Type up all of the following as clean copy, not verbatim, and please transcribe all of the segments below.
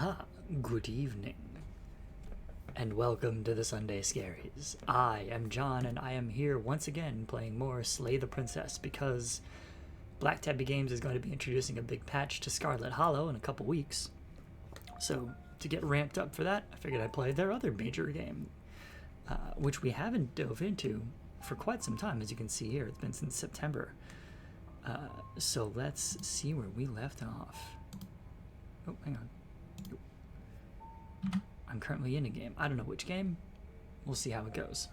Ah, good evening, and welcome to the Sunday Scaries. I am John, and I am here once again playing more Slay the Princess because Black Tabby Games is going to be introducing a big patch to Scarlet Hollow in a couple weeks. So, to get ramped up for that, I figured I'd play their other major game, which we haven't dove into for quite some time, as you can see here. It's been since September. So let's see where we left off. Oh, hang on. I'm currently in a game. I don't know which game. We'll see how it goes.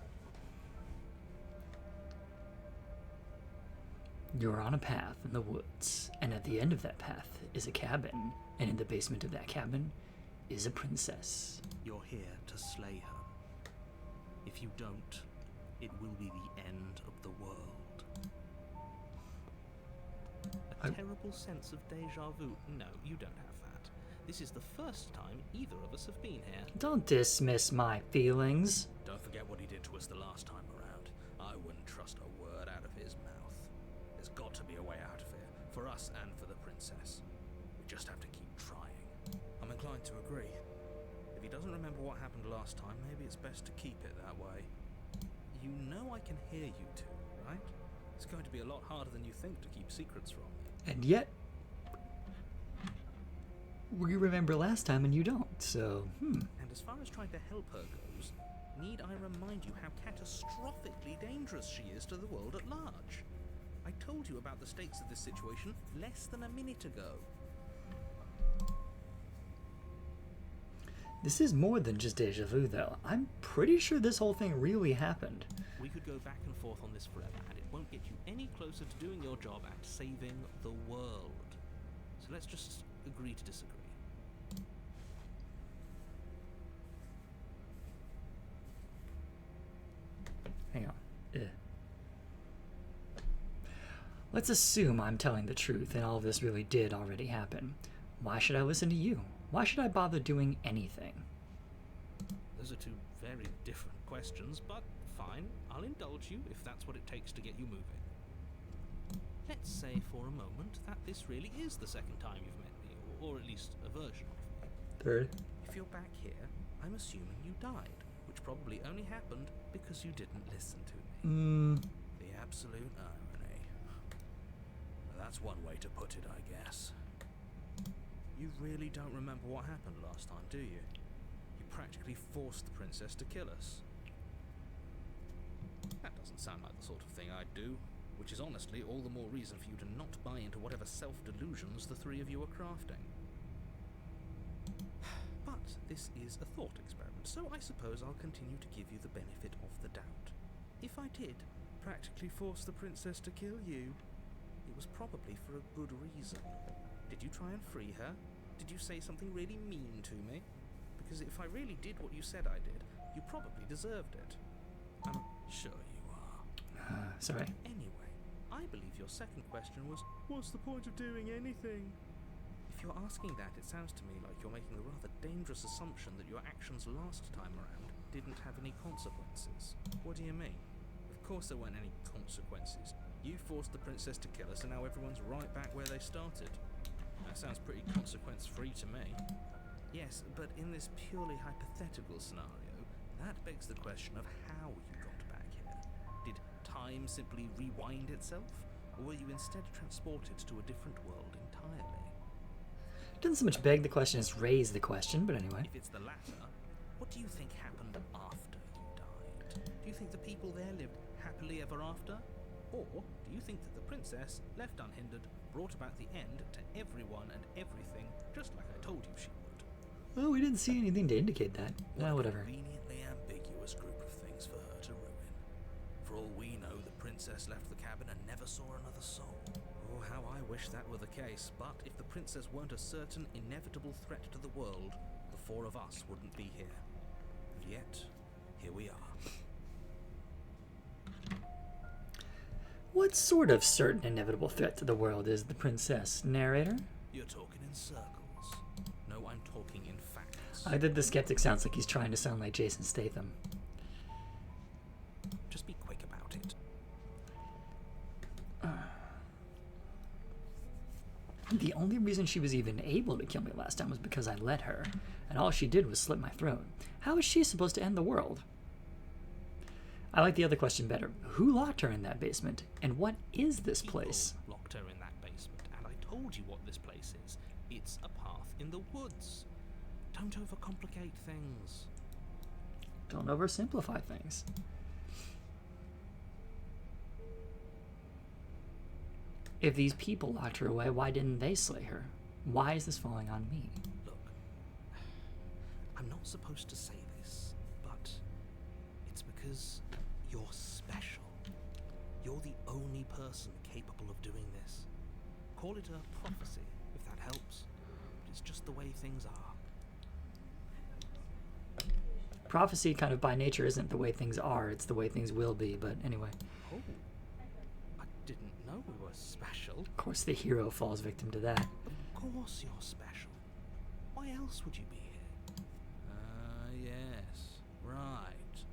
You're on a path in the woods, and at the end of that path is a cabin, and in the basement of that cabin is a princess. You're here to slay her. If you don't, it will be the end of the world. A terrible sense of deja vu. No, you don't have that. This is the first time either of us have been here. Don't dismiss my feelings. Don't forget what he did to us the last time around. I wouldn't trust a word out of his mouth. There's got to be a way out of here, for us and for the princess. We just have to keep trying. I'm inclined to agree. If he doesn't remember what happened last time, maybe it's best to keep it that way. You know I can hear you two, right? It's going to be a lot harder than you think to keep secrets from me. And yet, we remember last time and you don't, so, And as far as trying to help her goes, need I remind you how catastrophically dangerous she is to the world at large? I told you about the stakes of this situation less than a minute ago. This is more than just deja vu, though. I'm pretty sure this whole thing really happened. We could go back and forth on this forever, and it won't get you any closer to doing your job at saving the world. So let's just agree to disagree. Hang on. Let's assume I'm telling the truth and all of this really did already happen. Why should I listen to you? Why should I bother doing anything? Those are two very different questions, but fine. I'll indulge you if that's what it takes to get you moving. Let's say for a moment that this really is the second time you've met me, or at least a version of me. Third. If you're back here, I'm assuming you died, which probably only happened because you didn't listen to me. The absolute irony. That's one way to put it, I guess. You really don't remember what happened last time, do you? You practically forced the princess to kill us. That doesn't sound like the sort of thing I'd do, which is honestly all the more reason for you to not buy into whatever self-delusions the three of you are crafting. But this is a thought experiment, so I suppose I'll continue to give you the benefit of the doubt. If I did practically force the princess to kill you, it was probably for a good reason. Did you try and free her? Did you say something really mean to me? Because if I really did what you said I did, you probably deserved it. I'm sure you are. Sorry. Anyway, I believe your second question was, what's the point of doing anything? If you're asking that, it sounds to me like you're making the rather dangerous assumption that your actions last time around didn't have any consequences. What do you mean? Of course there weren't any consequences. You forced the princess to kill us, and now everyone's right back where they started. That sounds pretty consequence-free to me. Yes, but in this purely hypothetical scenario, that begs the question of how you got back here. Did time simply rewind itself, or were you instead transported to a different world entirely? It doesn't so much beg the question as raise the question, but anyway. If it's the latter, what do you think happened after you died? Do you think the people there lived happily ever after? Or do you think that the princess, left unhindered, brought about the end to everyone and everything, just like I told you she would? Well, we didn't see anything to indicate that. Well, whatever. A conveniently ambiguous group of things for her to ruin. For all we know, the princess left the cabin and never saw another soul. Oh, how I wish that were the case, but if the princess weren't a certain, inevitable threat to the world, the four of us wouldn't be here. And yet, here we are. What sort of certain inevitable threat to the world is the princess, narrator? You're talking in circles. No, I'm talking in facts. Either the skeptic sounds like he's trying to sound like Jason Statham. Just be quick about it. The only reason she was even able to kill me last time was because I let her, and all she did was slit my throat. How is she supposed to end the world? I like the other question better. Who locked her in that basement, and what is this place? People locked her in that basement, and I told you what this place is. It's a path in the woods. Don't overcomplicate things. Don't oversimplify things. If these people locked her away, why didn't they slay her? Why is this falling on me? Look, I'm not supposed to say this, but it's because you're special. You're the only person capable of doing this. Call it a prophecy, if that helps. But it's just the way things are. Prophecy kind of by nature isn't the way things are, it's the way things will be, but anyway. Oh, I didn't know we were special. Of course the hero falls victim to that. Of course you're special. Why else would you be here? Yes, right.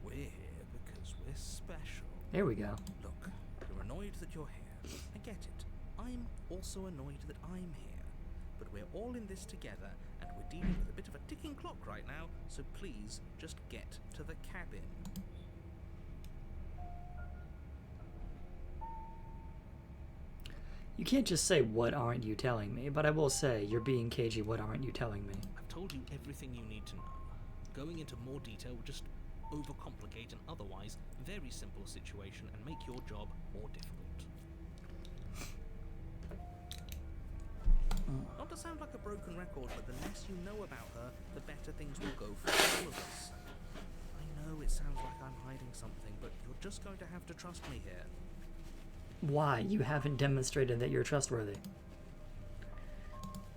We're here because we're special. There we go. Look, you're annoyed that you're here. I get it. I'm also annoyed that I'm here. But we're all in this together, and we're dealing with a bit of a ticking clock right now, so please just get to the cabin. You can't just say, what aren't you telling me? But I will say, you're being cagey, what aren't you telling me? I've told you everything you need to know. Going into more detail would just overcomplicate an otherwise very simple situation and make your job more difficult. Not to sound like a broken record, but the less you know about her, the better things will go for all of us. I know it sounds like I'm hiding something, but you're just going to have to trust me here. Why? You haven't demonstrated that you're trustworthy.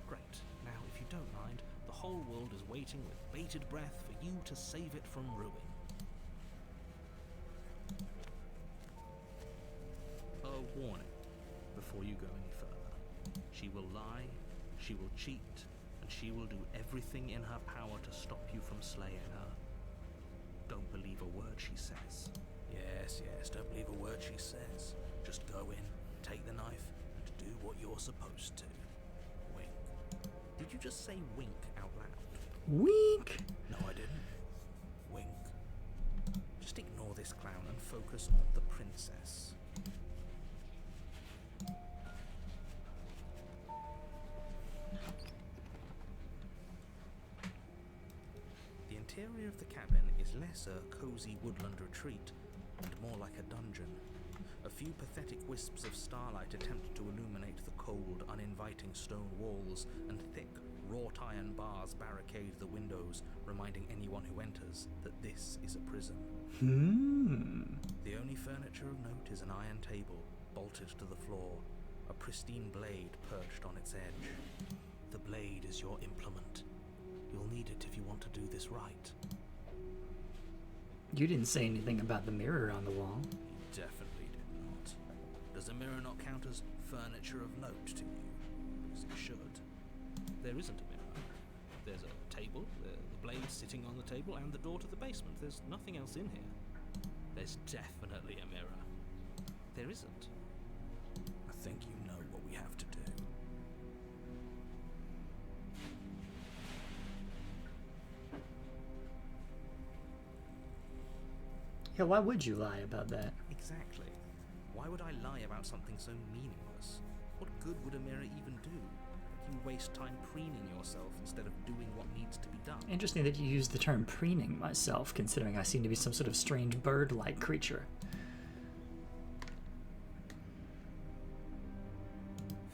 Great. Now, if you don't mind, the whole world is waiting with bated breath for you to save it from ruin. A warning before you go any further. She will lie, she will cheat, and she will do everything in her power to stop you from slaying her. Don't believe a word she says. Yes, don't believe a word she says. Just go in, take the knife, and do what you're supposed to. Wink. Did you just say wink out loud? Wink! No, I didn't. Wink. Just ignore this clown and focus on the princess. The interior of the cabin is less a cozy woodland retreat and more like a dungeon. A few pathetic wisps of starlight attempt to illuminate the cold, uninviting stone walls, and thick, wrought iron bars barricade the windows, reminding anyone who enters that this is a prison. The only furniture of note is an iron table, bolted to the floor, a pristine blade perched on its edge. The blade is your implement. You'll need it if you want to do this right. You didn't say anything about the mirror on the wall. You definitely did not. Does the mirror not count as furniture of note to you? Because it should. There isn't a mirror. There's a table, the blade sitting on the table, and the door to the basement. There's nothing else in here. There's definitely a mirror. There isn't. I think you know what we have to do. Yeah, why would you lie about that? Exactly. Why would I lie about something so meaningless? What good would a mirror even do? You waste time preening yourself instead of doing what needs to be done. Interesting that you used the term preening myself, considering I seem to be some sort of strange bird-like creature.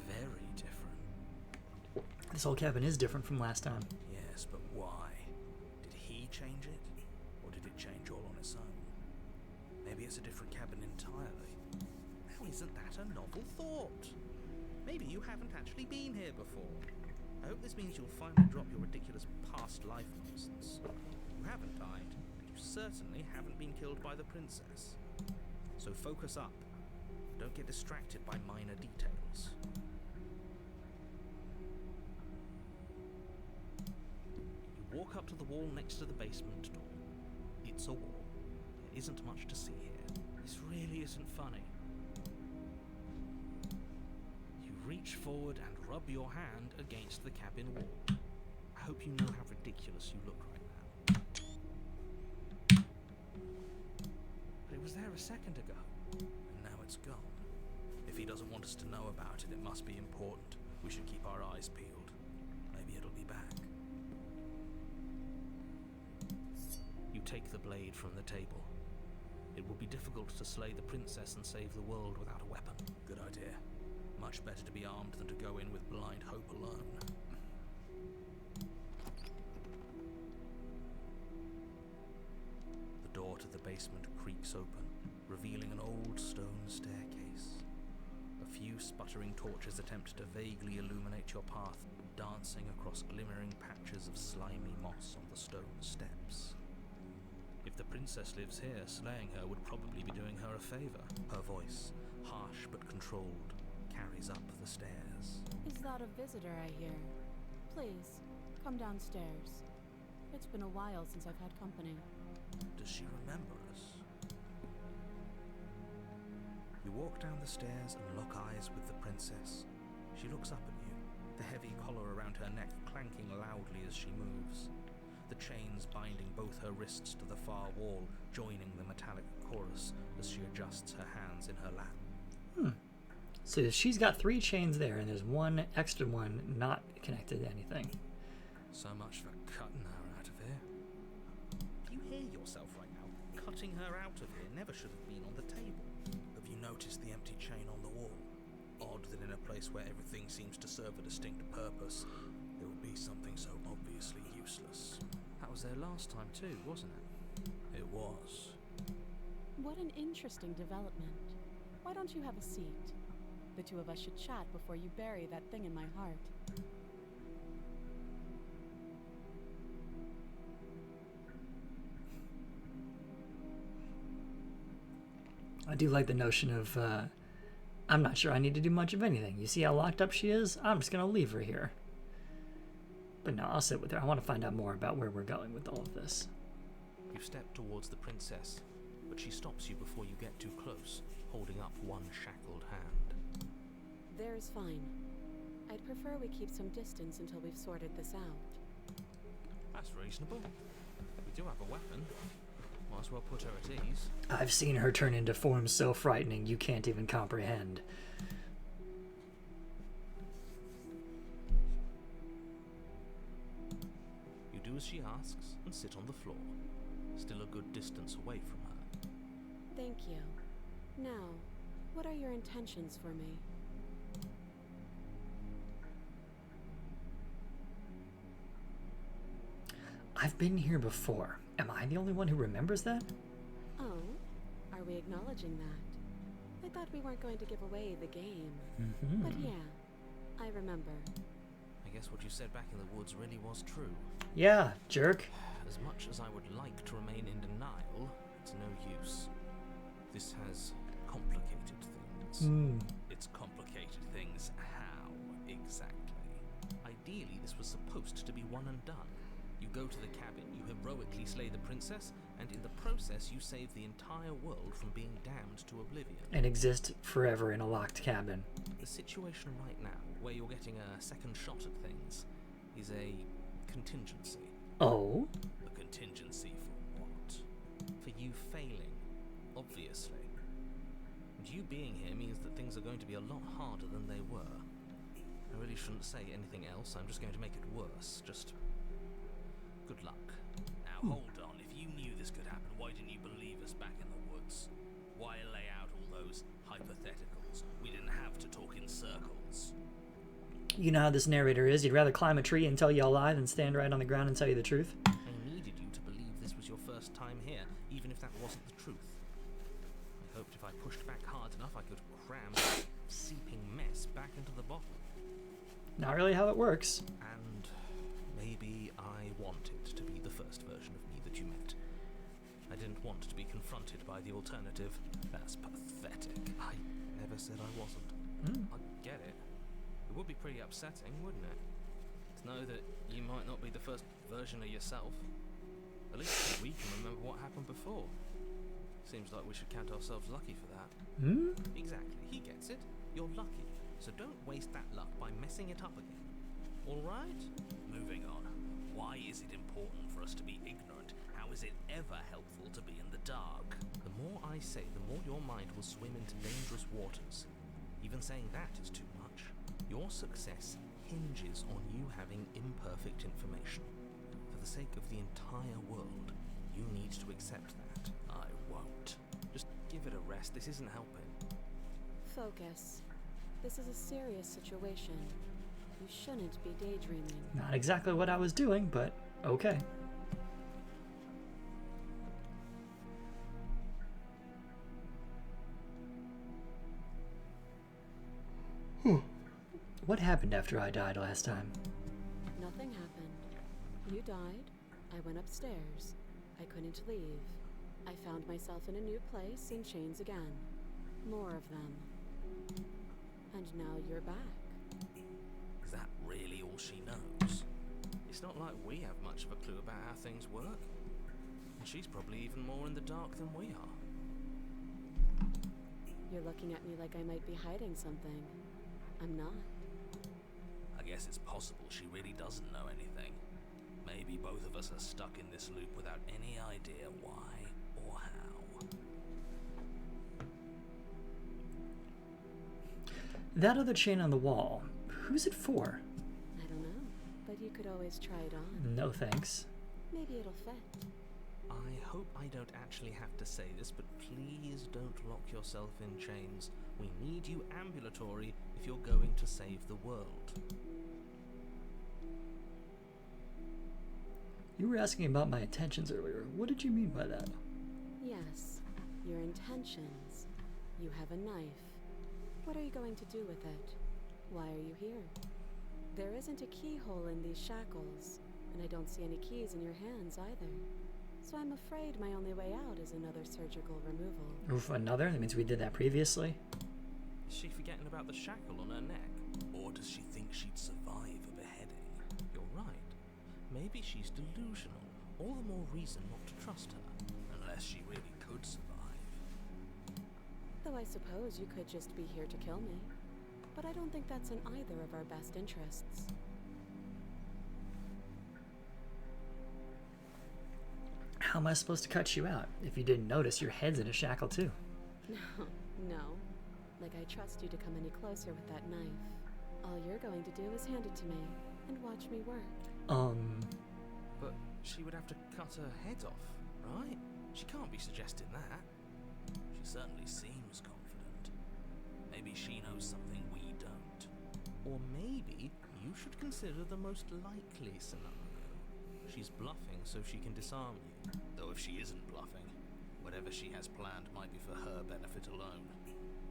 Very different. This whole cabin is different from last time. Yes, but why? Did he change it? Or did it change all on its own? Maybe it's a different cabin entirely. Now isn't that a novel thought? Maybe you haven't actually been here before. I hope this means you'll finally drop your ridiculous past life nonsense. You haven't died, and you certainly haven't been killed by the princess. So focus up. Don't get distracted by minor details. You walk up to the wall next to the basement door. It's a wall. There isn't much to see here. This really isn't funny. You reach forward and rub your hand against the cabin wall. I hope you know how ridiculous you look right now. But it was there a second ago, and now it's gone. If he doesn't want us to know about it, it must be important. We should keep our eyes peeled. Maybe it'll be back. You take the blade from the table. It will be difficult to slay the princess and save the world without a weapon. Good idea. Much better to be armed than to go in with blind hope alone. The door to the basement creaks open, revealing an old stone staircase. A few sputtering torches attempt to vaguely illuminate your path, dancing across glimmering patches of slimy moss on the stone steps. If the princess lives here, slaying her would probably be doing her a favor. Her voice, harsh but controlled, carries up the stairs. Is that a visitor I hear? Please, come downstairs. It's been a while since I've had company. Does she remember us? You walk down the stairs and lock eyes with the princess. She looks up at you, the heavy collar around her neck clanking loudly as she moves. The chains binding both her wrists to the far wall, joining the metallic chorus as she adjusts her hands in her lap. So she's got 3 chains there, and there's one extra one not connected to anything. So much for cutting her out of here. Do you hear yourself right now? Cutting her out of here never should have been on the table. Have you noticed the empty chain on the wall? Odd that in a place where everything seems to serve a distinct purpose, there would be something so obviously useless. That was there last time too, wasn't it? It was. What an interesting development. Why don't you have a seat? The two of us should chat before you bury that thing in my heart. I do like the notion of, I'm not sure I need to do much of anything. You see how locked up she is? I'm just going to leave her here. But no, I'll sit with her. I want to find out more about where we're going with all of this. You step towards the princess, but she stops you before you get too close, holding up one shackled hand. There's fine. I'd prefer we keep some distance until we've sorted this out. That's reasonable. We do have a weapon. Might as well put her at ease. I've seen her turn into forms so frightening you can't even comprehend. You do as she asks and sit on the floor, still a good distance away from her. Thank you. Now, what are your intentions for me? I've been here before. Am I the only one who remembers that? Oh, are we acknowledging that? I thought we weren't going to give away the game. But yeah, I remember. I guess what you said back in the woods really was true. Yeah, jerk. As much as I would like to remain in denial, it's no use. This has complicated things. It's complicated things how, exactly? Ideally, this was supposed to be one and done. You go to the cabin, you heroically slay the princess, and in the process you save the entire world from being damned to oblivion. And exist forever in a locked cabin. The situation right now, where you're getting a second shot at things, is a contingency. Oh? A contingency for what? For you failing, obviously. And you being here means that things are going to be a lot harder than they were. I really shouldn't say anything else, I'm just going to make it worse. Just good luck. Now hold on, if you knew this could happen, why didn't you believe us back in the woods? Why lay out all those hypotheticals? We didn't have to talk in circles. You know how this narrator is. You'd rather climb a tree and tell you a lie than stand right on the ground and tell you the truth. I needed you to believe this was your first time here, even if that wasn't the truth. I hoped if I pushed back hard enough I could cram that seeping mess back into the bottle. Not really how it works. And maybe I wanted to be the first version of me that you met. I didn't want to be confronted by the alternative. That's pathetic. I never said I wasn't. I get it. It would be pretty upsetting, wouldn't it? To know that you might not be the first version of yourself. At least we can remember what happened before. Seems like we should count ourselves lucky for that. Exactly. He gets it. You're lucky. So don't waste that luck by messing it up again. All right? Moving on. Why is it important for us to be ignorant? How is it ever helpful to be in the dark? The more I say, the more your mind will swim into dangerous waters. Even saying that is too much. Your success hinges on you having imperfect information. For the sake of the entire world, you need to accept that. I won't. Just give it a rest. This isn't helping. Focus. This is a serious situation. You shouldn't be daydreaming. Not exactly what I was doing, but okay. What happened after I died last time? Nothing happened. You died. I went upstairs. I couldn't leave. I found myself in a new place in chains again. More of them. And now you're back. Is that really all she knows? It's not like we have much of a clue about how things work. And she's probably even more in the dark than we are. You're looking at me like I might be hiding something. I'm not. I guess it's possible she really doesn't know anything. Maybe both of us are stuck in this loop without any idea why or how. That other chain on the wall, who's it for? I don't know, but you could always try it on. No thanks. Maybe it'll fit. I hope I don't actually have to say this, but please don't lock yourself in chains. We need you ambulatory if you're going to save the world. You were asking about my intentions earlier. What did you mean by that? Yes, your intentions. You have a knife. What are you going to do with it? Why are you here? There isn't a keyhole in these shackles, and I don't see any keys in your hands either. So I'm afraid my only way out is another surgical removal. Oof, another? That means we did that previously? Is she forgetting about the shackle on her neck? Or does she think she'd survive a beheading? You're right. Maybe she's delusional. All the more reason not to trust her. Unless she really could survive. Though I suppose you could just be here to kill me. But I don't think that's in either of our best interests. How am I supposed to cut you out? If you didn't notice, your head's in a shackle too. No. Like I trust you to come any closer with that knife. All you're going to do is hand it to me and watch me work. But she would have to cut her head off, right? She can't be suggesting that. She certainly seems confident. Maybe she knows something we don't. Or maybe you should consider the most likely scenario. She's bluffing so she can disarm you. Though if she isn't bluffing, whatever she has planned might be for her benefit alone.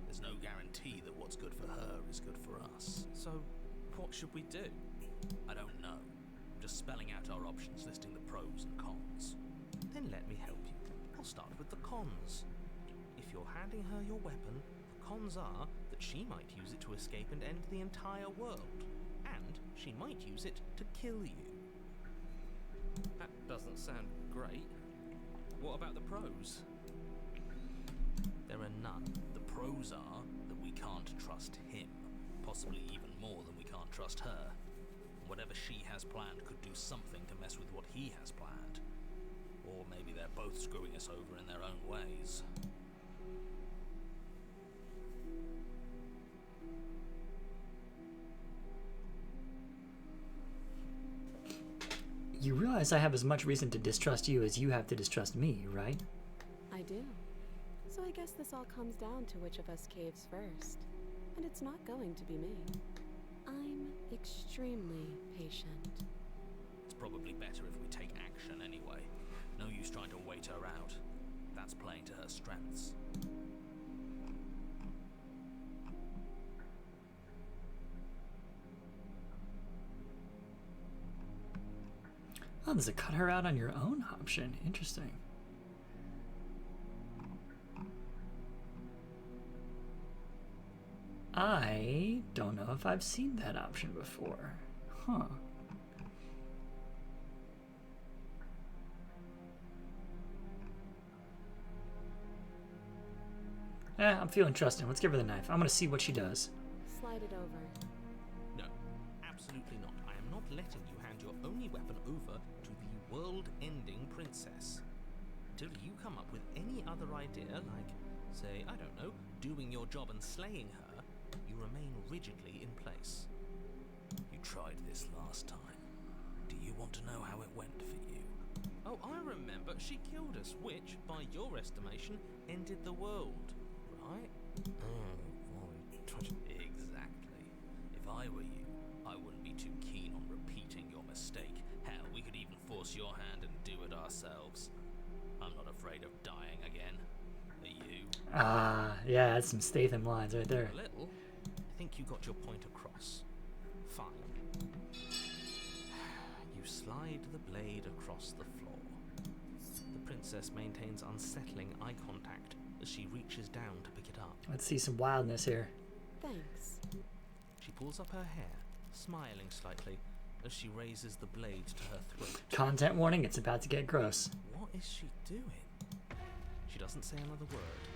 There's no guarantee that what's good for her is good for us. So, what should we do? I don't know. I'm just spelling out our options, listing the pros and cons. Then let me help you. I'll start with the cons. If you're handing her your weapon, the cons are that she might use it to escape and end the entire world. And she might use it to kill you. That doesn't sound great. What about the pros? There are none. The pros are that we can't trust him. Possibly even more than we can't trust her. Whatever she has planned could do something to mess with what he has planned. Or maybe they're both screwing us over in their own ways. You realize I have as much reason to distrust you as you have to distrust me, right? I do. So I guess this all comes down to which of us caves first. And it's not going to be me. I'm extremely patient. It's probably better if we take action anyway. No use trying to wait her out. That's playing to her strengths. Oh, there's a cut her out on your own option. Interesting. I don't know if I've seen that option before. Huh. I'm feeling trusting. Let's give her the knife. I'm gonna see what she does. Slide slide it over. No, absolutely not. I am not letting you hand your only weapon over to the world-ending princess. Till you come up with any other idea, like, say, I don't know, doing your job and slaying her, you remain rigidly in place. You tried this last time. Do you want to know how it went for you? Oh, I remember. She killed us, which, by your estimation, ended the world, right? Exactly. If I were you, I wouldn't be too keen on repeating your mistake. Hell, we could even force your hand and do it ourselves. I'm not afraid of dying again. Are you? Yeah, that's some Statham lines right there. A little. I think you got your point across. Fine. You slide the blade across the floor. The princess maintains unsettling eye contact as she reaches down to pick it up. Let's see some wildness here. Thanks. She pulls up her hair, smiling slightly, as she raises the blade to her throat. Content warning, it's about to get gross. What is she doing? She doesn't say another word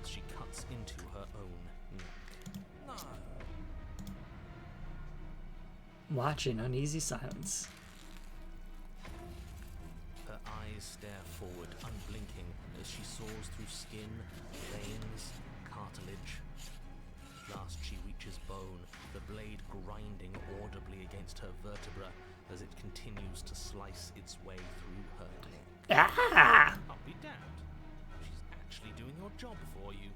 as she cuts into her own neck. No. Watch in uneasy silence. Her eyes stare forward, unblinking, as she saws through skin, veins, cartilage. Last she reaches bone, the blade grinding audibly against her vertebra as it continues to slice its way through her neck. Ah! I'll be damned. She's actually doing your job for you.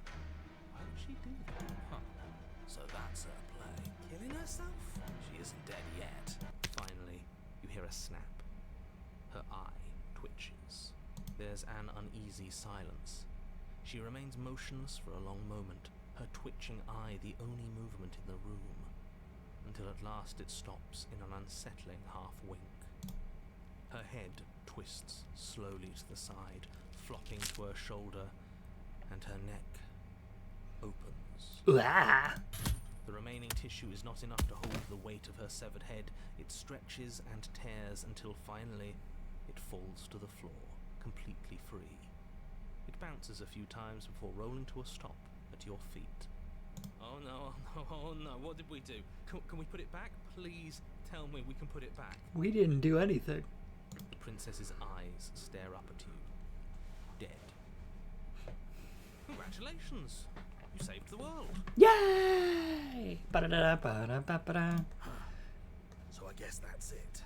Why would she do that? Huh. So that's her play. Killing herself? She isn't dead yet. Finally, you hear a snap. Her eye twitches. There's an uneasy silence. She remains motionless for a long moment, her twitching eye the only movement in the room, until at last it stops in an unsettling half-wink. Her head twists slowly to the side, flopping to her shoulder, and her neck opens. Ah! The remaining tissue is not enough to hold the weight of her severed head. It stretches and tears until finally it falls to the floor, completely free. It bounces a few times before rolling to a stop at your feet. Oh no, oh no, what did we do? Can we put it back? Please tell me we can put it back. We didn't do anything. The princess's eyes stare up at you. Dead. Congratulations! You saved the world. Yay! Ba-da-da-da-ba-da-ba-ba-da. So I guess that's it.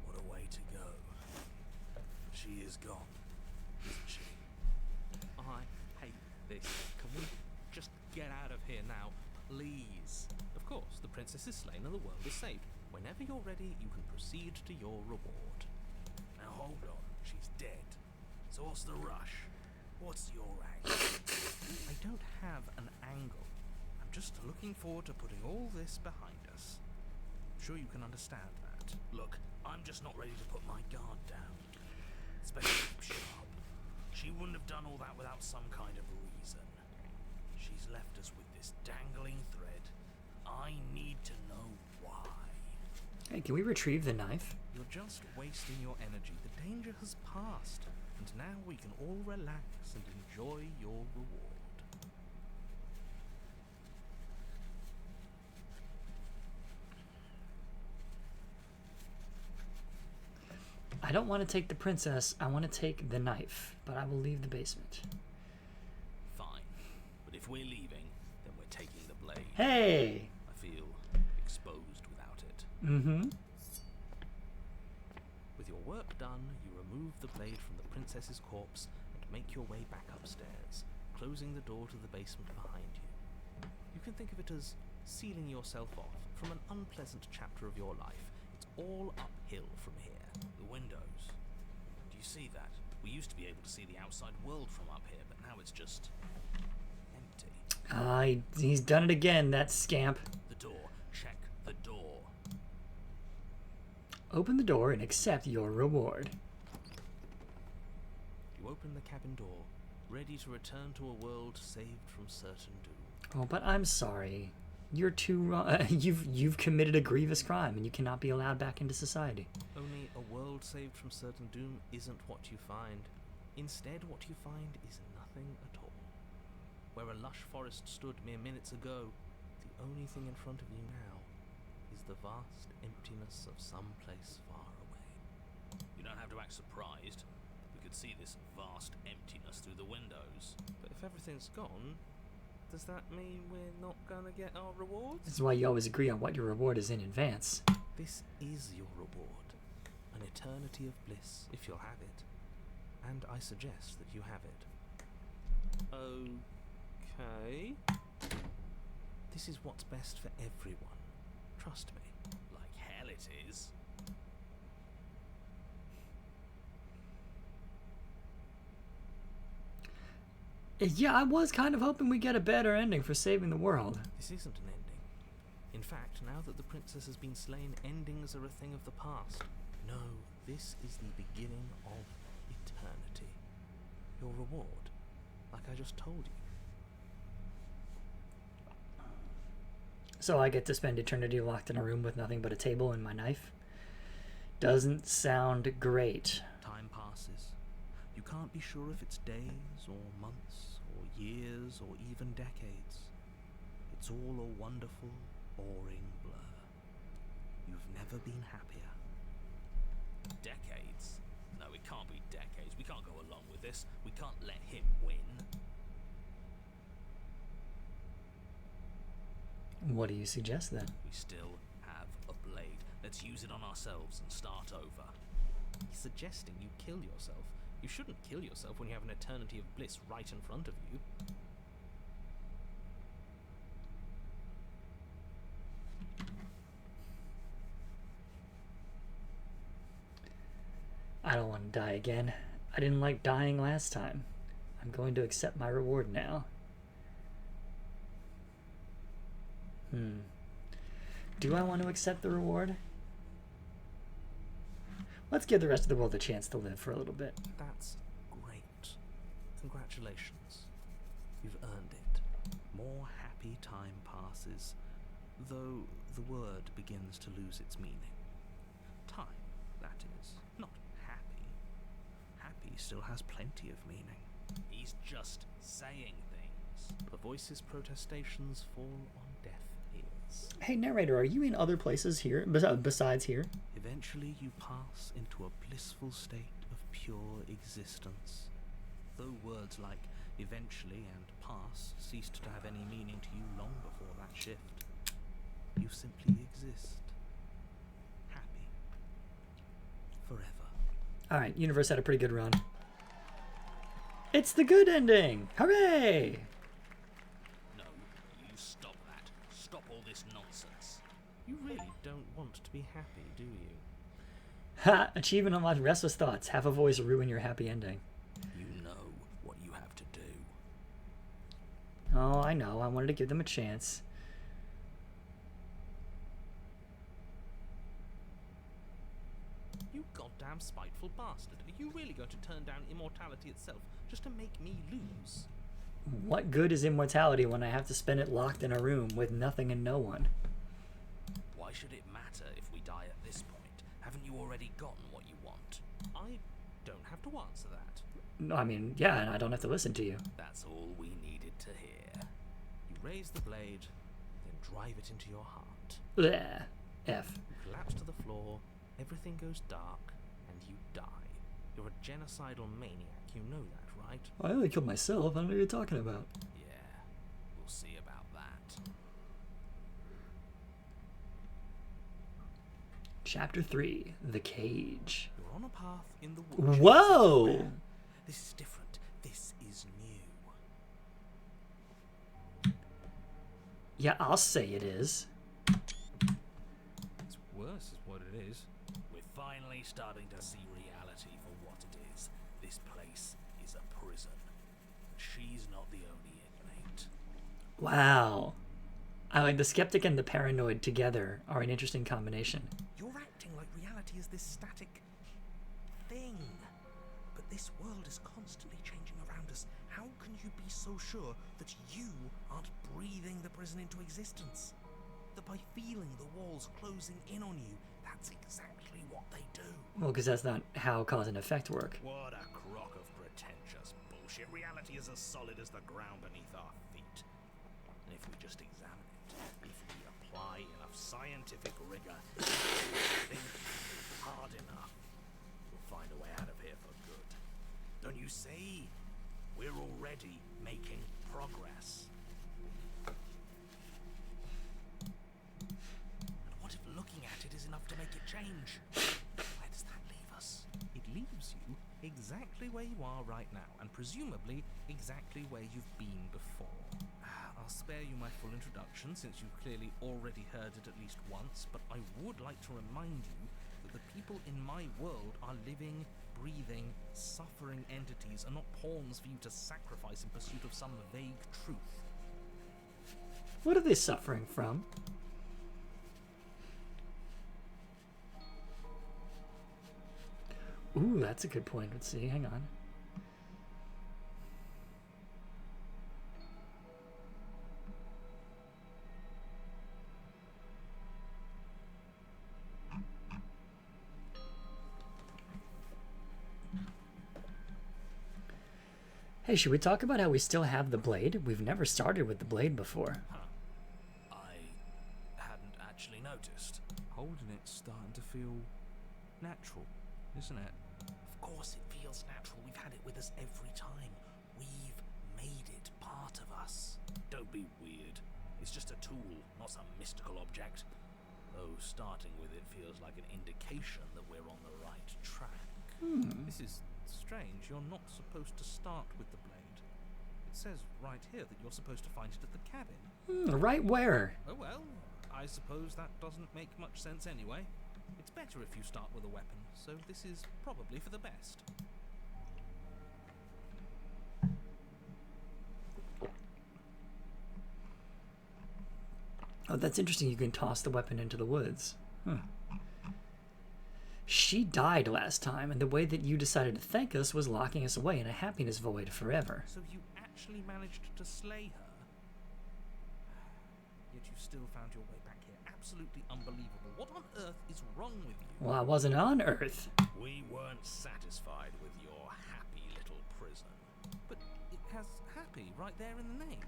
What a way to go. She is gone, isn't she? I hate this. Can we just get out of here now, please? Of course, the princess is slain and the world is saved. Whenever you're ready, you can proceed to your reward. Now hold on, she's dead. So what's the rush? What's your angle? I don't have an angle. I'm just looking forward to putting all this behind us. I'm sure you can understand that. Look, I'm just not ready to put my guard down. Especially sharp. She wouldn't have done all that without some kind of reason. She's left us with this dangling thread. I need to know why. Hey, can we retrieve the knife? You're just wasting your energy. The danger has passed, and now we can all relax and enjoy your reward. I don't want to take the princess. I want to take the knife, but I will leave the basement. Fine. But if we're leaving, then we're taking the blade. Hey! I feel exposed without it. Mm-hmm. With your work done, you remove the blade from the princess's corpse and make your way back upstairs, closing the door to the basement behind you. You can think of it as sealing yourself off from an unpleasant chapter of your life. It's all uphill from here. The windows. Do you see that? We used to be able to see the outside world from up here, but now it's just empty. He's done it again, that scamp. The door. Check the door. Open the door and accept your reward. You open the cabin door, ready to return to a world saved from certain doom. Oh, but I'm sorry. You're too wrong. You've committed a grievous crime, and you cannot be allowed back into society. Only a world saved from certain doom isn't what you find. Instead, what you find is nothing at all. Where a lush forest stood mere minutes ago, the only thing in front of you now is the vast emptiness of some place far away. You don't have to act surprised. We could see this vast emptiness through the windows. But if everything's gone, does that mean we're not gonna get our rewards? This is why you always agree on what your reward is in advance. This is your reward. An eternity of bliss, if you'll have it. And I suggest that you have it. Okay. This is what's best for everyone. Trust me. Like hell it is. Yeah, I was kind of hoping we'd get a better ending for saving the world. This isn't an ending. In fact, now that the princess has been slain, endings are a thing of the past. No, this is the beginning of eternity. Your reward, like I just told you. So I get to spend eternity locked in a room with nothing but a table and my knife? Doesn't sound great. Time passes. You can't be sure if it's days or months or years or even decades. It's all a wonderful, boring blur. You've never been happier. Decades? No, it can't be decades. We can't go along with this. We can't let him win. What do you suggest then? We still have a blade. Let's use it on ourselves and start over. He's suggesting you kill yourself. You shouldn't kill yourself when you have an eternity of bliss right in front of you. I don't want to die again. I didn't like dying last time. I'm going to accept my reward now. Do I want to accept the reward? Let's give the rest of the world a chance to live for a little bit. That's great. Congratulations. You've earned it. More happy time passes, though the word begins to lose its meaning. Time, that is, not happy. Happy still has plenty of meaning. He's just saying things. The voice's protestations fall on deaf ears. Hey, narrator, are you in other places here, besides here? Eventually you pass into a blissful state of pure existence. Though words like eventually and pass ceased to have any meaning to you long before that shift, you simply exist. Happy. Forever. Alright, universe had a pretty good run. It's the good ending! Hooray! No, you stop that. Stop all this nonsense. You really don't want to be happy, do you? Ha! Achievement unlocked. Restless thoughts. Have a voice ruin your happy ending. You know what you have to do. Oh, I know. I wanted to give them a chance. You goddamn spiteful bastard. Are you really going to turn down immortality itself just to make me lose? What good is immortality when I have to spend it locked in a room with nothing and no one? Why should it matter if we die at this point? Haven't you already gotten what you want? I don't have to answer that. No, I mean, yeah, and I don't have to listen to you. That's all we needed to hear. You raise the blade, then drive it into your heart. Bleh. F. You collapse to the floor, everything goes dark, and you die. You're a genocidal maniac, you know that, right? I only killed myself. I don't know what you're talking about. Yeah, we'll see about that. Chapter 3. The Cage. You're on a path in the woods. Whoa! This is different. This is new. Yeah, I'll say it is. It's worse, is what it is. We're finally starting to see reality for what it is. This place is a prison. She's not the only inmate. Wow. I like the skeptic and the paranoid together are an interesting combination. You're acting like reality is this static thing. But this world is constantly changing around us. How can you be so sure that you aren't breathing the prison into existence? That by feeling the walls closing in on you, that's exactly what they do. Well, because that's not how cause and effect work. What a crock of pretentious bullshit. Reality is as solid as the ground beneath our feet. And if we just examine it, if apply enough scientific rigor, think hard enough, we'll find a way out of here for good. Don't you see? We're already making progress. And what if looking at it is enough to make it change? Where does that leave us? It leaves you exactly where you are right now, and presumably exactly where you've been before. I'll spare you my full introduction, since you've clearly already heard it at least once, but I would like to remind you that the people in my world are living, breathing, suffering entities, and not pawns for you to sacrifice in pursuit of some vague truth. What are they suffering from? Ooh, that's a good point. Let's see. Hang on. Hey, should we talk about how we still have the blade? We've never started with the blade before. I hadn't actually noticed. Holding it's starting to feel natural, isn't it? Of course it feels natural. We've had it with us every time. We've made it part of us. Don't be weird. It's just a tool, not some mystical object. Though starting with it feels like an indication that we're on the right track. This is strange. You're not supposed to start with the blade. It says right here that you're supposed to find it at the cabin. Right where? Oh well, I suppose that doesn't make much sense anyway. It's better if you start with a weapon, so this is probably for the best. Oh, that's interesting. You can toss the weapon into the woods. She died last time, and the way that you decided to thank us was locking us away in a happiness void forever. So you actually managed to slay her? Yet you still found your way back here. Absolutely unbelievable. What on earth is wrong with you? Well, I wasn't on Earth. We weren't satisfied with your happy little prison. But it has happy right there in the name.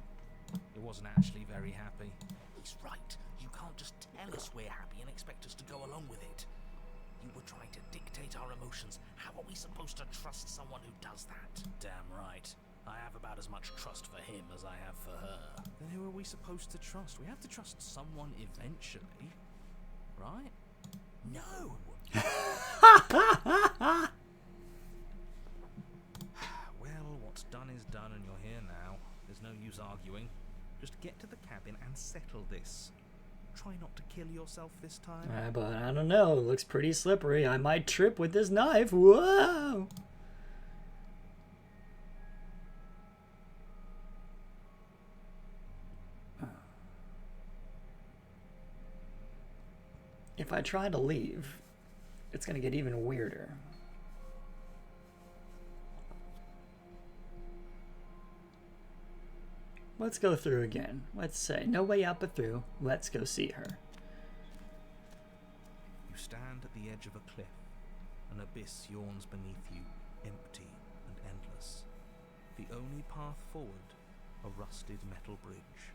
It wasn't actually very happy. He's right. You can't just tell us we're happy and expect us to go along with it. You were trying to dictate our emotions. How are we supposed to trust someone who does that? Damn right. I have about as much trust for him as I have for her. Then who are we supposed to trust? We have to trust someone eventually, right? No! Well, what's done is done and you're here now. There's no use arguing. Just get to the cabin and settle this. Try not to kill yourself this time. But I don't know. It looks pretty slippery. I might trip with this knife. Whoa! If I try to leave, it's going to get even weirder. Let's go through again. Let's say, no way out but through. Let's go see her. You stand at the edge of a cliff. An abyss yawns beneath you, empty and endless. The only path forward, a rusted metal bridge.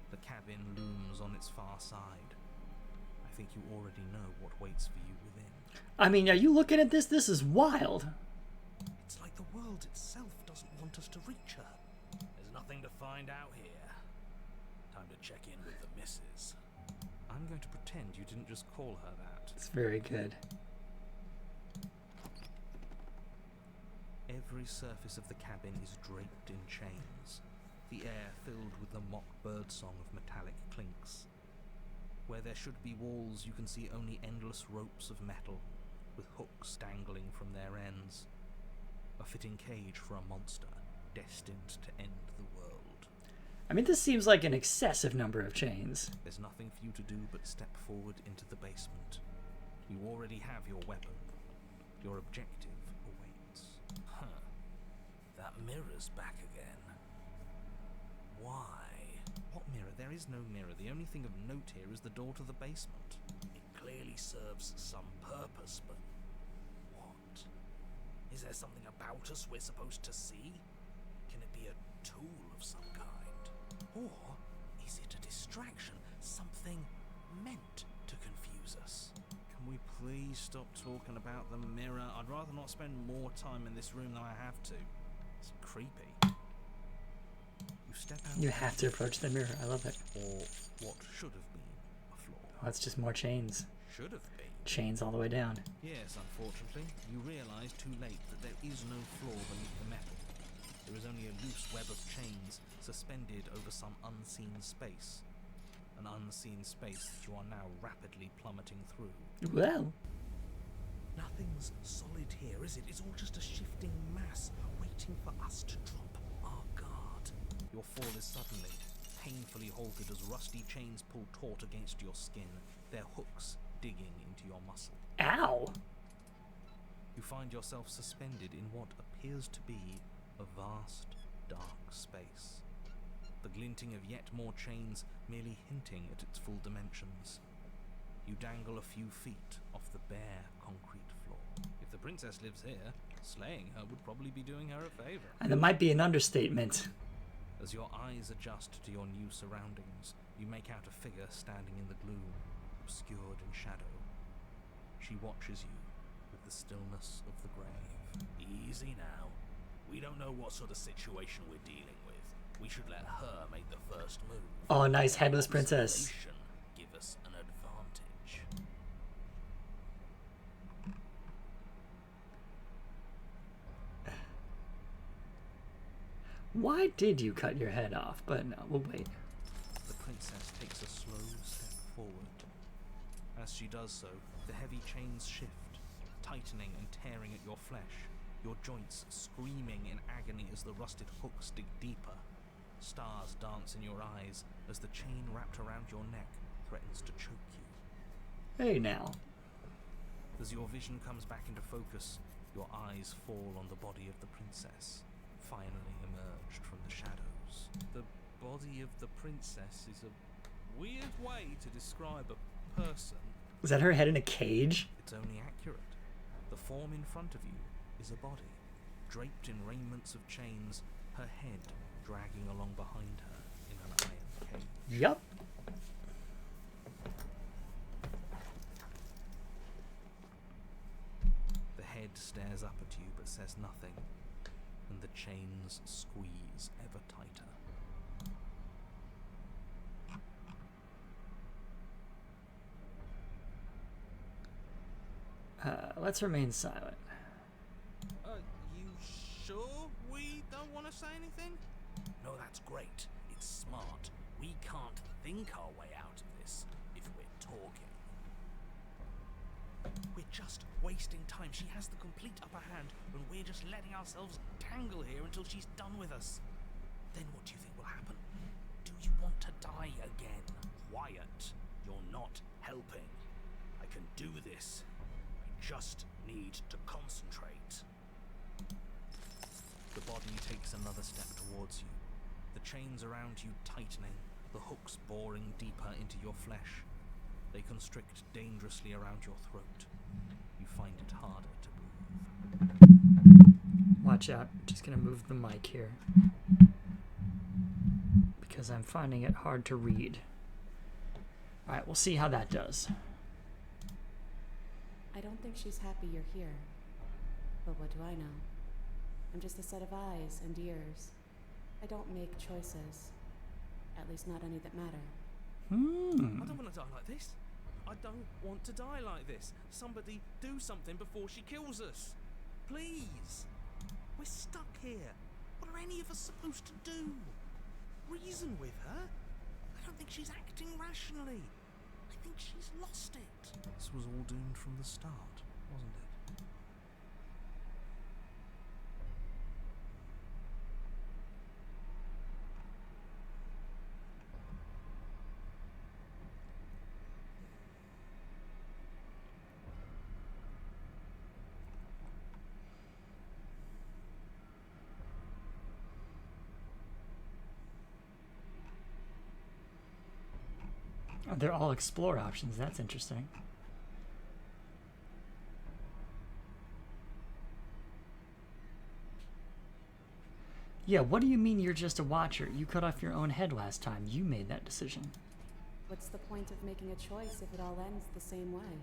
The cabin looms on its far side. I think you already know what waits for you within. I mean, are you looking at this? This is wild. It's like the world itself doesn't want us to reach her. There's nothing to find out here. Time to check in with the missus. I'm going to pretend you didn't just call her that. It's very good. Every surface of the cabin is draped in chains, the air filled with the mock birdsong of metallic clinks. Where there should be walls, you can see only endless ropes of metal, with hooks dangling from their ends. A fitting cage for a monster, destined to end the world. I mean, this seems like an excessive number of chains. There's nothing for you to do but step forward into the basement. You already have your weapon. Your objective awaits. Huh. That mirror's back again. Why? What mirror? There is no mirror. The only thing of note here is the door to the basement. It clearly serves some purpose, but what? Is there something about us we're supposed to see? Can it be a tool of some kind? Or is it a distraction something meant to confuse us. Can we please stop talking about the mirror? I'd rather not spend more time in this room than I have to. It's creepy. You step out. You have to approach the mirror. I love it. Or what should have been a floor. Oh, that's just more chains. Should have been. Chains all the way down. Yes, unfortunately, you realise too late that there is no floor beneath the metal. There is only a loose web of chains suspended over some unseen space. An unseen space that you are now rapidly plummeting through. Well, Nothing's solid here, is it? It's all just a shifting mass waiting for us to drop our guard. Your fall is suddenly, painfully halted as rusty chains pull taut against your skin, their hooks digging into your muscle. ow! You find yourself suspended in what appears to be a vast, dark space. The glinting of yet more chains merely hinting at its full dimensions. You dangle a few feet off the bare concrete floor. If the princess lives here, slaying her would probably be doing her a favor. And that might be an understatement. As your eyes adjust to your new surroundings, you make out a figure standing in the gloom, obscured in shadow. She watches you with the stillness of the grave. Easy now. We don't know what sort of situation we're dealing with. We should let her make the first move. Oh, nice headless princess. Observation give us an advantage. Why did you cut your head off? But no, we'll wait. The princess takes a slow step forward. As she does so, the heavy chains shift, tightening and tearing at your flesh, your joints screaming in agony as the rusted hooks dig deeper. Stars dance in your eyes as the chain wrapped around your neck threatens to choke you. Hey now. As your vision comes back into focus, your eyes fall on the body of the princess, finally emerged from the shadows. The body of the princess is a weird way to describe a person. Was that her head in a cage? It's only accurate. The form in front of you is a body, draped in raiments of chains, her head dragging along behind her in an iron cage. Yup. The head stares up at you but says nothing, and the chains squeeze ever tighter. Let's remain silent. You sure we don't want to say anything? No, that's great. It's smart. We can't think our way out of this if we're talking. We're just wasting time. She has the complete upper hand, and we're just letting ourselves tangle here until she's done with us. Then what do you think will happen? Do you want to die again? Quiet. You're not helping. I can do this. I just need to concentrate. The body takes another step towards you, the chains around you tightening, the hooks boring deeper into your flesh. They constrict dangerously around your throat. You find it harder to breathe. Watch out. I'm just gonna move the mic here. Because I'm finding it hard to read. Alright, we'll see how that does. I don't think she's happy you're here. But what do I know? I'm just a set of eyes and ears. I don't make choices. At least not any that matter. I don't want to die like this. I don't want to die like this. Somebody do something before she kills us. Please. We're stuck here. What are any of us supposed to do? Reason with her? I don't think she's acting rationally. I think she's lost it. This was all doomed from the start, wasn't it? Oh, they're all explore options. That's interesting. Yeah, what do you mean you're just a watcher? You cut off your own head last time. You made that decision. What's the point of making a choice if it all ends the same way?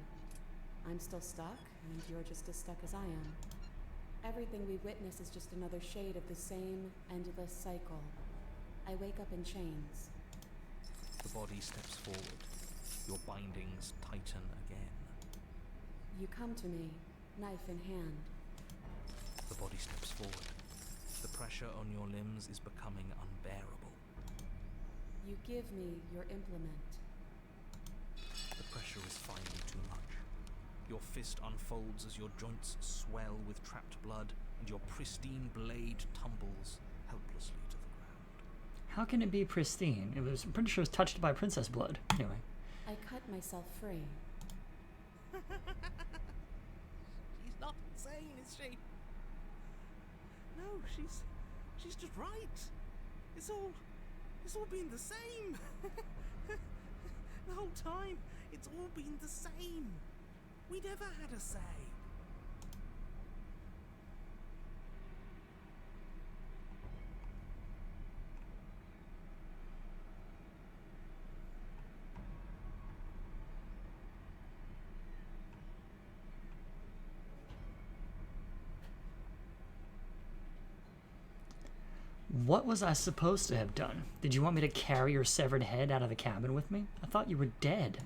I'm still stuck, and you're just as stuck as I am. Everything we witness is just another shade of the same endless cycle. I wake up in chains. The body steps forward. Your bindings tighten again. You come to me, knife in hand. The body steps forward. The pressure on your limbs is becoming unbearable. You give me your implement. The pressure is finally too much. Your fist unfolds as your joints swell with trapped blood, and your pristine blade tumbles helplessly to the ground. How can it be pristine? I'm pretty sure it was touched by princess blood. Anyway. I cut myself free. She's not insane, is she? No, she's just right. It's all been the same. The whole time, it's all been the same. We never had a say. What was I supposed to have done? Did you want me to carry your severed head out of the cabin with me? I thought you were dead.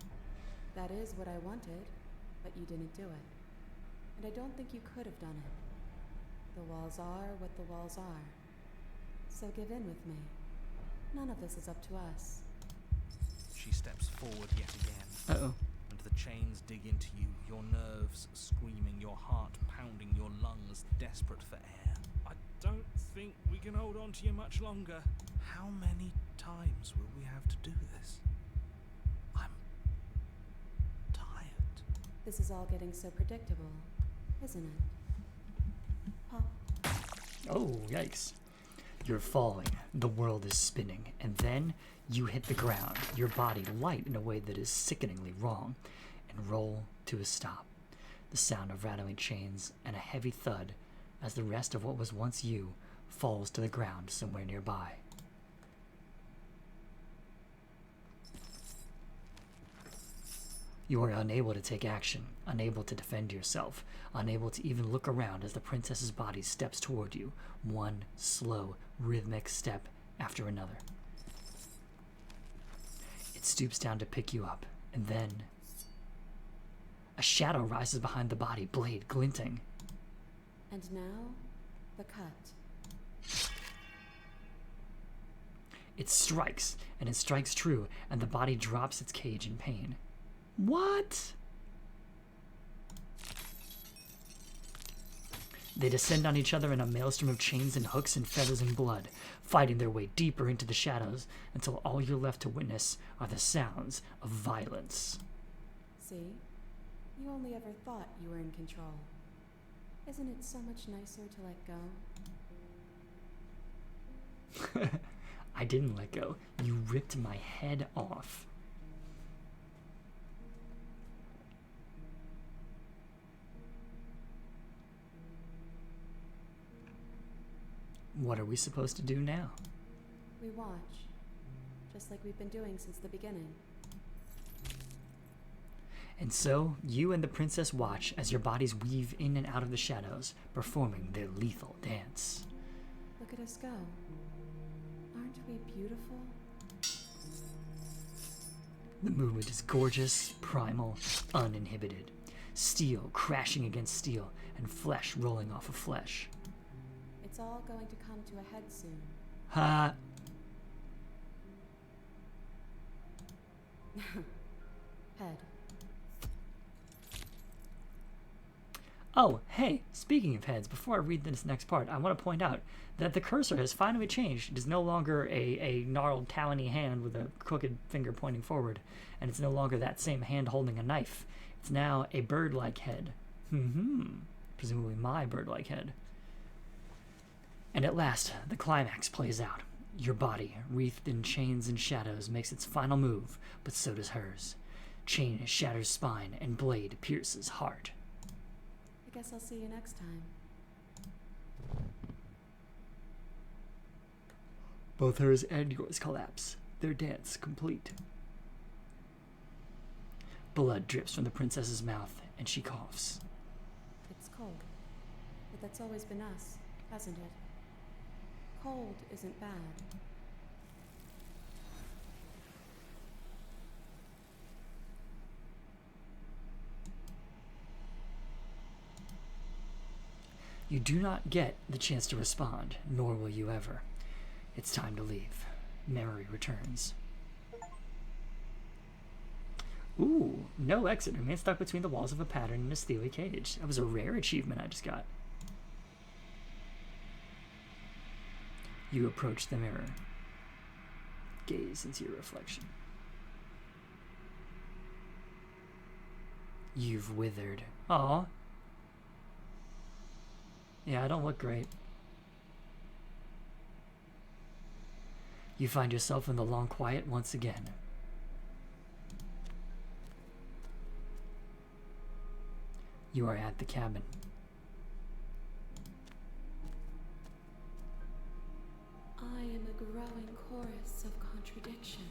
That is what I wanted, but you didn't do it. And I don't think you could have done it. The walls are what the walls are. So give in with me. None of this is up to us. She steps forward yet again. Uh-oh. And the chains dig into you, your nerves screaming, your heart pounding, your lungs desperate for air. I don't think we can hold on to you much longer. How many times will we have to do this? I'm tired. This is all getting so predictable, isn't it? Pop. Oh, yikes. You're falling, the world is spinning, and then you hit the ground, your body light in a way that is sickeningly wrong, and roll to a stop. The sound of rattling chains and a heavy thud as the rest of what was once you falls to the ground somewhere nearby. You are unable to take action, unable to defend yourself, unable to even look around as the princess's body steps toward you, one slow, rhythmic step after another. It stoops down to pick you up, and then a shadow rises behind the body, blade glinting. And now, the cut. It strikes, and it strikes true, and the body drops its cage in pain. What? They descend on each other in a maelstrom of chains and hooks and feathers and blood, fighting their way deeper into the shadows until all you're left to witness are the sounds of violence. See? You only ever thought you were in control. Isn't it so much nicer to let go? I didn't let go. You ripped my head off. What are we supposed to do now? We watch. Just like we've been doing since the beginning. And so, you and the princess watch as your bodies weave in and out of the shadows, performing their lethal dance. Look at us go. Aren't we beautiful? The movement is gorgeous, primal, uninhibited. Steel crashing against steel, and flesh rolling off of flesh. It's all going to come to a head soon. Ha! Head. Oh, hey, speaking of heads, before I read this next part, I want to point out that the cursor has finally changed. It is no longer a gnarled, talony hand with a crooked finger pointing forward, and it's no longer that same hand holding a knife. It's now a bird-like head. Presumably my bird-like head. And at last, the climax plays out. Your body, wreathed in chains and shadows, makes its final move, but so does hers. Chain shatters spine, and blade pierces heart. I guess I'll see you next time. Both hers and yours collapse, their dance complete. Blood drips from the princess's mouth, and she coughs. It's cold. But that's always been us, hasn't it? Cold isn't bad. You do not get the chance to respond, nor will you ever. It's time to leave. Memory returns. Ooh, no exit. Remain stuck between the walls of a pattern in a steely cage. That was a rare achievement I just got. You approach the mirror. Gaze into your reflection. You've withered. Aw. Yeah, I don't look great. You find yourself in the long quiet once again. You are at the cabin. I am a growing chorus of contradiction.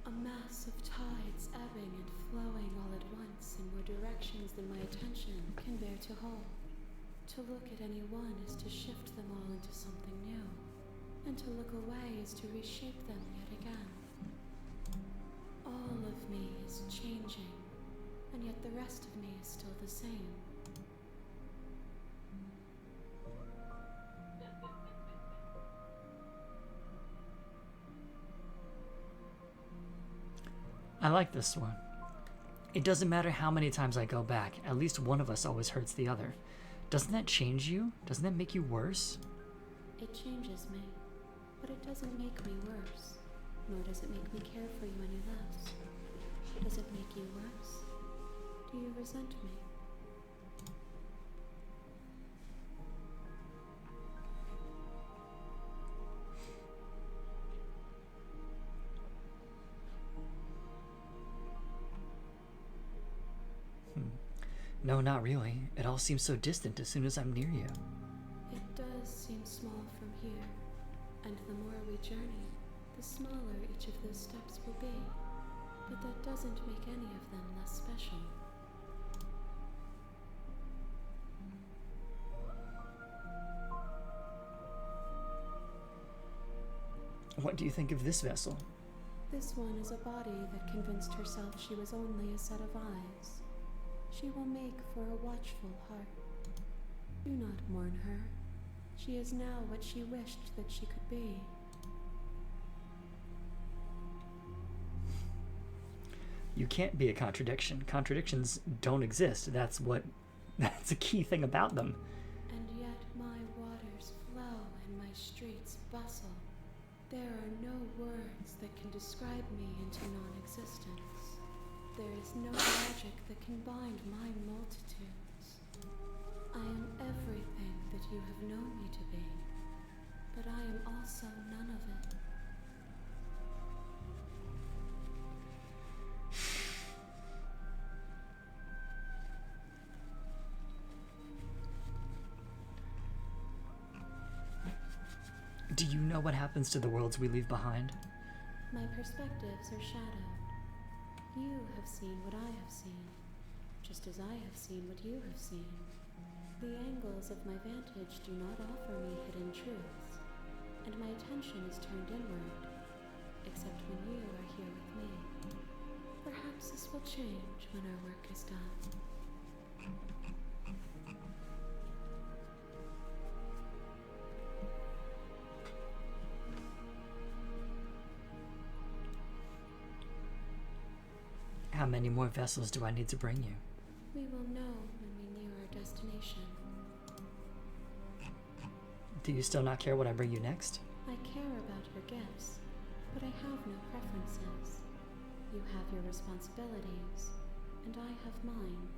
A mass of tides ebbing and flowing all at once in more directions than my attention can bear to hold. To look at any one is to shift them all into something new, and to look away is to reshape them yet again. All of me is changing, and yet the rest of me is still the same. I like this one. It doesn't matter how many times I go back, at least one of us always hurts the other. Doesn't that change you? Doesn't that make you worse? It changes me, but it doesn't make me worse, nor does it make me care for you any less. Does it make you worse? Do you resent me? No, not really. It all seems so distant as soon as I'm near you. It does seem small from here, and the more we journey, the smaller each of those steps will be. But that doesn't make any of them less special. What do you think of this vessel? This one is a body that convinced herself she was only a set of eyes. She will make for a watchful heart. Do not mourn her. She is now what she wished that she could be. You can't be a contradiction. Contradictions don't exist. That's a key thing about them. And yet my waters flow and my streets bustle. There are no words that can describe me into non-existence. There is no magic that can bind my multitudes. I am everything that you have known me to be, but I am also none of it. Do you know what happens to the worlds we leave behind? My perspectives are shadowed. You have seen what I have seen, just as I have seen what you have seen. The angles of my vantage do not offer me hidden truths, and my attention is turned inward, except when you are here with me. Perhaps this will change when our work is done. How many more vessels do I need to bring you? We will know when we near our destination. Do you still not care what I bring you next? I care about your gifts, but I have no preferences. You have your responsibilities, and I have mine.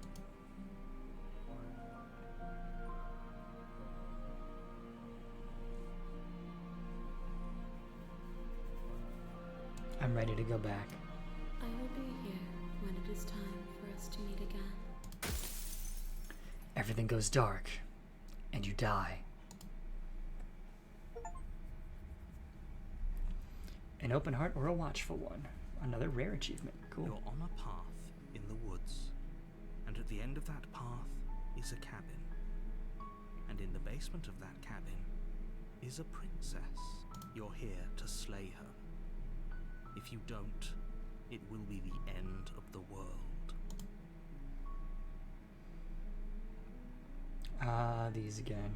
I'm ready to go back. I will be here when it is time for us to meet again. Everything goes dark, and you die. An open heart or a watchful one. Another rare achievement. Cool. You're on a path in the the end of that path is a cabin. And in the basement of that cabin is a princess. You're here to slay her. If you don't, it will be the end of the world. Ah, these again.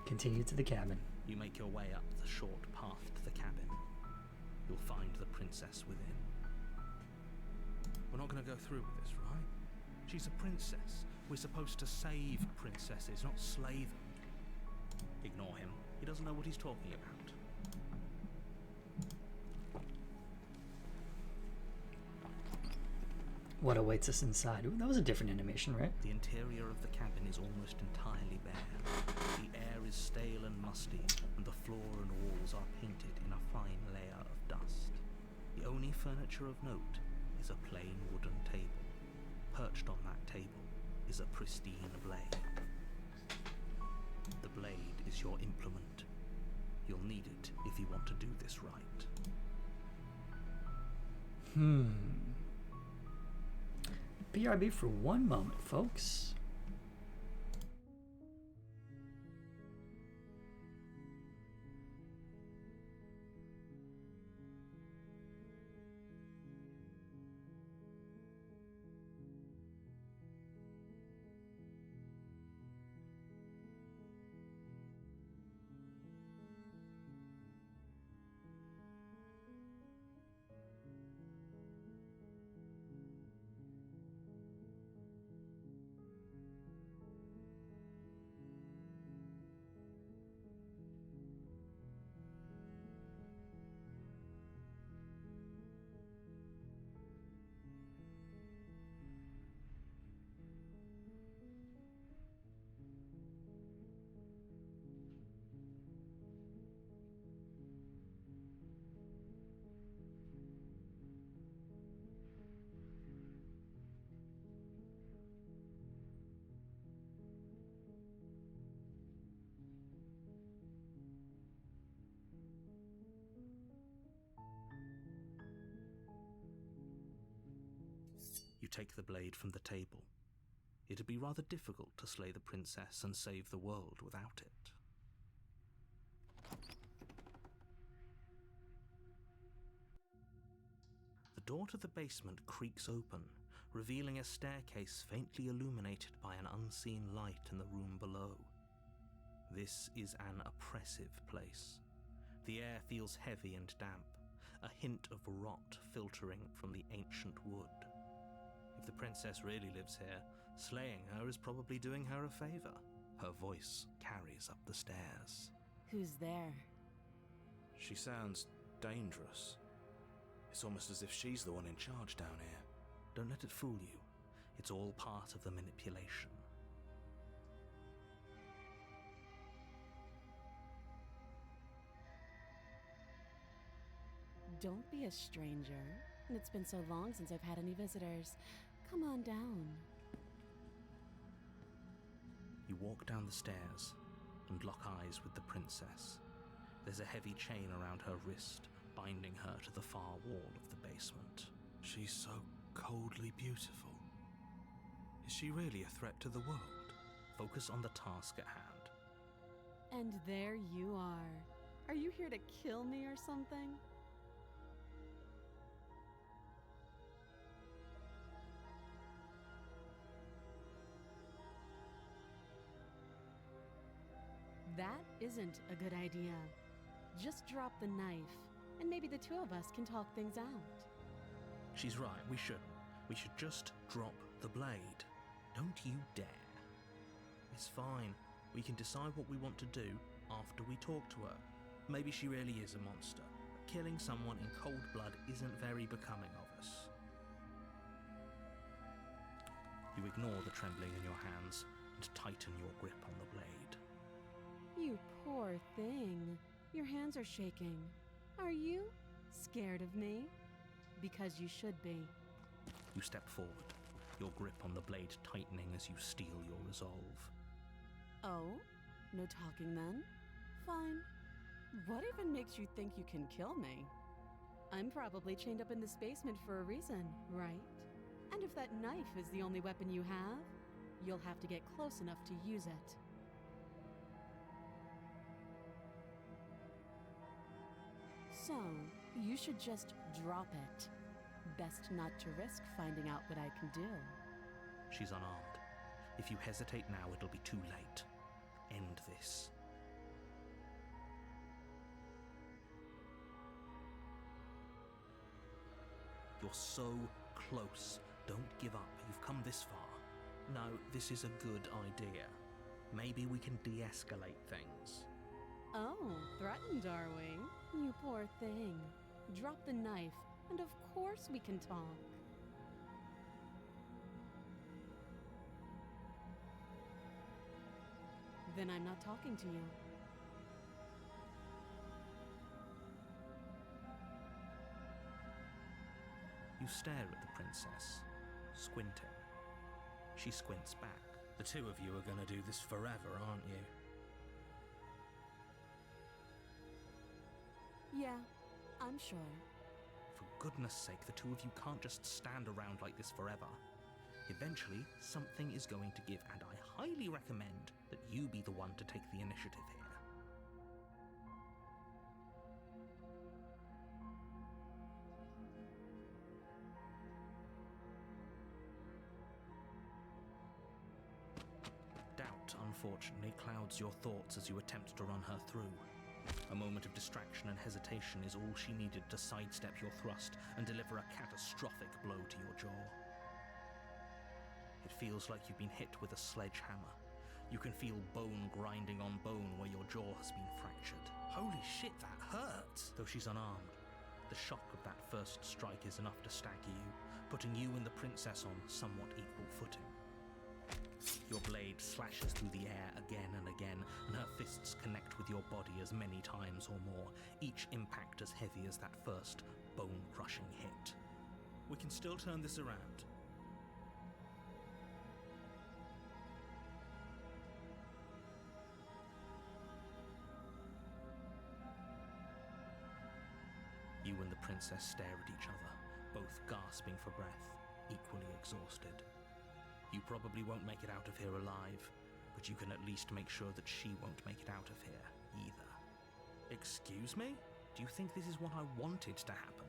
Continue to the cabin. You make your way up the short path to the cabin. You'll find the princess within. We're not going to go through with this, right? She's a princess. We're supposed to save princesses, not slay them. Ignore him. He doesn't know what he's talking about. What awaits us inside? Ooh, that was a different animation, right? The interior of the cabin is almost entirely bare. The air is stale and musty, and the floor and walls are painted in a fine layer of dust. The only furniture of note is a plain wooden table. Perched on that table is a pristine blade. The blade is your implement. You'll need it if you want to do this right. BRB for one moment, folks. You take the blade from the table. It'd be rather difficult to slay the princess and save the world without it. The door to the basement creaks open, revealing a staircase faintly illuminated by an unseen light in the room below. This is an oppressive place. The air feels heavy and damp, a hint of rot filtering from the ancient wood. If the princess really lives here, slaying her is probably doing her a favor. Her voice carries up the stairs. Who's there? She sounds dangerous. It's almost as if she's the one in charge down here. Don't let it fool you. It's all part of the manipulation. Don't be a stranger. And it's been so long since I've had any visitors. Come on down. You walk down the stairs and lock eyes with the princess. There's a heavy chain around her wrist, binding her to the far wall of the basement. She's so coldly beautiful. Is she really a threat to the world? Focus on the task at hand. And there you are. Are you here to kill me or something? That isn't a good idea. Just drop the knife, and maybe the two of us can talk things out. She's right, we shouldn't. We should just drop the blade. Don't you dare. It's fine. We can decide what we want to do after we talk to her. Maybe she really is a monster. But killing someone in cold blood isn't very becoming of us. You ignore the trembling in your hands and tighten your grip on the blade. You poor thing. Your hands are shaking. Are you scared of me? Because you should be. You step forward, your grip on the blade tightening as you steel your resolve. Oh? No talking then? Fine. What even makes you think you can kill me? I'm probably chained up in this basement for a reason, right? And if that knife is the only weapon you have, you'll have to get close enough to use it. So, you should just drop it. Best not to risk finding out what I can do. She's unarmed. If you hesitate now, it'll be too late. End this. You're so close. Don't give up. You've come this far. No, this is a good idea. Maybe we can de-escalate things. Oh, threatened, are we? You poor thing. Drop the knife, and of course we can talk. Then I'm not talking to you. You stare at the princess, squinting. She squints back. The two of you are gonna do this forever, aren't you? Yeah, I'm sure. For goodness sake, the two of you can't just stand around like this forever. Eventually, something is going to give, and I highly recommend that you be the one to take the initiative here. Doubt, unfortunately, clouds your thoughts as you attempt to run her through. A moment of distraction and hesitation is all she needed to sidestep your thrust and deliver a catastrophic blow to your jaw. It feels like you've been hit with a sledgehammer. You can feel bone grinding on bone where your jaw has been fractured. Holy shit, that hurts! Though she's unarmed, the shock of that first strike is enough to stagger you, putting you and the princess on somewhat equal footing. Your blade slashes through the air again and again, and her fists connect with your body as many times or more, each impact as heavy as that first bone-crushing hit. We can still turn this around. You and the princess stare at each other, both gasping for breath, equally exhausted. You probably won't make it out of here alive, but you can at least make sure that she won't make it out of here, either. Excuse me? Do you think this is what I wanted to happen?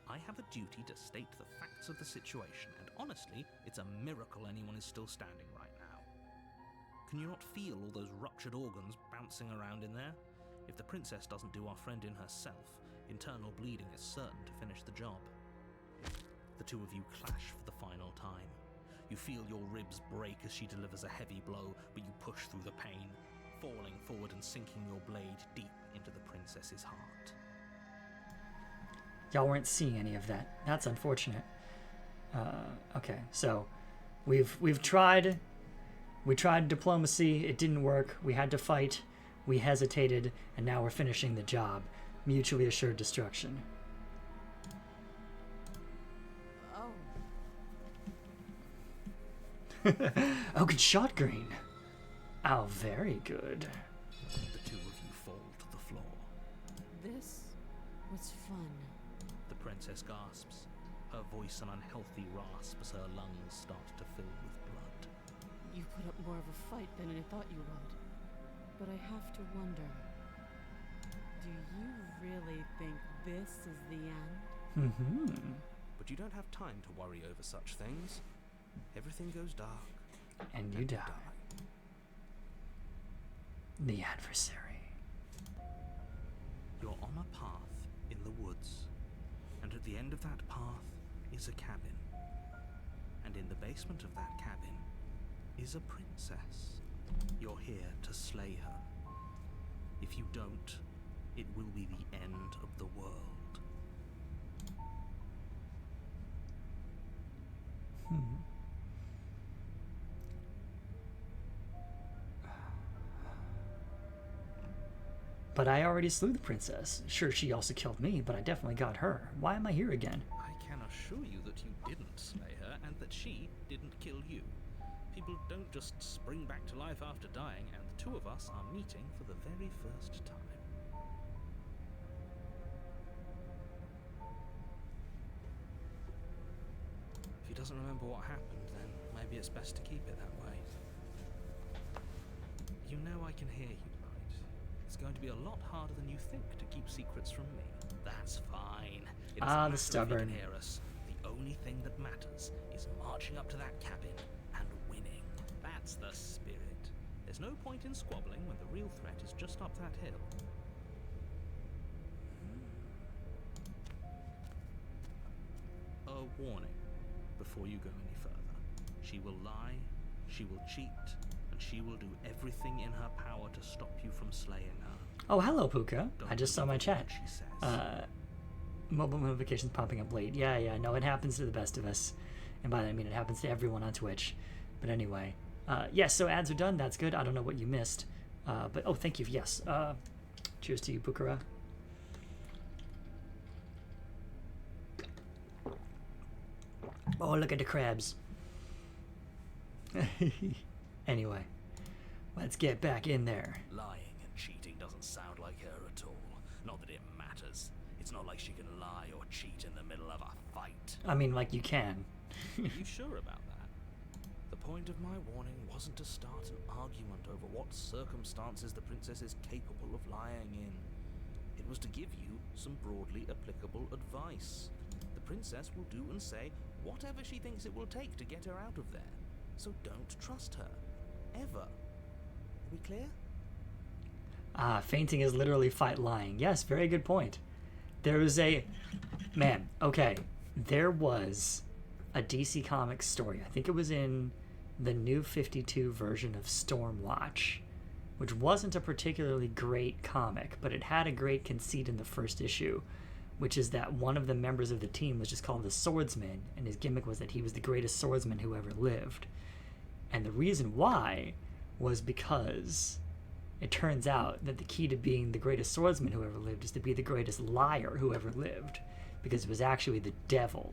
I have a duty to state the facts of the situation, and honestly, it's a miracle anyone is still standing right now. Can you not feel all those ruptured organs bouncing around in there? If the princess doesn't do our friend in herself, internal bleeding is certain to finish the job. The two of you clash for the final time. You feel your ribs break as she delivers a heavy blow, but you push through the pain, falling forward and sinking your blade deep into the princess's heart. Y'all weren't seeing any of that. That's unfortunate. Okay, so we've tried. We tried diplomacy. It didn't work. We had to fight. We hesitated, and now we're finishing the job. Mutually assured destruction. Oh. Oh, good shot, Green. Oh, very good. The two of you fall to the floor. This was fun. The princess gasps, her voice an unhealthy rasp as her lungs start to fill with blood. You put up more of a fight than I thought you would. But I have to wonder, do you really think this is the end? Mm-hmm. But you don't have time to worry over such things. Everything goes dark. And you die. The adversary. You're on a path in the woods, and at the end of that path is a cabin. And in the basement of that cabin is a princess. You're here to slay her. If you don't, it will be the end of the world. But I already slew the princess. Sure, she also killed me, but I definitely got her. Why am I here again? I can assure you that you didn't slay her, and that she didn't kill you. People don't just spring back to life after dying, and the two of us are meeting for the very first time. doesn't remember what happened, then maybe it's best to keep it that way. You know I can hear you, right? It's going to be a lot harder than you think to keep secrets from me. That's fine. It doesn't Ah, matter the if you stubborn. can hear us. The only thing that matters is marching up to that cabin and winning. That's the spirit. There's no point in squabbling when the real threat is just up that hill. A warning before you go any further. She will lie, she will cheat, and she will do everything in her power to stop you from slaying her. Oh, hello, Puka. I Don't just saw my believe a word chat. she says. Mobile notifications popping up late. Yeah, no, it happens to the best of us. And by that I mean it happens to everyone on Twitch. But anyway. Yes, so ads are done. That's good. I don't know what you missed. But, oh, thank you. Yes. Cheers to you, Pukara. Oh, look at the crabs. Anyway. Let's get back in there. Lying and cheating doesn't sound like her at all. Not that it matters. It's not like she can lie or cheat in the middle of a fight. I mean, like, you can. Are you sure about that? The point of my warning wasn't to start an argument over what circumstances the princess is capable of lying in. It was to give you some broadly applicable advice. The princess will do and say whatever she thinks it will take to get her out of there. So don't trust her. Ever. Are we clear? Fainting is literally fight lying. Yes, very good point. There was a... Man, okay. There was a DC Comics story. I think it was in the New 52 version of Stormwatch, which wasn't a particularly great comic, but it had a great conceit in the first issue, which is that one of the members of the team was just called the Swordsman, and his gimmick was that he was the greatest swordsman who ever lived. And the reason why was because it turns out that the key to being the greatest swordsman who ever lived is to be the greatest liar who ever lived, because it was actually the devil.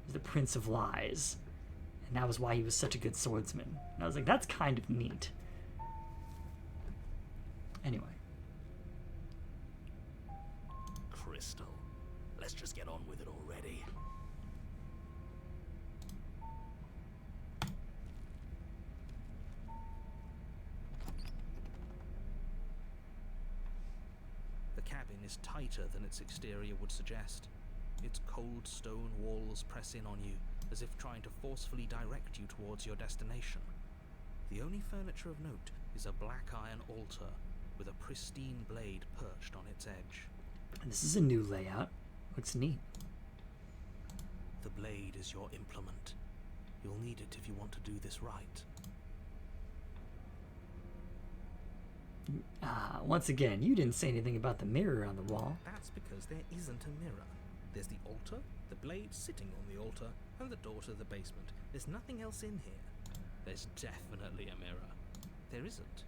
It was the Prince of Lies. And that was why he was such a good swordsman. And I was like, that's kind of neat. Anyway. Crystal, let's just get on with it already. The cabin is tighter than its exterior would suggest. Its cold stone walls press in on you, as if trying to forcefully direct you towards your destination. The only furniture of note is a black iron altar with a pristine blade perched on its edge. And this is a new layout. Looks neat. The blade is your implement. You'll need it if you want to do this right. Once again, you didn't say anything about the mirror on the wall. That's because there isn't a mirror. There's the altar, the blade sitting on the altar, and the door to the basement. There's nothing else in here. There's definitely a mirror. There isn't.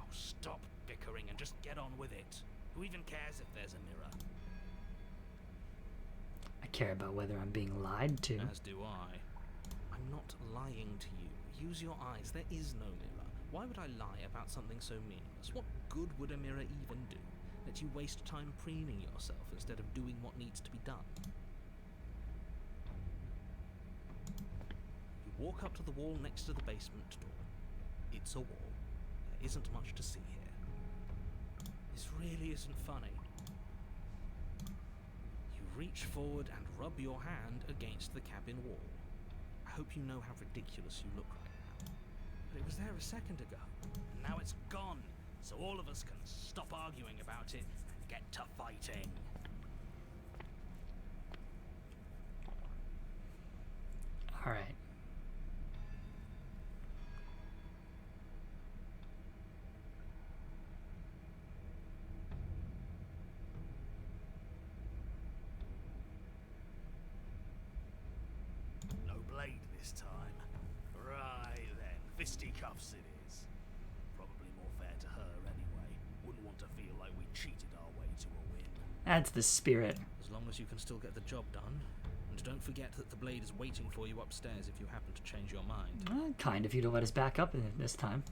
Oh, stop bickering and just get on with it. Who even cares if there's a mirror? I care about whether I'm being lied to. As do I. I'm not lying to you. Use your eyes. There is no mirror. Why would I lie about something so meaningless? What good would a mirror even do? Let you waste time preening yourself instead of doing what needs to be done. You walk up to the wall next to the basement door. It's a wall. There isn't much to see here. This really isn't funny. You reach forward and rub your hand against the cabin wall. I hope you know how ridiculous you look right now. But it was there a second ago. And now it's gone, so all of us can stop arguing about it and get to fighting. All right. No blade this time. Right then, fisticuffs it is. Probably more fair to her anyway. Wouldn't want to feel like we cheated our way to a win. That's the spirit. As long as you can still get the job done. And don't forget that the blade is waiting for you upstairs if you happen to change your mind. Kind if you don't let us back up this time.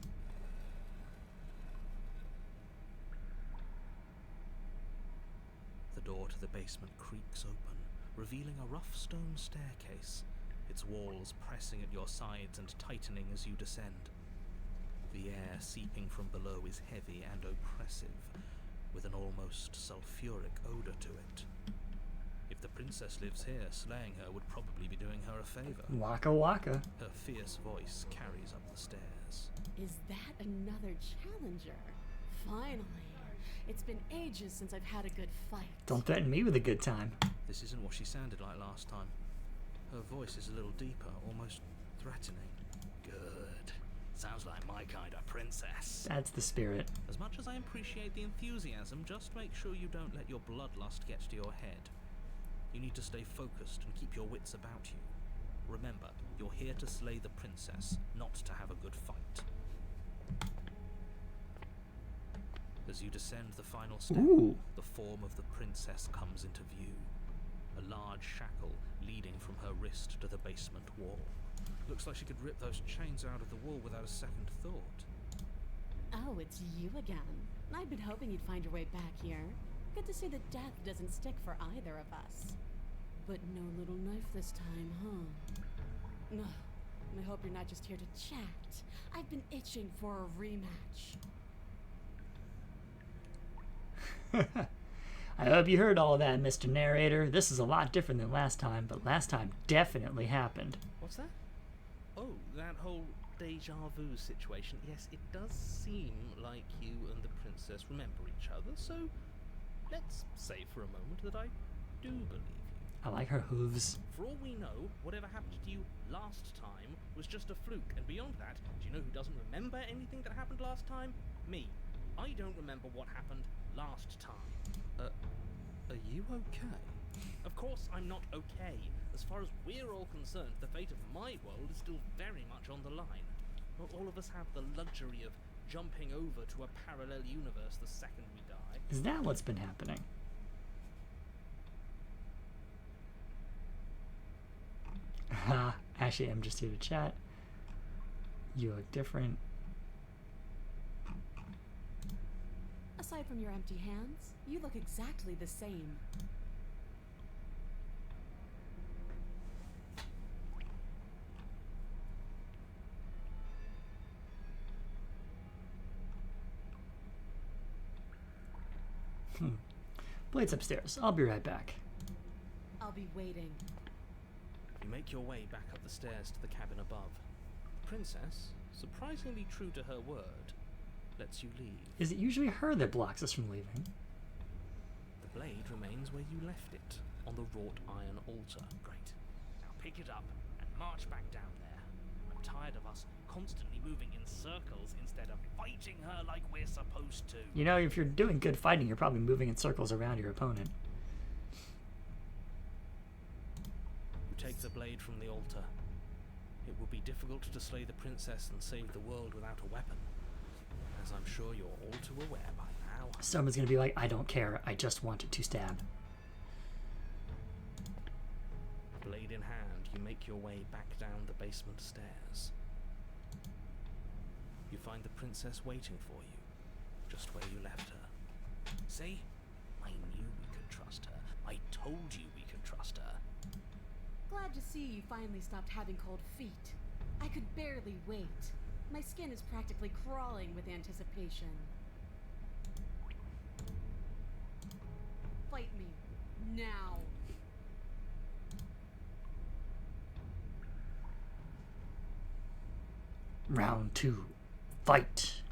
The door to the basement creaks open, revealing a rough stone staircase. its walls pressing at your sides and tightening as you descend. The air seeping from below is heavy and oppressive, with an almost sulphuric odor to it. If the princess lives here, slaying her would probably be doing her a favor. Waka waka. Her fierce voice carries up the stairs. Is that another challenger? Finally. It's been ages since I've had a good fight. Don't threaten me with a good time. This isn't what she sounded like last time. Her voice is a little deeper, almost threatening. Good. Sounds like my kind of princess. That's the spirit. As much as I appreciate the enthusiasm, just make sure you don't let your bloodlust get to your head. You need to stay focused and keep your wits about you. Remember, you're here to slay the princess, not to have a good fight. As you descend the final step, Ooh. the form of the princess comes into view. A large shackle leading from her wrist to the basement wall. Looks like she could rip those chains out of the wall without a second thought. Oh, it's you again. I've been hoping you'd find your way back here. Good to see that death doesn't stick for either of us. But no little knife this time, huh? No. I hope you're not just here to chat. I've been itching for a rematch. I hope you heard all that, Mr. Narrator. This is a lot different than last time, but last time definitely happened. What's that? Oh, that whole deja vu situation. Yes, it does seem like you and the princess remember each other, so let's say for a moment that I do believe you. I like her hooves. For all we know, whatever happened to you last time was just a fluke, and beyond that, do you know who doesn't remember anything that happened last time? Me. I don't remember what happened last time. Are you okay? Of course I'm not okay. As far as we're all concerned, the fate of my world is still very much on the line. Not all of us have the luxury of jumping over to a parallel universe the second we die. Is that what's been happening? Ha, actually, I'm just here to chat. You look different. Aside from your empty hands, you look exactly the same. Blade's upstairs. I'll be right back. I'll be waiting. You make your way back up the stairs to the cabin above. The princess, surprisingly true to her word, lets you leave. Is it usually her that blocks us from leaving? The blade remains where you left it, on the wrought iron altar. Great. Now pick it up and march back down there. I'm tired of us constantly moving in circles instead of fighting her like we're supposed to. You know, if you're doing good fighting, you're probably moving in circles around your opponent. You take the blade from the altar. It would be difficult to slay the princess and save the world without a weapon, as I'm sure you're all too aware by now. Someone's gonna be like, I don't care, I just wanted to stab. Blade in hand, you make your way back down the basement stairs. You find the princess waiting for you, just where you left her. See? I knew we could trust her. I told you we could trust her. Glad to see you finally stopped having cold feet. I could barely wait. My skin is practically crawling with anticipation. Fight me. Now. Round 2. Fight!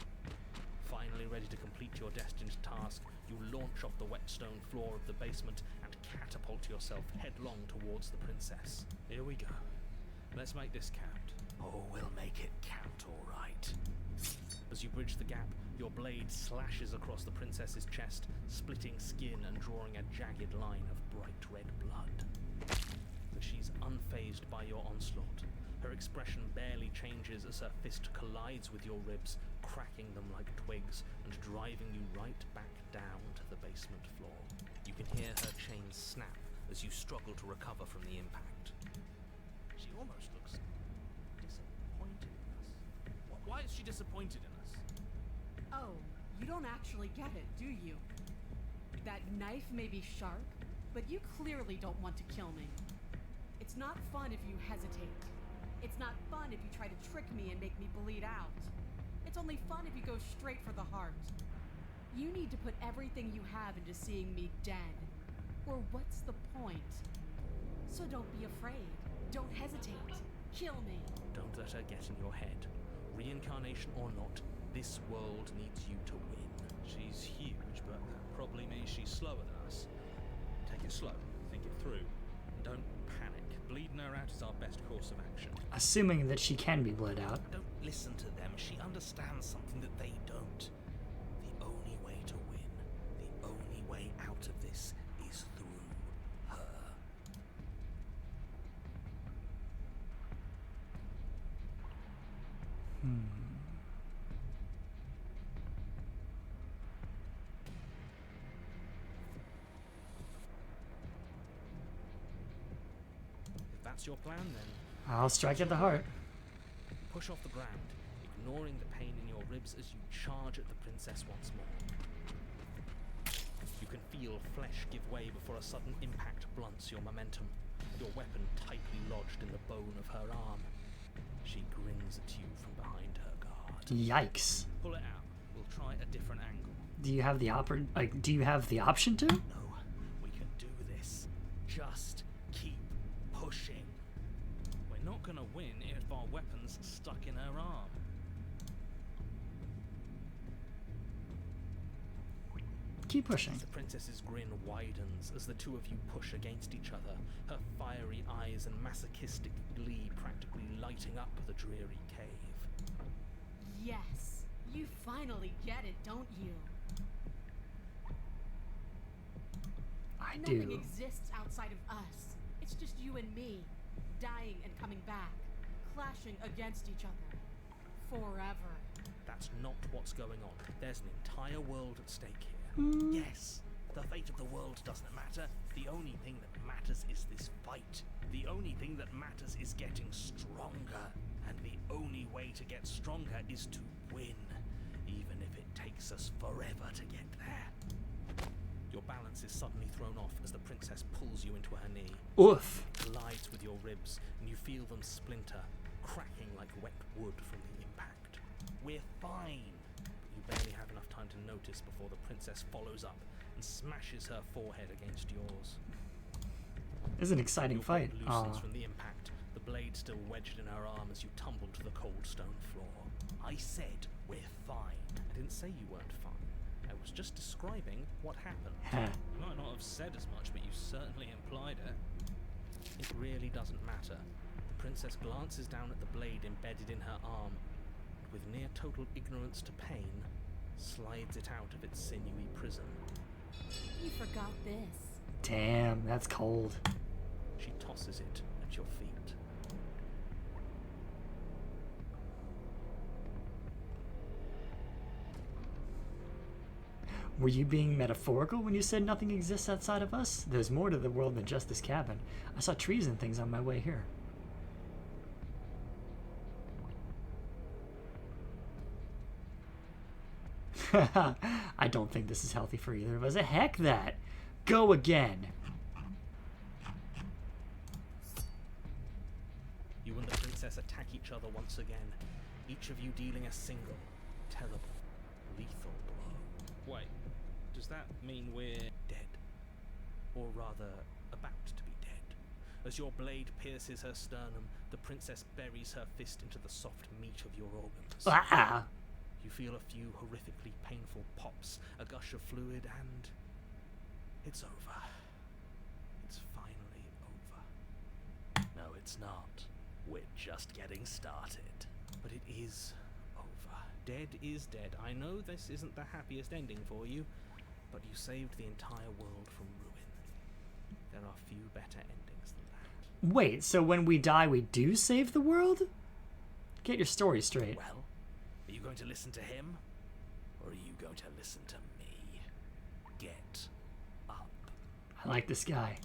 Finally ready to complete your destined task, you launch off the wet stone floor of the basement and catapult yourself headlong towards the princess. Here we go. Let's make this count. Oh, we'll make it count, all right. As you bridge the gap, your blade slashes across the princess's chest, splitting skin and drawing a jagged line of bright red blood. But she's unfazed by your onslaught. Her expression barely changes as her fist collides with your ribs, cracking them like twigs and driving you right back down to the basement floor. You can hear her chains snap as you struggle to recover from the impact. She almost looks disappointed in us. Why is she disappointed in us? Oh, you don't actually get it, do you? That knife may be sharp, but you clearly don't want to kill me. It's It's not fun if you hesitate. It's not fun if you try to trick me and make me bleed out. It's only fun if you go straight for the heart. You need to put everything you have into seeing me dead. Or what's the point? So don't be afraid. Don't hesitate. Kill me. Don't let her get in your head. Reincarnation or not, this world needs you to win. She's huge, but that probably means she's slower than us. Take it slow, think it through. And don't panic. Bleeding her out is our best course of action. Assuming that she can be bled out. Don't listen to them. She understands something that they don't. The only way to win, the only way out of this is through her. If that's your plan, then I'll strike at the heart. push off the ground, ignoring the pain in your ribs as you charge at the princess once more. You can feel flesh give way before a sudden impact blunts your momentum, your weapon tightly lodged in the bone of her arm. She grins at you from behind her guard. Yikes. Pull it out. We'll try a different angle. Do you have the do you have the option to? No, we can do this. Just keep pushing. We're not gonna win if our weapon's stuck in her arm. Keep pushing. The princess's grin widens as the two of you push against each other, her fiery eyes and masochistic glee practically lighting up the dreary cave. Yes. You finally get it, don't you? I Nothing do. exists outside of us. It's just you and me, dying and coming back, clashing against each other. Forever. That's not what's going on. There's an entire world at stake here. Yes, the fate of the world doesn't matter. The only thing that matters is this fight. The only thing that matters is getting stronger. And the only way to get stronger is to win, even if it takes us forever to get there. Your balance is suddenly thrown off as the princess pulls you into her knee. Oof. Collides with your ribs, and you feel them splinter, cracking like wet wood from the impact. We're fine. You barely have enough time to notice before the princess follows up and smashes her forehead against yours. This is an exciting Your fight. grip loosens from the impact, the blade still wedged in her arm as you tumble to the cold stone floor. I said we're fine. I didn't say you weren't fine. I was just describing what happened. Heh. You might not have said as much, but you certainly implied it. It really doesn't matter. The princess glances down at the blade embedded in her arm, and with near total ignorance to pain, slides it out of its sinewy prison. You forgot this. Damn, that's cold. She tosses it at your feet. Were you being metaphorical when you said nothing exists outside of us? There's more to the world than just this cabin. I saw trees and things on my way here. I don't think this is healthy for either of us. Heck that! Go again! You and the princess attack each other once again, each of you dealing a single, terrible, lethal blow. Wait, does that mean we're dead? Or rather, about to be dead? As your blade pierces her sternum, the princess buries her fist into the soft meat of your organs. Ah! You feel a few horrifically painful pops, a gush of fluid, and it's over. It's finally over. No, it's not. We're just getting started. But it is over. Dead is dead. I know this isn't the happiest ending for you, but you saved the entire world from ruin. There are few better endings than that. Wait, so when we die, we do save the world? Get your story straight. Well, are you going to listen to him? Or are you going to listen to me? Get up. I like this guy.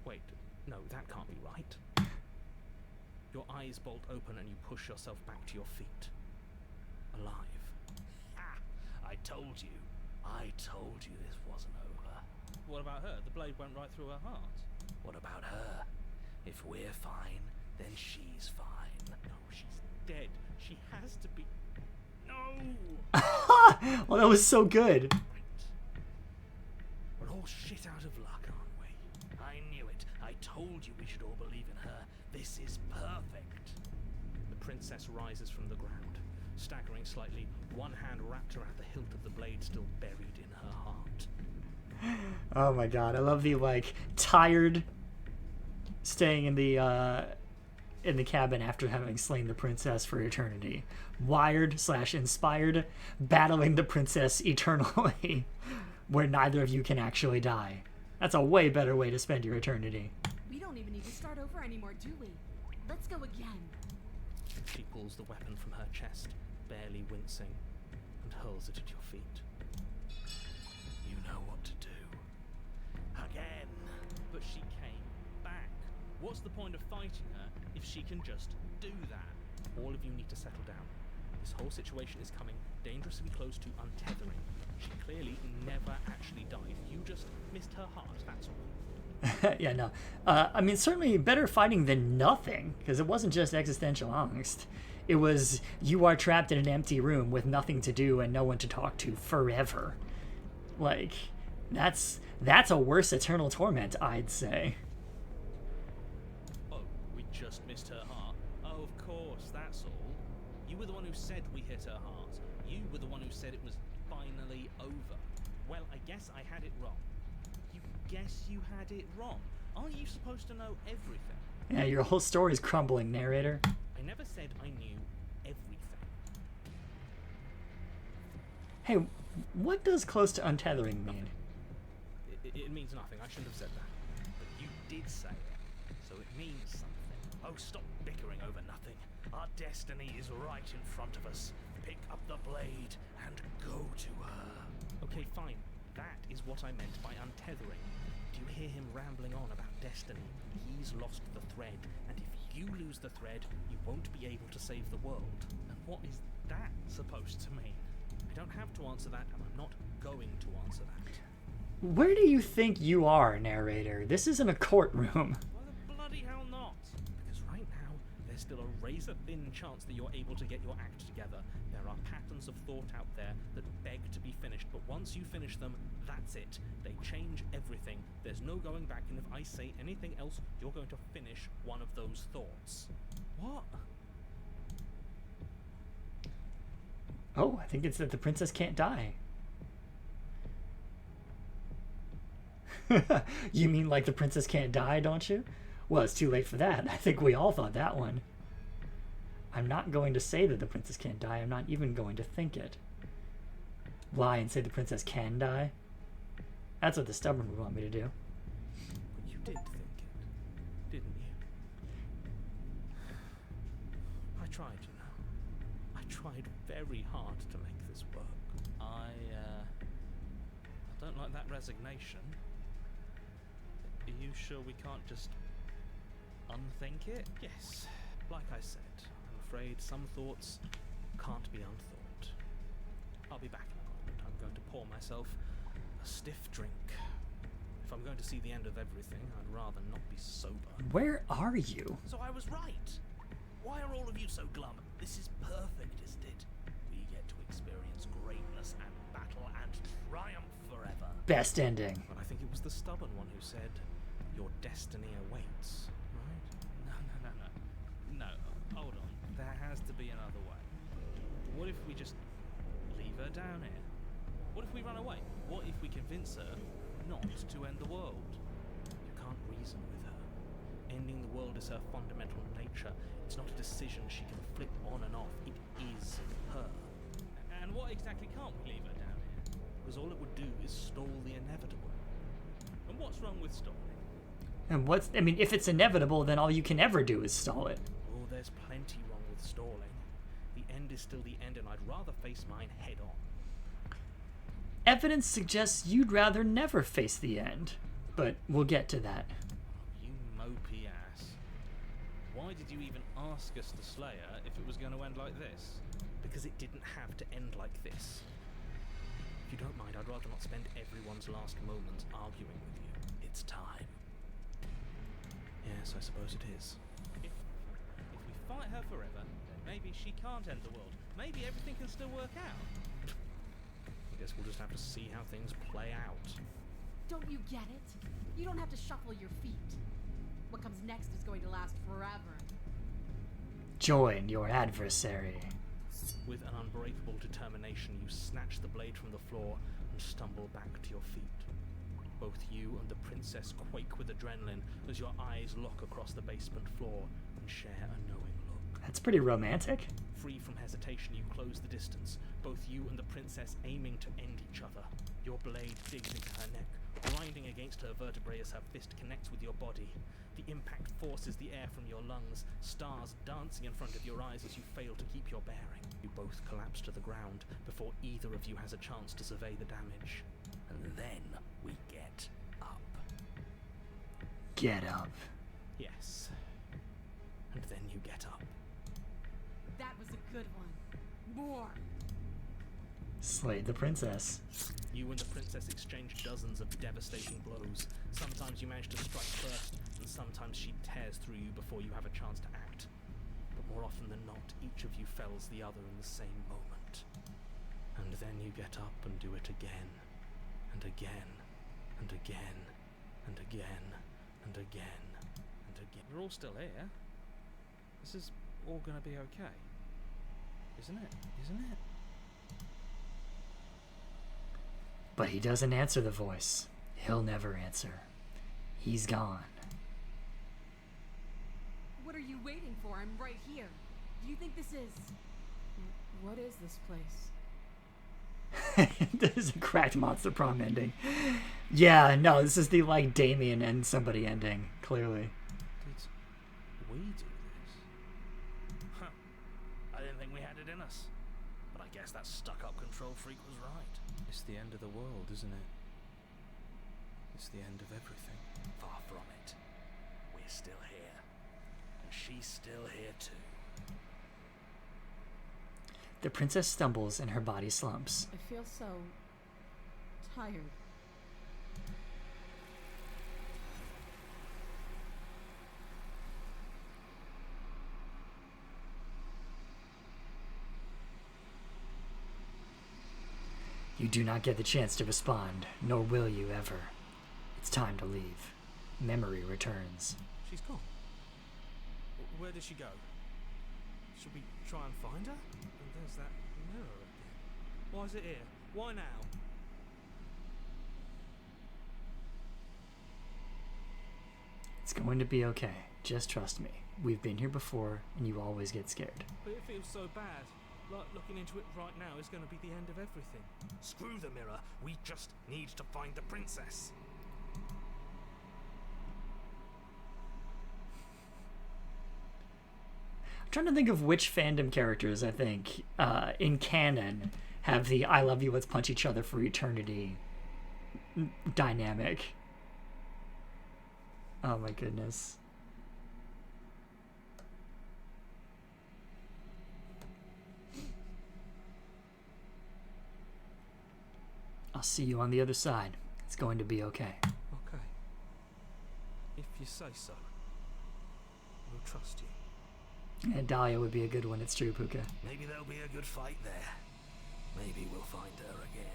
Wait, no, that can't be right. Your eyes bolt open and you push yourself back to your feet. Alive. Ha! I told you. I told you this wasn't over. What about her? The blade went right through her heart. What about her? If we're fine, then she's fine. No, she's dead. She has to be. No! Well, that was so good. We're all shit out of luck, aren't we? I knew it. I told you we should all believe in her. This is perfect. The princess rises from the ground, staggering slightly, one hand wrapped around the hilt of the blade still buried in her heart. Oh my god, I love the, like, tired staying in the cabin after having slain the princess for eternity. Wired/inspired, battling the princess eternally, where neither of you can actually die. That's a way better way to spend your eternity. We don't even need to start over anymore, do we? Let's go again. She pulls the weapon from her chest, barely wincing, and hurls it at your feet. You know what to do. Again. But she came back. What's the point of fighting her if she can just do that? All of you need to settle down. This whole situation is coming dangerously close to untethering. She clearly never actually died. You just missed her heart, that's all. Yeah, no. I mean, certainly better fighting than nothing, because it wasn't just existential angst. It was, you are trapped in an empty room with nothing to do and no one to talk to forever. Like, that's a worse eternal torment, I'd say. Oh, we just missed her heart. Oh, of course, that's all. You were the one who said we hit her heart. You were the one who said it was finally over. Well, I guess I had it wrong. You guess you had it wrong? Aren't you supposed to know everything? Yeah, your whole story's crumbling, narrator. I never said I knew everything. Hey, what does close to untethering mean? It means nothing. I shouldn't have said that. But you did say it, so it means something. Oh, stop bickering over nothing. Our destiny is right in front of us. Pick up the blade and go to her. Okay, fine. That is what I meant by untethering. Do you hear him rambling on about destiny? He's lost the thread, and if you lose the thread, you won't be able to save the world. And what is that supposed to mean? I don't have to answer that, and I'm not going to answer that. Where do you think you are, narrator? This isn't a courtroom. Why the bloody hell not? Because right now, there's still a razor-thin chance that you're able to get your act together. There are patterns of thought out there that beg to be finished, but once you finish them, that's it. They change everything. There's no going back, and if I say anything else, you're going to finish one of those thoughts. What? Oh, I think it's that the princess can't die. You mean like the princess can't die, don't you? Well, it's too late for that. I think we all thought that one. I'm not going to say that the princess can't die. I'm not even going to think it. Lie and say the princess can die? That's what the stubborn would want me to do. But you did think it, didn't you? I tried, you know. I tried very hard to make this work. I don't like that resignation. Are you sure we can't just unthink it? Yes. Like I said, I'm afraid some thoughts can't be unthought. I'll be back in a moment. I'm going to pour myself a stiff drink. If I'm going to see the end of everything, I'd rather not be sober. Where are you? So I was right. Why are all of you so glum? This is perfect, isn't it? We get to experience greatness and battle and triumph forever. Best ending. But I think it was the stubborn one who said, your destiny awaits, right? No, hold on. There has to be another way. What if we just leave her down here? What if we run away? What if we convince her not to end the world? You can't reason with her. Ending the world is her fundamental nature. It's not a decision she can flip on and off. It is her. And what exactly can't we leave her down here? Because all it would do is stall the inevitable. And what's wrong with stalling? And if it's inevitable, then all you can ever do is stall it. Oh, there's plenty wrong with stalling. The end is still the end, and I'd rather face mine head on. Evidence suggests you'd rather never face the end, but we'll get to that. You mopey ass. Why did you even ask us to slay her if it was going to end like this? Because it didn't have to end like this. If you don't mind, I'd rather not spend everyone's last moments arguing with you. It's time. Yes, I suppose it is. If we fight her forever, then maybe she can't end the world. Maybe everything can still work out. I guess we'll just have to see how things play out. Don't you get it? You don't have to shuffle your feet. What comes next is going to last forever. Join your adversary. With an unbreakable determination, you snatch the blade from the floor and stumble back to your feet. Both you and the princess quake with adrenaline as your eyes lock across the basement floor and share a knowing look. That's pretty romantic. Free from hesitation, you close the distance, both you and the princess aiming to end each other. Your blade digs into her neck, grinding against her vertebrae as her fist connects with your body. The impact forces the air from your lungs, stars dancing in front of your eyes as you fail to keep your bearing. You both collapse to the ground before either of you has a chance to survey the damage. And then we get up. Get up. Yes. And then you get up. That was a good one. More. Slay the princess. You and the princess exchange dozens of devastating blows. Sometimes you manage to strike first, and sometimes she tears through you before you have a chance to act. But more often than not, each of you fells the other in the same moment. And then you get up and do it again, and again, and again, and again, and again, and again. We're all still here. This is all gonna be okay. Isn't it? Isn't it? But he doesn't answer the voice. He'll never answer. He's gone. What are you waiting for? I'm right here. Do you think this is... What is this place? There's a cracked Monster Prom ending. Yeah, no, this is the, like, Damien and somebody ending, clearly. Did we do this? Huh. I didn't think we had it in us. But I guess that stuck-up control freak was right. It's the end of the world, isn't it? It's the end of everything. Far from it. We're still here. And she's still here too. The princess stumbles and her body slumps. I feel so... tired. You do not get the chance to respond, nor will you ever. It's time to leave. Memory returns. She's gone. Where did she go? Should we try and find her? And there's that mirror again. Why is it here? Why now? It's going to be okay. Just trust me. We've been here before, and you always get scared. But it feels so bad. Like looking into it right now is going to be the end of everything. Screw the mirror. We just need to find the princess. I'm trying to think of which fandom characters, I think, in canon, have the I love you, let's punch each other for eternity dynamic. Oh my goodness. I'll see you on the other side. It's going to be okay. Okay. If you say so. We'll trust you. And Dahlia would be a good one. It's true, Puka. Maybe there'll be a good fight there. Maybe we'll find her again.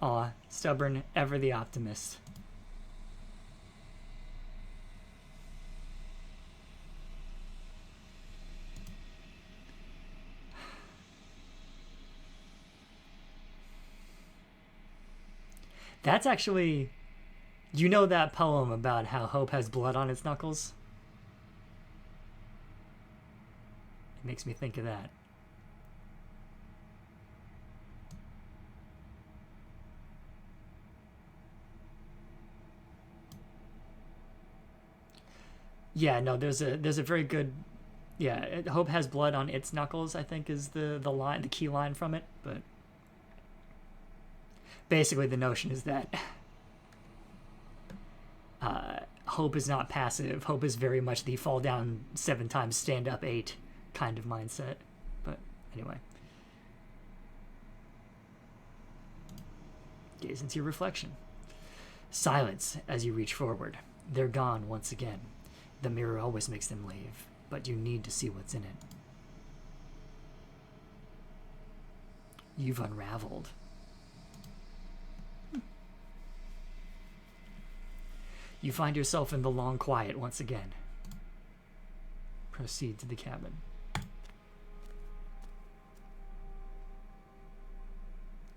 Aw, stubborn, ever the optimist. That's actually... You know that poem about how hope has blood on its knuckles? It makes me think of that. Yeah, no, there's a very good... Yeah, hope has blood on its knuckles, I think is the line, the key line from it, but... Basically, the notion is that hope is not passive. Hope is very much the fall down 7 times, stand up 8 kind of mindset. But anyway. Gaze into your reflection. Silence as you reach forward. They're gone once again. The mirror always makes them leave, but you need to see what's in it. You've unraveled. You find yourself in the long quiet once again. Proceed to the cabin.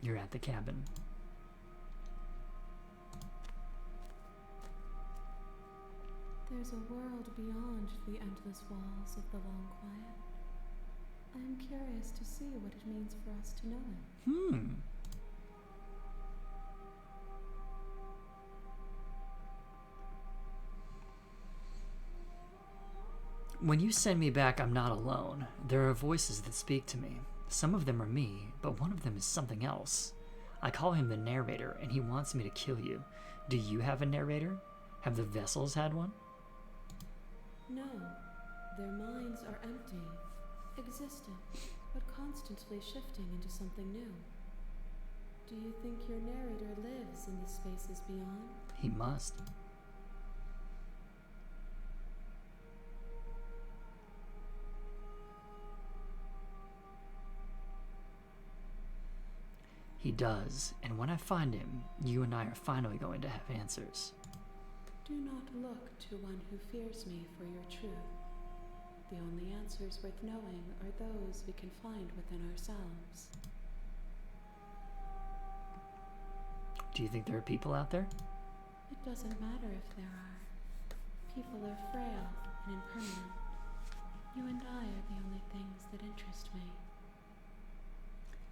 You're at the cabin. There's a world beyond the endless walls of the long quiet. I am curious to see what it means for us to know it. When you send me back, I'm not alone. There are voices that speak to me. Some of them are me, but one of them is something else. I call him the narrator, and he wants me to kill you. Do you have a narrator? Have the vessels had one? No, their minds are empty, existent, but constantly shifting into something new. Do you think your narrator lives in the spaces beyond? He must. He does, and when I find him, you and I are finally going to have answers. Do not look to one who fears me for your truth. The only answers worth knowing are those we can find within ourselves. Do you think there are people out there? It doesn't matter if there are. People are frail and impermanent. You and I are the only things that interest me.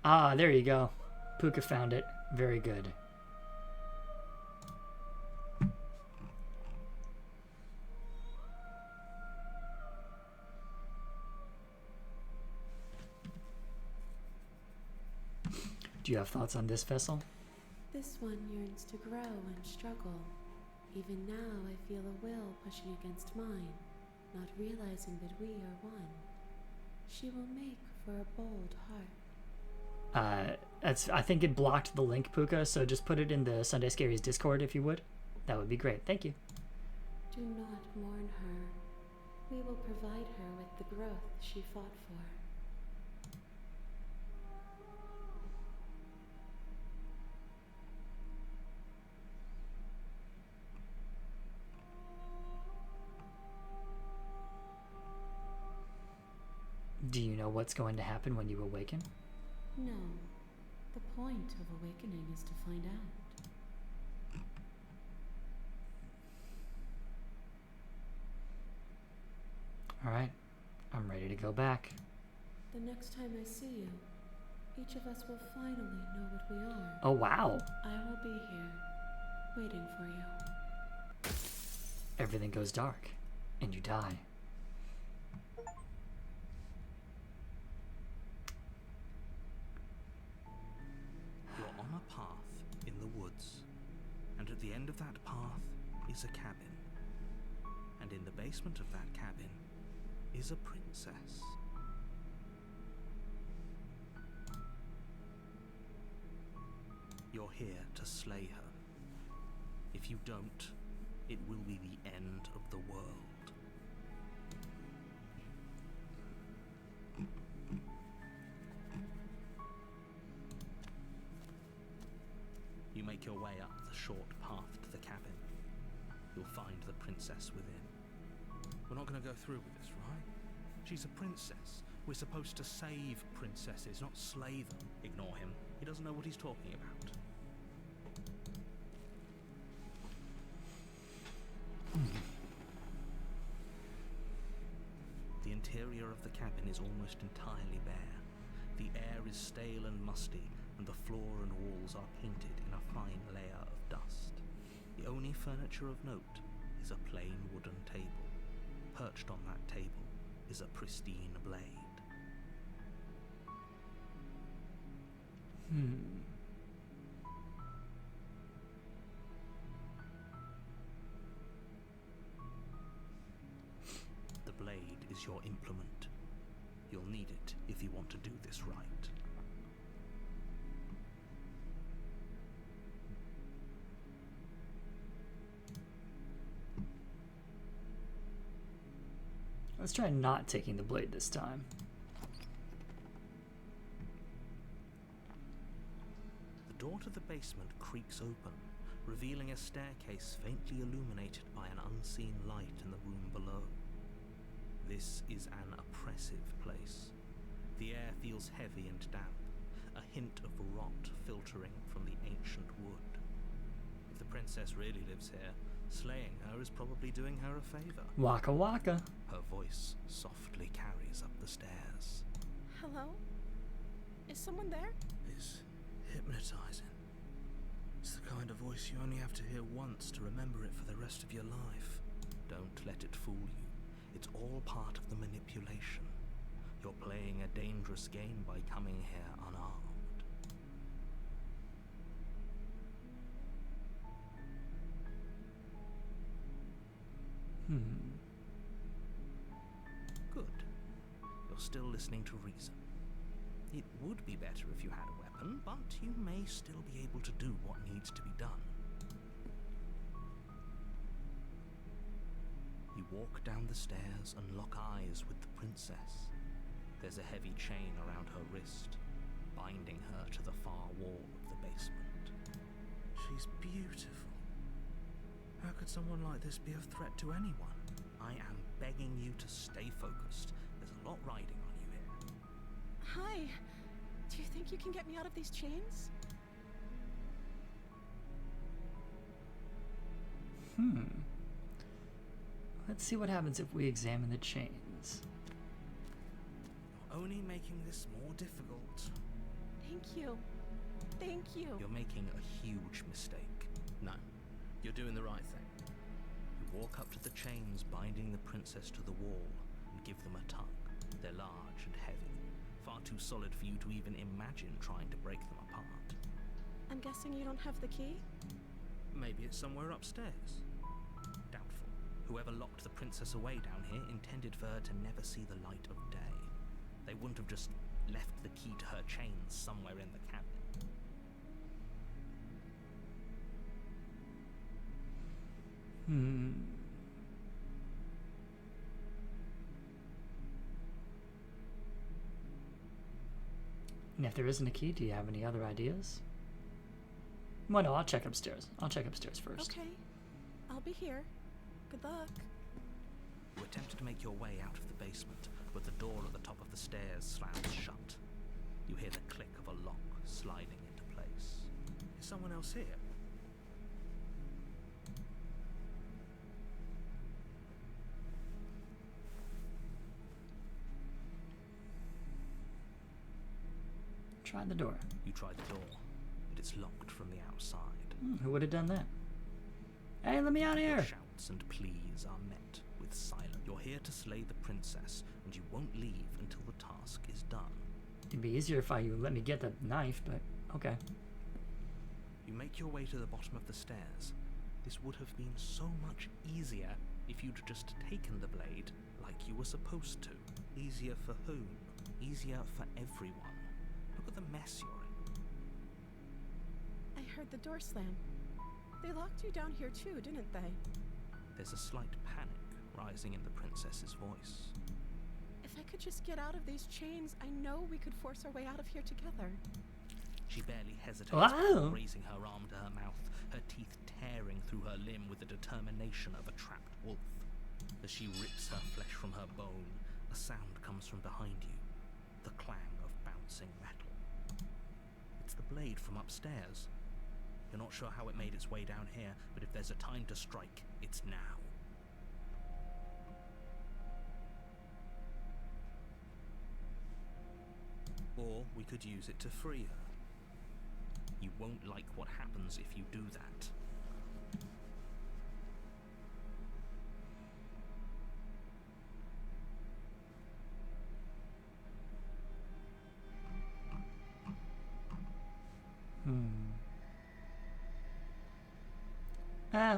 Ah, there you go. Puka found it. Very good. Do you have thoughts on this vessel? This one yearns to grow and struggle. Even now I feel a will pushing against mine, not realizing that we are one. She will make for a bold heart. I think it blocked the link, Puka, so just put it in the Sunday Scaries Discord if you would. That would be great. Thank you. Do not mourn her. We will provide her with the growth she fought for. Do you know what's going to happen when you awaken? No. The point of awakening is to find out. Alright. I'm ready to go back. The next time I see you, each of us will finally know what we are. Oh, wow. I will be here, waiting for you. Everything goes dark, and you die. You're on a path in the woods, and at the end of that path is a cabin. And in the basement of that cabin is a princess. You're here to slay her. If you don't, it will be the end of the world. You make your way up the short path to the cabin. You'll find the princess within. We're not going to go through with this, right? She's a princess. We're supposed to save princesses, not slay them. Ignore him. He doesn't know what he's talking about. The interior of the cabin is almost entirely bare. The air is stale and musty, and the floor and walls are painted in a fine layer of dust. The only furniture of note is a plain wooden table. Perched on that table is a pristine blade. The blade is your implement. You'll need it if you want to do this right. Let's try not taking the blade this time. The door to the basement creaks open, revealing a staircase faintly illuminated by an unseen light in the room below. This is an oppressive place. The air feels heavy and damp, a hint of rot filtering from the ancient wood. If the princess really lives here, slaying her is probably doing her a favor. Waka waka. Her voice softly carries up the stairs. Hello? Is someone there? It's hypnotizing. It's the kind of voice you only have to hear once to remember it for the rest of your life. Don't let it fool you. It's all part of the manipulation. You're playing a dangerous game by coming here unarmed. Good. You're still listening to reason. It would be better if you had a weapon, but you may still be able to do what needs to be done. You walk down the stairs and lock eyes with the princess. There's a heavy chain around her wrist, binding her to the far wall of the basement. She's beautiful. How could someone like this be a threat to anyone? I am begging you to stay focused. There's a lot riding on you here. Hi. Do you think you can get me out of these chains? Let's see what happens if we examine the chains. You're only making this more difficult. Thank you. Thank you. You're making a huge mistake. No, you're doing the right thing. You walk up to the chains binding the princess to the wall and give them a tug. They're large and heavy, far too solid for you to even imagine trying to break them apart. I'm guessing you don't have the key? Maybe it's somewhere upstairs. Doubtful. Whoever locked the princess away down here intended for her to never see the light of day. They wouldn't have just left the key to her chains somewhere in the cabinet. And if there isn't a key, do you have any other ideas? Well, no, I'll check upstairs. I'll check upstairs first. Okay. I'll be here. Good luck. You attempt to make your way out of the basement, but the door at the top of the stairs slams shut. You hear the click of a lock sliding into place. Is someone else here? Try the door. You try the door, but it's locked from the outside. Who would have done that? Hey, let me out of Your here! shouts and pleas are met with silence. You're here to slay the princess, and you won't leave until the task is done. It'd be easier if you let me get the knife, but okay. You make your way to the bottom of the stairs. This would have been so much easier if you'd just taken the blade like you were supposed to. Easier for whom? Easier for everyone. Look at the mess you're in. I heard the door slam. They locked you down here too, didn't they? There's a slight panic rising in the princess's voice. If I could just get out of these chains, I know we could force our way out of here together. She barely hesitates, Wow. raising her arm to her mouth, her teeth tearing through her limb with the determination of a trapped wolf. As she rips her flesh from her bone, a sound comes from behind you, the clang of bouncing metal. It's the blade from upstairs. You're not sure how it made its way down here, but if there's a time to strike, it's now. Or we could use it to free her. You won't like what happens if you do that.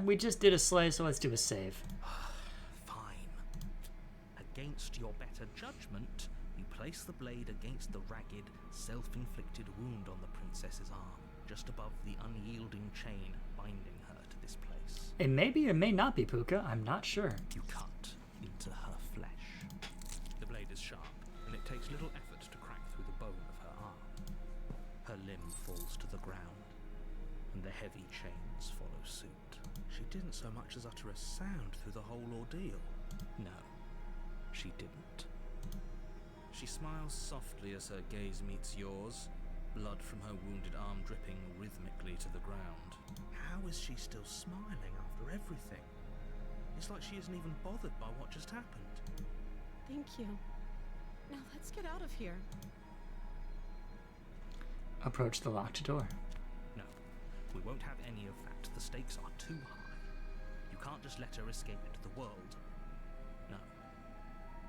We just did a slay, so let's do a save. Fine. Against your better judgment, you place the blade against the ragged, self-inflicted wound on the princess's arm, just above the unyielding chain binding her to this place. It may be or may not be Puka, I'm not sure. You cut into her flesh. little effort to crack through the bone of her arm. Her limb falls to the ground, and the heavy chains follow suit. She didn't so much as utter a sound through the whole ordeal. No, she didn't. She smiles softly as her gaze meets yours, blood from her wounded arm dripping rhythmically to the ground. How is she still smiling after everything? It's like she isn't even bothered by what just happened. Thank you. Now let's get out of here. Approach the locked door. No, we won't have any of that. The stakes are too high. You can't just let her escape into the world. No,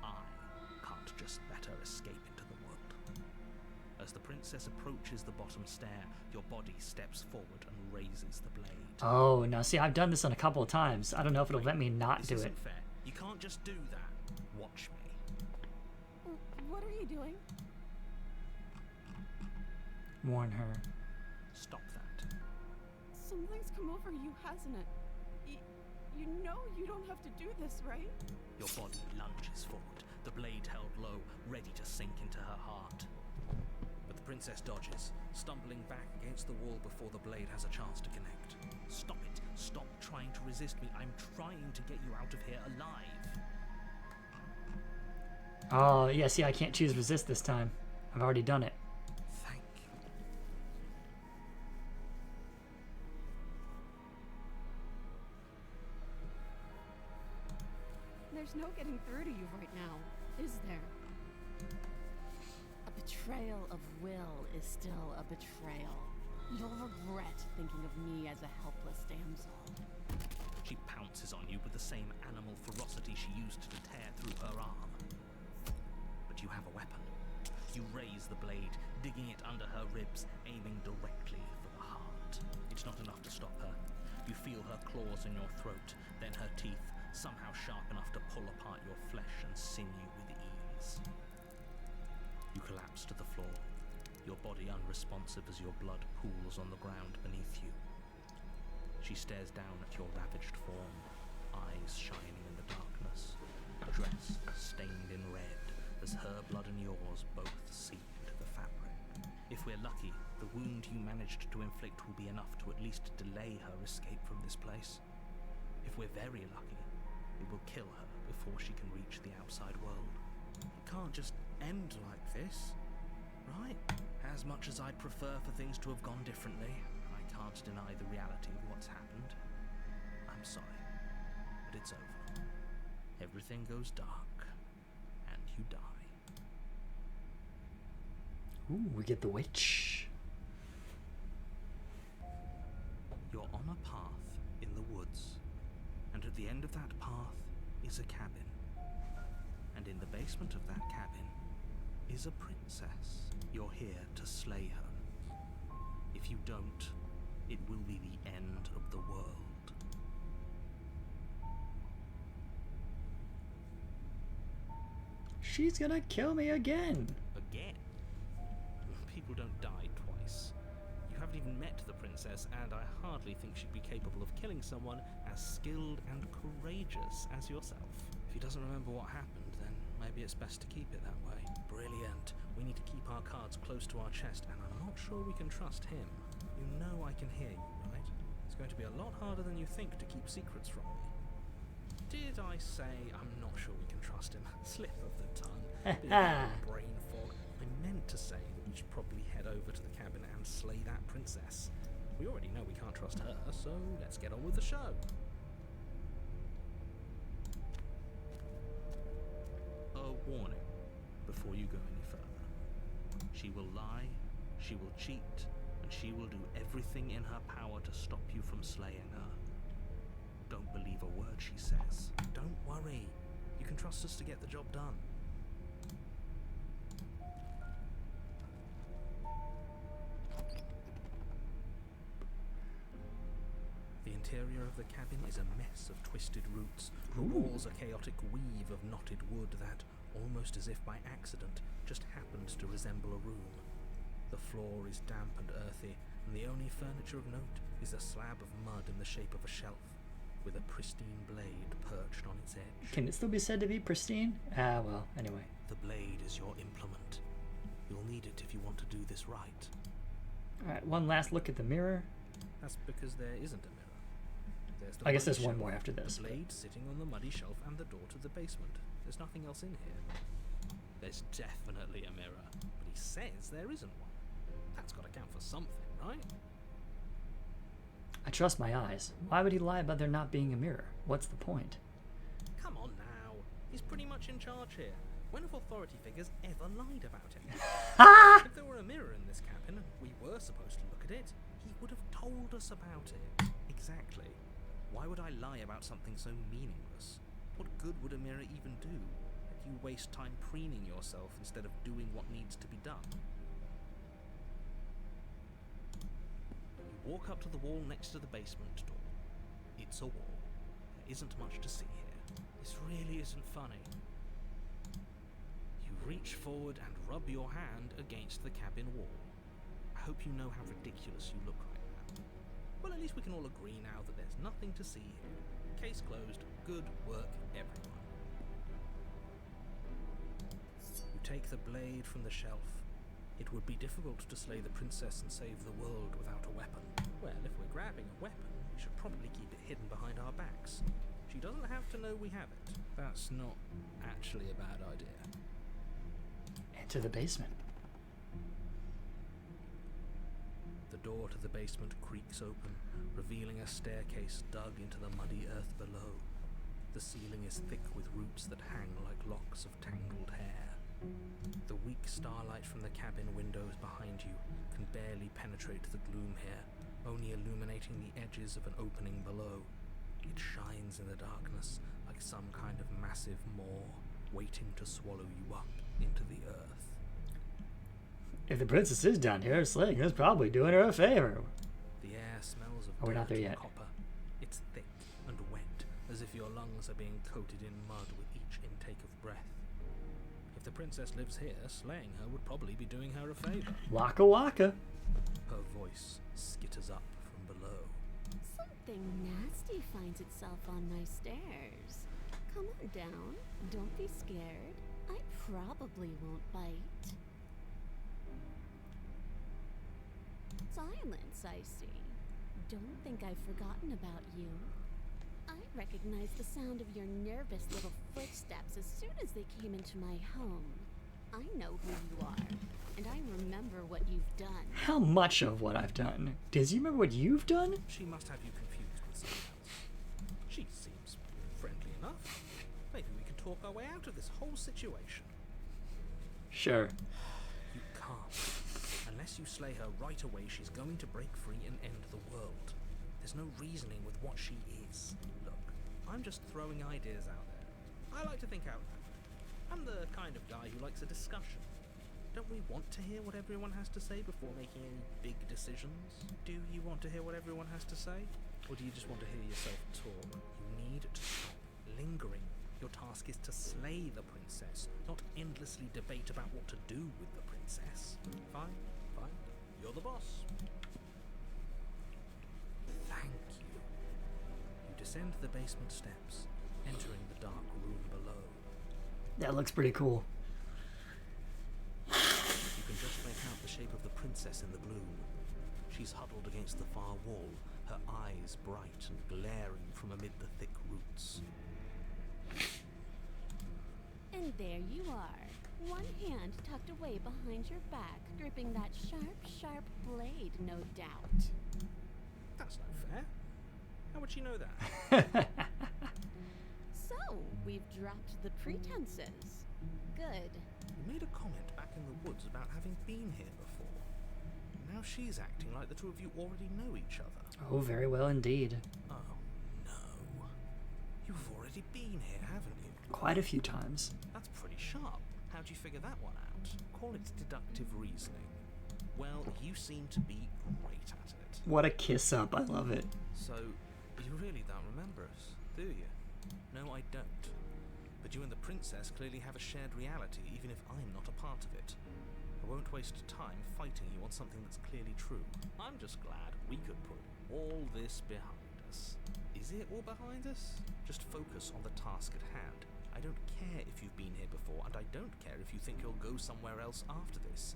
I can't just let her escape into the world. As the princess approaches the bottom stair, your body steps forward and raises the blade. Oh, now see, I've done this on a couple of times. I don't know if it'll let me not This do isn't it. fair. You can't just do that. Watch me. What are you doing? Warn her. Stop that. Something's come over you, hasn't it? You know you don't have to do this, right? Your body lunges forward, the blade held low, ready to sink into her heart. But the princess dodges, stumbling back against the wall before the blade has a chance to connect. Stop it. Stop trying to resist me. I'm trying to get you out of here alive. Oh, yeah, see, I can't choose resist this time. I've already done it. Thank you. There's no getting through to you right now, is there? A betrayal of will is still a betrayal. You'll regret thinking of me as a helpless damsel. She pounces on you with the same animal ferocity she used to tear through her arm. But you have a weapon. You raise the blade, digging it under her ribs, aiming directly for the heart. It's not enough to stop her. You feel her claws in your throat, then her teeth, somehow sharp enough to pull apart your flesh and sinew with ease. You collapse to the floor, your body unresponsive as your blood pools on the ground beneath you. She stares down at your ravaged form, eyes shining in the darkness, dress stained in red as her blood and yours both seep into the fabric. If we're lucky, the wound you managed to inflict will be enough to at least delay her escape from this place. If we're very lucky, it will kill her before she can reach the outside world. It can't just end like this, right? As much as I'd prefer for things to have gone differently, I can't deny the reality of what's happened. I'm sorry, but it's over. Everything goes dark, and you die. Ooh, we get the witch. You're on a path in the woods, and at the end of that path is a cabin. And in the basement of that cabin is a princess. You're here to slay her. If you don't, it will be the end of the world. She's gonna kill me again. Again? People don't die twice. You haven't even met the princess, and I hardly think she'd be capable of killing someone as skilled and courageous as yourself. If he doesn't remember what happened, then maybe it's best to keep it that way. Brilliant. We need to keep our cards close to our chest, and I'm not sure we can trust him. You know I can hear you, right? It's going to be a lot harder than you think to keep secrets from me. Did I say I'm not sure we can trust him? Slip of the tongue. Bit of brain fog. I meant to say that we should probably head over to the cabin and slay that princess. We already know we can't trust her, so let's get on with the show. A warning before you go any further. She will lie, she will cheat, and she will do everything in her power to stop you from slaying her. Don't believe a word she says. Don't worry. You can trust us to get the job done. The interior of the cabin is a mess of twisted roots. The walls a chaotic weave of knotted wood that, almost as if by accident, just happens to resemble a room. The floor is damp and earthy, and the only furniture of note is a slab of mud in the shape of a shelf, with a pristine blade perched on its edge. Can it still be said to be pristine? Ah, well, anyway. The blade is your implement, You'll need it if you want to do this right. Alright, one last look at the mirror. That's because there isn't a mirror. There's the I guess muddy there's one shelf, more after this. The blade sitting on the muddy shelf and the door to the basement. There's nothing else in here. There's definitely a mirror, but he says there isn't one. That's got to count for something, right? I trust my eyes. Why would he lie about there not being a mirror? What's the point? Come on now. He's pretty much in charge here. When have authority figures ever lied about it? If there were a mirror in this cabin and we were supposed to look at it, he would have told us about it. Exactly. Why would I lie about something so meaningless? What good would a mirror even do? That you waste time preening yourself instead of doing what needs to be done. You walk up to the wall next to the basement door. It's a wall. There isn't much to see here. This really isn't funny. You reach forward and rub your hand against the cabin wall. I hope you know how ridiculous you look right now. Well, at least we can all agree now that there's nothing to see here. Case closed. Good work, everyone. You take the blade from the shelf. It would be difficult to slay the princess and save the world without a weapon. Well, if we're grabbing a weapon, we should probably keep it hidden behind our backs. She doesn't have to know we have it. That's not actually a bad idea. Into the basement. The door to the basement creaks open, revealing a staircase dug into the muddy earth below. The ceiling is thick with roots that hang like locks of tangled hair. The weak starlight from the cabin windows behind you can barely penetrate the gloom here, only illuminating the edges of an opening below. It shines in the darkness like some kind of massive maw, waiting to swallow you up into the earth. If the princess is down here, slaying her is probably doing her a favor. The air smells of Oh, we're not dirt there and yet. copper. It's thick and wet, as if your lungs are being coated in mud with each intake of breath. If the princess lives here, slaying her would probably be doing her a favor. Waka waka. Her voice skitters up from below. Something nasty finds itself on my stairs. Come on down. Don't be scared. I probably won't bite. Silence, I see. Don't think I've forgotten about you. I recognize the sound of your nervous little footsteps as soon as they came into my home. I know who you are, and I remember what you've done. How much of what I've done? Does you remember what you've done? She must have you confused with someone else. She seems friendly enough. Maybe we can talk our way out of this whole situation. Sure. You can't. Unless you slay her right away, she's going to break free and end the world. There's no reasoning with what she is. Look, I'm just throwing ideas out there. I like to think out loud. I'm the kind of guy who likes a discussion. Don't we want to hear what everyone has to say before making any big decisions? Do you want to hear what everyone has to say? Or do you just want to hear yourself talk? You need to stop lingering. Your task is to slay the princess, not endlessly debate about what to do with the princess. Fine, fine. You're the boss. Thank you. You descend the basement steps, entering the dark room below. That looks pretty cool. You can just make out the shape of the princess in the gloom. She's huddled against the far wall, her eyes bright and glaring from amid the thick roots. And there you are, one hand tucked away behind your back, gripping that sharp, sharp blade, no doubt. That's not fair. How would she know that? So, we've dropped the pretenses. Good. You made a comment back in the woods about having been here before. Now she's acting like the two of you already know each other. Oh, very well indeed. Oh, no. You've already been here, haven't you? Quite a few times. That's pretty sharp. How'd you figure that one out? Call it deductive reasoning. Well, you seem to be great at it. What a kiss up. I love it. So, you really don't remember us, do you? No, I don't. But you and the princess clearly have a shared reality, even if I'm not a part of it. I won't waste time fighting you on something that's clearly true. I'm just glad we could put all this behind us. Is it all behind us? Just focus on the task at hand. I don't care if you've been here before, and I don't care if you think you'll go somewhere else after this.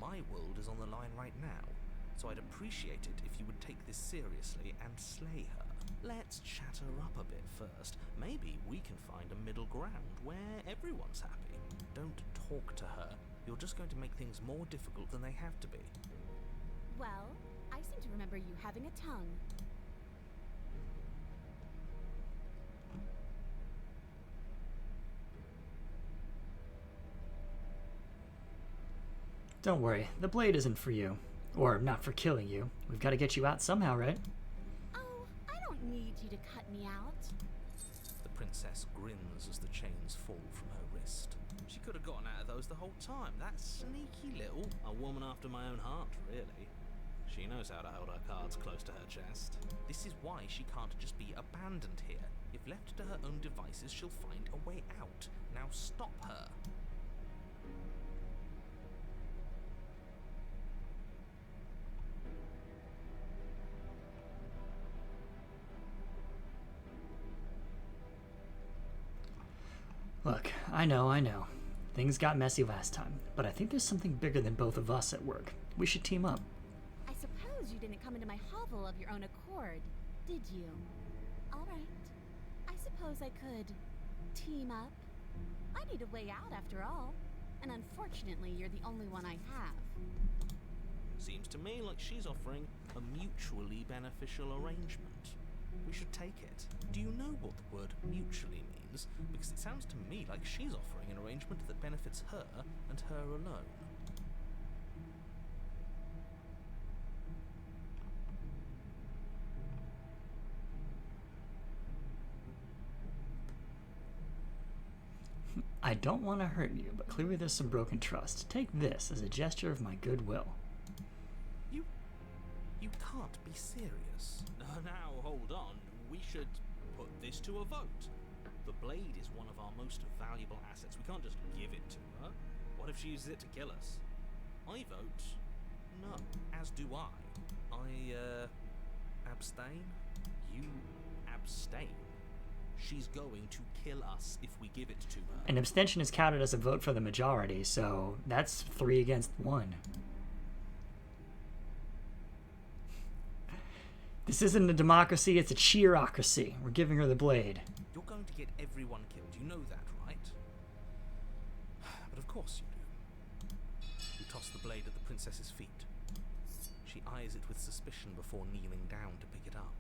My world is on the line right now, so I'd appreciate it if you would take this seriously and slay her. Let's chat her up a bit first. Maybe we can find a middle ground where everyone's happy. Don't talk to her. You're just going to make things more difficult than they have to be. Well, I seem to remember you having a tongue. Don't worry, the blade isn't for you. Or not for killing you. We've got to get you out somehow, right? Oh, I don't need you to cut me out. The princess grins as the chains fall from her wrist. She could have gotten out of those the whole time. That sneaky little... A woman after my own heart, really. She knows how to hold her cards close to her chest. This is why she can't just be abandoned here. If left to her own devices, she'll find a way out. Now stop her. Look, I know. Things got messy last time, but I think there's something bigger than both of us at work. We should team up. I suppose you didn't come into my hovel of your own accord, did you? All right. I suppose I could team up. I need a way out after all, and unfortunately you're the only one I have. Seems to me like she's offering a mutually beneficial arrangement. We should take it. Do you know what the word mutually means? Because it sounds to me like she's offering an arrangement that benefits her and her alone. I don't want to hurt you, but clearly there's some broken trust. Take this as a gesture of my goodwill. You can't be serious. Now, hold on. We should put this to a vote. The blade is one of our most valuable assets. We can't just give it to her. What if she uses it to kill us? I vote no, as do I. Abstain? You abstain. She's going to kill us if we give it to her. An abstention is counted as a vote for the majority, so that's 3 against 1. This isn't a democracy, it's a cheerocracy. We're giving her the blade. You're going to get everyone killed, you know that, right? But of course you do. You toss the blade at the princess's feet. She eyes it with suspicion before kneeling down to pick it up.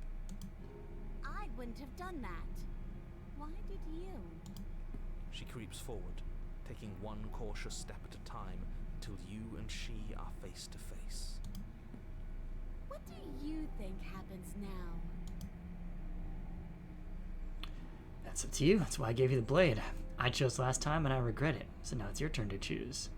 I wouldn't have done that. Why did you? She creeps forward, taking one cautious step at a time until you and she are face to face. What do you think happens now? That's up to you. That's why I gave you the blade. I chose last time and I regret it. So now it's your turn to choose.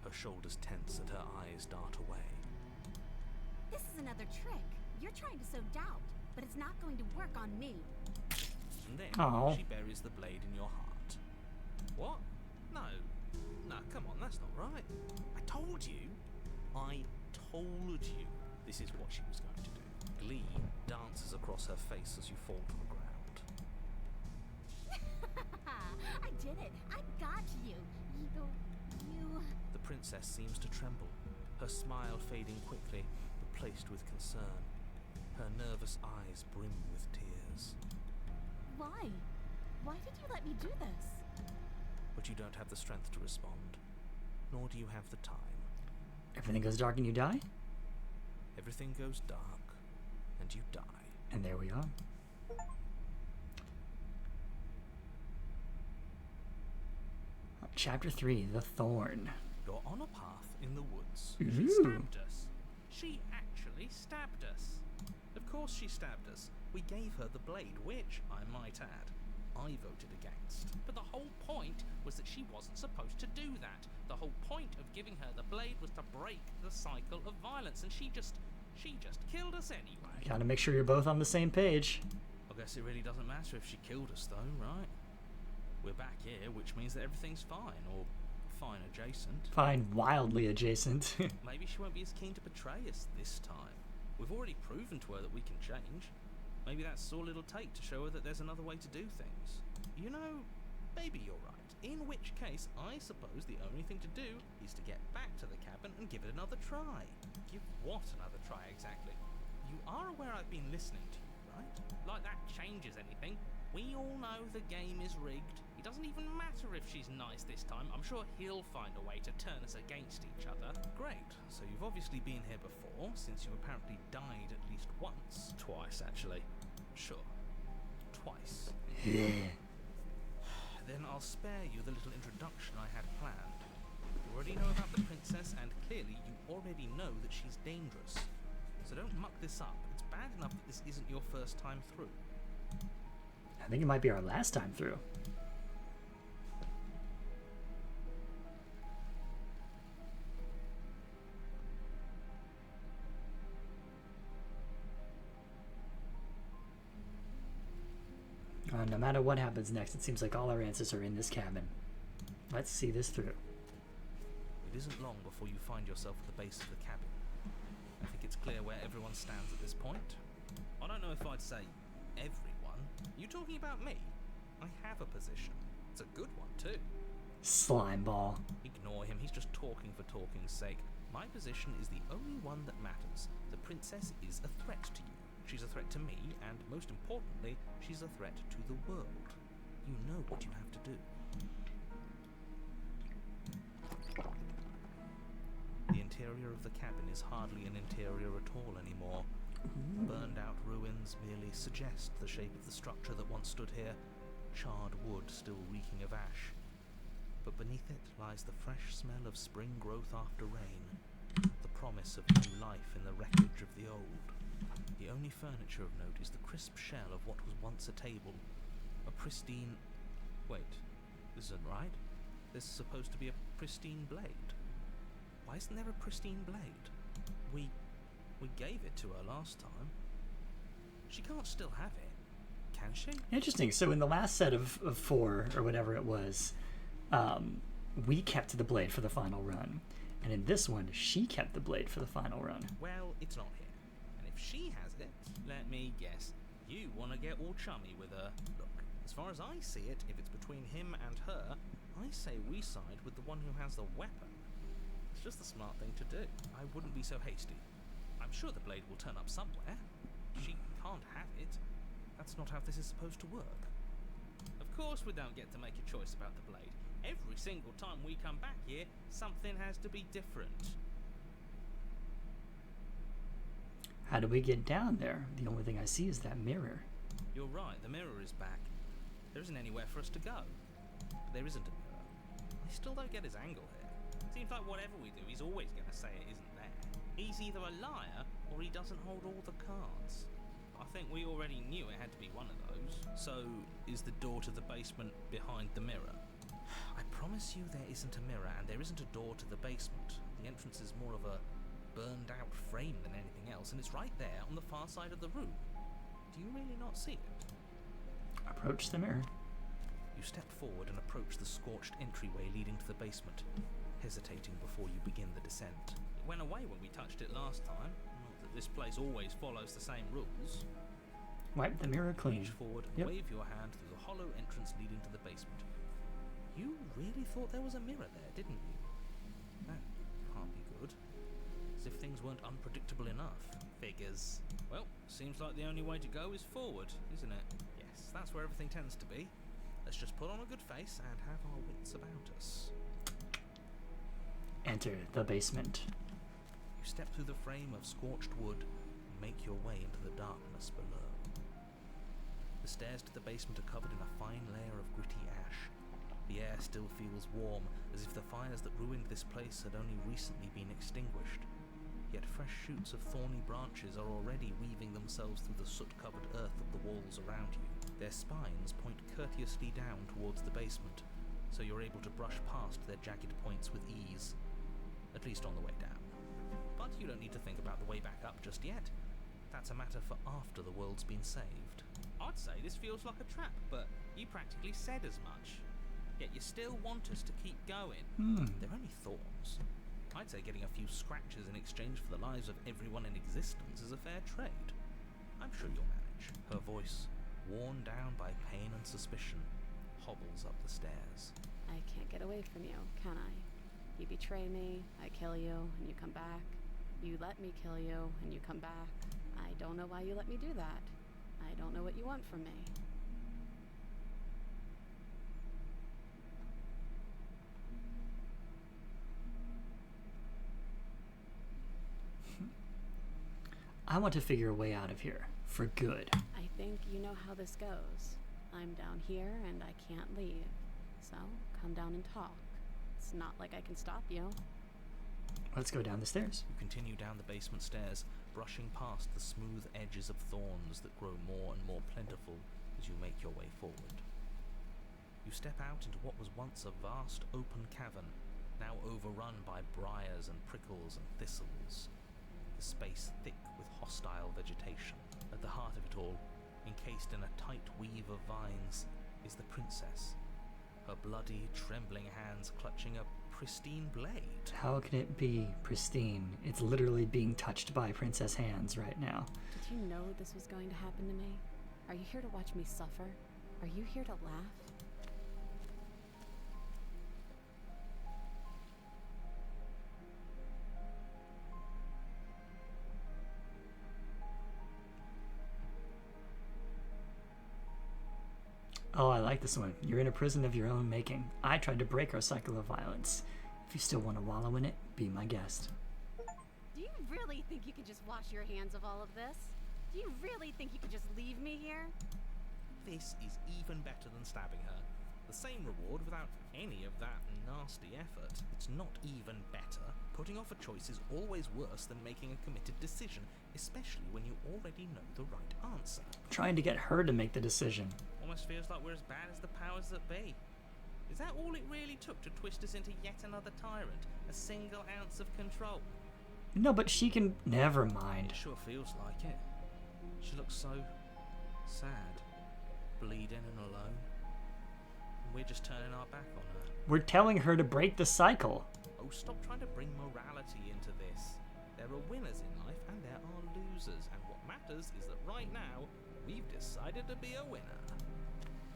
Her shoulders tense and her eyes dart away. This is another trick. You're trying to sow doubt, but it's not going to work on me. And then Oh. she buries the blade in your heart. What? No, come on, that's not right. I told you. This is what she was going to do. Glee dances across her face as you fall to the ground. I did it. I got you. You... The princess seems to tremble, her smile fading quickly, replaced with concern. Her nervous eyes brim with tears. Why? Why did you let me do this? But you don't have the strength to respond, nor do you have the time. Everything goes dark and you die? Everything goes dark, and you die. And there we are. Chapter 3, The Thorn. You're on a path in the woods. Ooh. She stabbed us. She actually stabbed us. Of course she stabbed us. We gave her the blade, which, I might add, I voted against. But the whole point was that she wasn't supposed to do that. The whole point of giving her the blade was to break the cycle of violence, and she just killed us anyway. Gotta make sure you're both on the same page. I guess it really doesn't matter if she killed us, though, right? We're back here, which means that everything's fine, or fine adjacent. Fine, wildly adjacent. Maybe she won't be as keen to betray us this time. We've already proven to her that we can change. Maybe that's all it'll take to show her that there's another way to do things. You know, maybe you're right. In which case, I suppose the only thing to do is to get back to the cabin and give it another try. Give what another try exactly? You are aware I've been listening to you, right? Like that changes anything. We all know the game is rigged. It doesn't even matter if she's nice this time. I'm sure he'll find a way to turn us against each other. Great, so you've obviously been here before, since you apparently died at least once. Twice, actually. Sure. Twice. Yeah. Then I'll spare you the little introduction I had planned. You already know about the princess, and clearly you already know that she's dangerous. So don't muck this up. It's bad enough that this isn't your first time through. I think it might be our last time through. No matter what happens next, it seems like all our answers are in this cabin. Let's see this through. It isn't long before you find yourself at the base of the cabin. I think it's clear where everyone stands at this point. I don't know if I'd say everyone. You talking about me? I have a position. It's a good one, too. Slime ball. Ignore him, he's just talking for talking's sake. My position is the only one that matters. The princess is a threat to you. She's a threat to me, and most importantly, she's a threat to the world. You know what you have to do. The interior of the cabin is hardly an interior at all anymore. Burned out ruins merely suggest the shape of the structure that once stood here, charred wood still reeking of ash. But beneath it lies the fresh smell of spring growth after rain, the promise of new life in the wreckage of the old. The only furniture of note is the crisp shell of what was once a table, a pristine... Wait, this isn't right. This is supposed to be a pristine blade. Why isn't there a pristine blade? We gave it to her last time. She can't still have it, can she? Interesting. So in the last set of 4, or whatever it was, we kept the blade for the final run. And in this one, she kept the blade for the final run. Well, it's not here. And if she has it, let me guess, you want to get all chummy with her. Look, as far as I see it, if it's between him and her, I say we side with the one who has the weapon. It's just the smart thing to do. I wouldn't be so hasty. I'm sure the blade will turn up somewhere. She can't have it. That's not how this is supposed to work. Of course we don't get to make a choice about the blade. Every single time we come back here, something has to be different. How do we get down there? The only thing I see is that mirror. You're right, the mirror is back. There isn't anywhere for us to go. But there isn't a mirror. I still don't get his angle here. Seems like whatever we do, he's always going to say it isn't there. He's either a liar, or he doesn't hold all the cards. I think we already knew it had to be one of those. So, is the door to the basement behind the mirror? I promise you there isn't a mirror, and there isn't a door to the basement. The entrance is more of a burned-out frame than anything else, and it's right there on the far side of the room. Do you really not see it? Approach the mirror. You step forward and approach the scorched entryway leading to the basement, hesitating before you begin the descent. It went away when we touched it last time. Not that this place always follows the same rules. Wipe the mirror clean. Reach forward and Yep. wave your hand through the hollow entrance leading to the basement. You really thought there was a mirror there, didn't you? That can't be good. As if things weren't unpredictable enough. Figures. Well, seems like the only way to go is forward, isn't it? Yes, that's where everything tends to be. Let's just put on a good face and have our wits about us. Enter the basement. You step through the frame of scorched wood and make your way into the darkness below. The stairs to the basement are covered in a fine layer of gritty ash. The air still feels warm, as if the fires that ruined this place had only recently been extinguished. Yet fresh shoots of thorny branches are already weaving themselves through the soot-covered earth of the walls around you. Their spines point courteously down towards the basement, so you're able to brush past their jagged points with ease. At least on the way down. But you don't need to think about the way back up just yet. That's a matter for after the world's been saved. I'd say this feels like a trap, but you practically said as much. Yet you still want us to keep going. They're only thorns. I'd say getting a few scratches in exchange for the lives of everyone in existence is a fair trade. I'm sure you'll manage. Her voice, worn down by pain and suspicion, hobbles up the stairs. I can't get away from you, can I? You betray me, I kill you, and you come back. You let me kill you, and you come back. I don't know why you let me do that. I don't know what you want from me. I want to figure a way out of here. For good. I think you know how this goes. I'm down here, and I can't leave. So, come down and talk. It's not like I can stop you. Let's go down the stairs. You continue down the basement stairs, brushing past the smooth edges of thorns that grow more and more plentiful as you make your way forward. You step out into what was once a vast open cavern, now overrun by briars and prickles and thistles. The space thick with hostile vegetation. At the heart of it all, encased in a tight weave of vines, is the princess, her bloody, trembling hands clutching a pristine blade. How can it be pristine? It's literally being touched by princess hands right now. Did you know this was going to happen to me? Are you here to watch me suffer? Are you here to laugh? Oh, I like this one. You're in a prison of your own making. I tried to break our cycle of violence. If you still want to wallow in it, be my guest. Do you really think you can just wash your hands of all of this? Do you really think you can just leave me here? This is even better than stabbing her. The same reward without any of that nasty effort. It's not even better. Putting off a choice is always worse than making a committed decision, especially when you already know the right answer. Trying to get her to make the decision. Almost feels like we're as bad as the powers that be. Is that all it really took to twist us into yet another tyrant? A single ounce of control? No, but she can... Never mind. It sure feels like it. She looks so sad, bleeding and alone. And we're just turning our back on her. We're telling her to break the cycle. Oh, stop trying to bring morality into this. There are winners in life and there are losers, and what matters is that right now, we've decided to be a winner.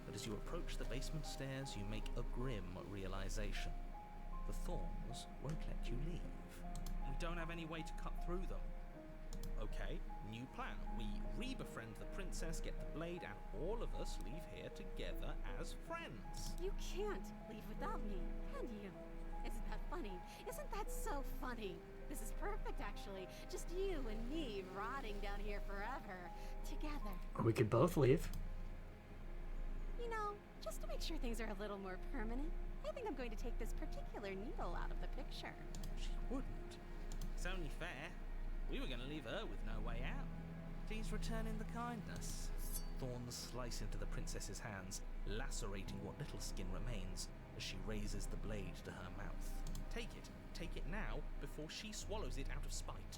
But as you approach the basement stairs, you make a grim realization. The thorns won't let you leave. We don't have any way to cut through them. Okay, new plan. We re-befriend the princess, get the blade, and all of us leave here together as friends. You can't leave without me, can you? Isn't that funny? Isn't that so funny? This is perfect, actually. Just you and me rotting down here forever, together. Or we could both leave. You know, just to make sure things are a little more permanent, I think I'm going to take this particular needle out of the picture. She wouldn't. It's only fair. We were going to leave her with no way out. Please return in the kindness. Thorns slice into the princess's hands, lacerating what little skin remains as she raises the blade to her mouth. Take it now, before she swallows it out of spite.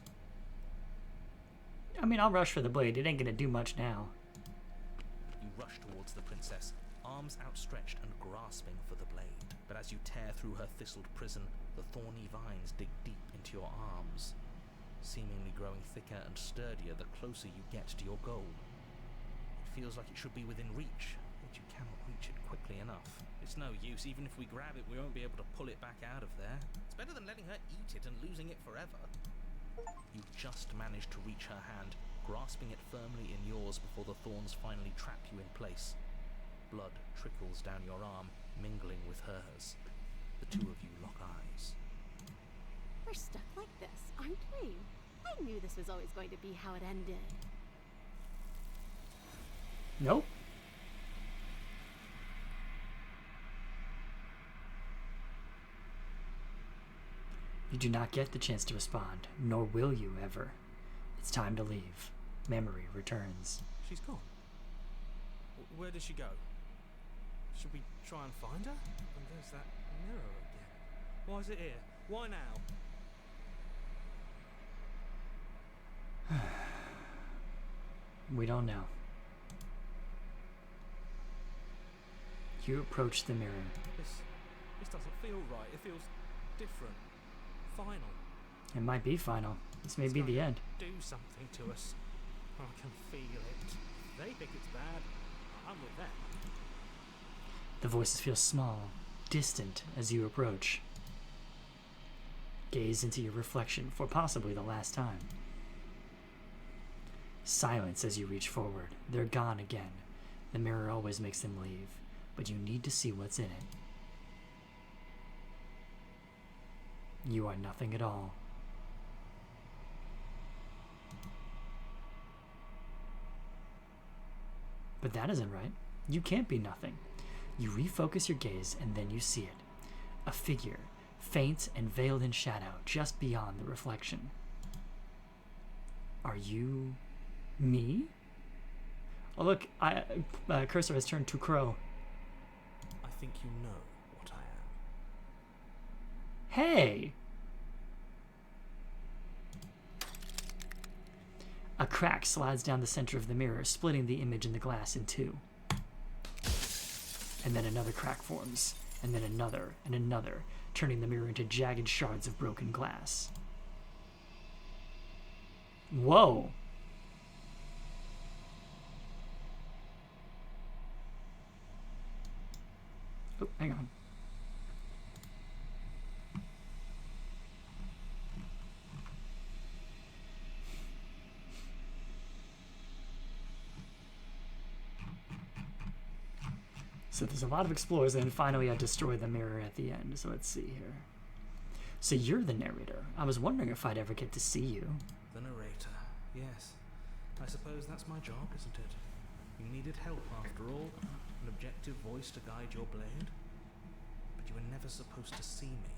I mean, I'll rush for the blade. It ain't gonna do much now. You rush towards the princess, arms outstretched and grasping for the blade. But as you tear through her thistled prison, the thorny vines dig deep into your arms, seemingly growing thicker and sturdier the closer you get to your goal. It feels like it should be within reach, yet you cannot reach it quickly enough. It's no use. Even if we grab it, we won't be able to pull it back out of there. It's better than letting her eat it and losing it forever. You just manage to reach her hand, grasping it firmly in yours before the thorns finally trap you in place. Blood trickles down your arm, mingling with hers. The two of you lock eyes. We're stuck like this, aren't we? I knew this was always going to be how it ended. Nope. You do not get the chance to respond, nor will you ever. It's time to leave. Memory returns. She's gone. Where did she go? Should we try and find her? And there's that mirror again. Why is it here? Why now? We don't know. You approach the mirror. This doesn't feel right. It feels different. Final. It might be final. This may It's be going the to end. Do something to us. I can feel it. They think it's bad. I'm with them. The voices feel small, distant as you approach. Gaze into your reflection for possibly the last time. Silence as you reach forward. They're gone again. The mirror always makes them leave, but you need to see what's in it. You are nothing at all. But that isn't right. You can't be nothing. You refocus your gaze and then you see it. A figure, faint and veiled in shadow, just beyond the reflection. Are you me? Oh look, cursor has turned to crow. I think you know what I am. Hey! A crack slides down the center of the mirror, splitting the image in the glass in two. And then another crack forms, and then another and another, turning the mirror into jagged shards of broken glass. Whoa! Oh, hang on. So there's a lot of explorers, and then finally I destroy the mirror at the end. So let's see here. So you're the narrator. I was wondering if I'd ever get to see you. The narrator. Yes. I suppose that's my job, isn't it? You needed help after all. An objective voice to guide your blade. But you were never supposed to see me.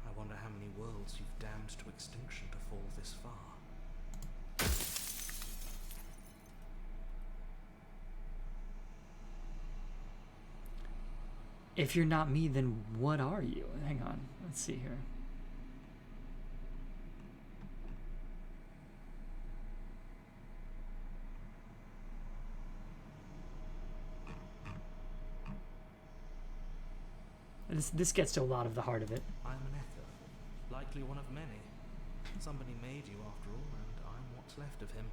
I wonder how many worlds you've damned to extinction to fall this far. If you're not me, then what are you? Hang on. Let's see here. This gets to a lot of the heart of it. I'm an echo. Likely one of many. Somebody made you after all, and I'm what's left of him.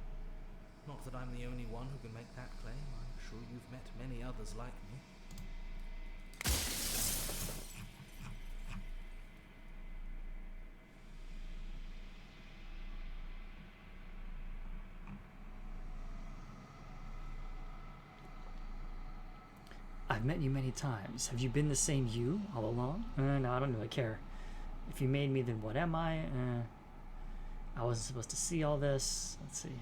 Not that I'm the only one who can make that claim. I'm sure you've met many others like me. I've met you many times. Have you been the same you all along? No, I don't really care. If you made me, then what am I? I wasn't supposed to see all this. Let's see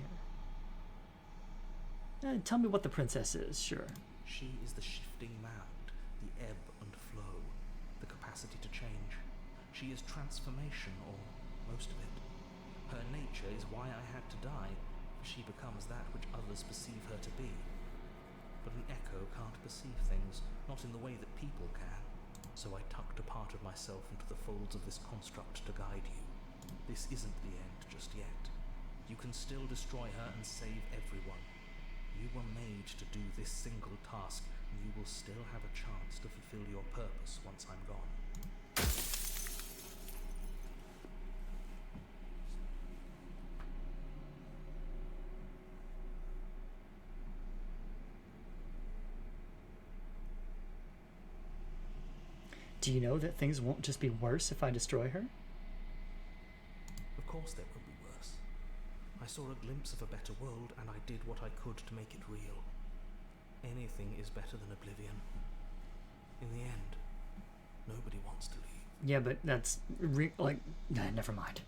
here. Tell me what the princess is, sure. She is the shifting mound, the ebb and flow, the capacity to change. She is transformation, or most of it. Her nature is why I had to die, for she becomes that which others perceive her to be. But an echo can't perceive things, not in the way that people can. So I tucked a part of myself into the folds of this construct to guide you. This isn't the end just yet. You can still destroy her and save everyone. You were made to do this single task, and you will still have a chance to fulfill your purpose once I'm gone. Do you know that things won't just be worse if I destroy her? Of course there will be worse. I saw a glimpse of a better world, and I did what I could to make it real. Anything is better than oblivion. In the end, nobody wants to leave. Yeah, but that's never mind.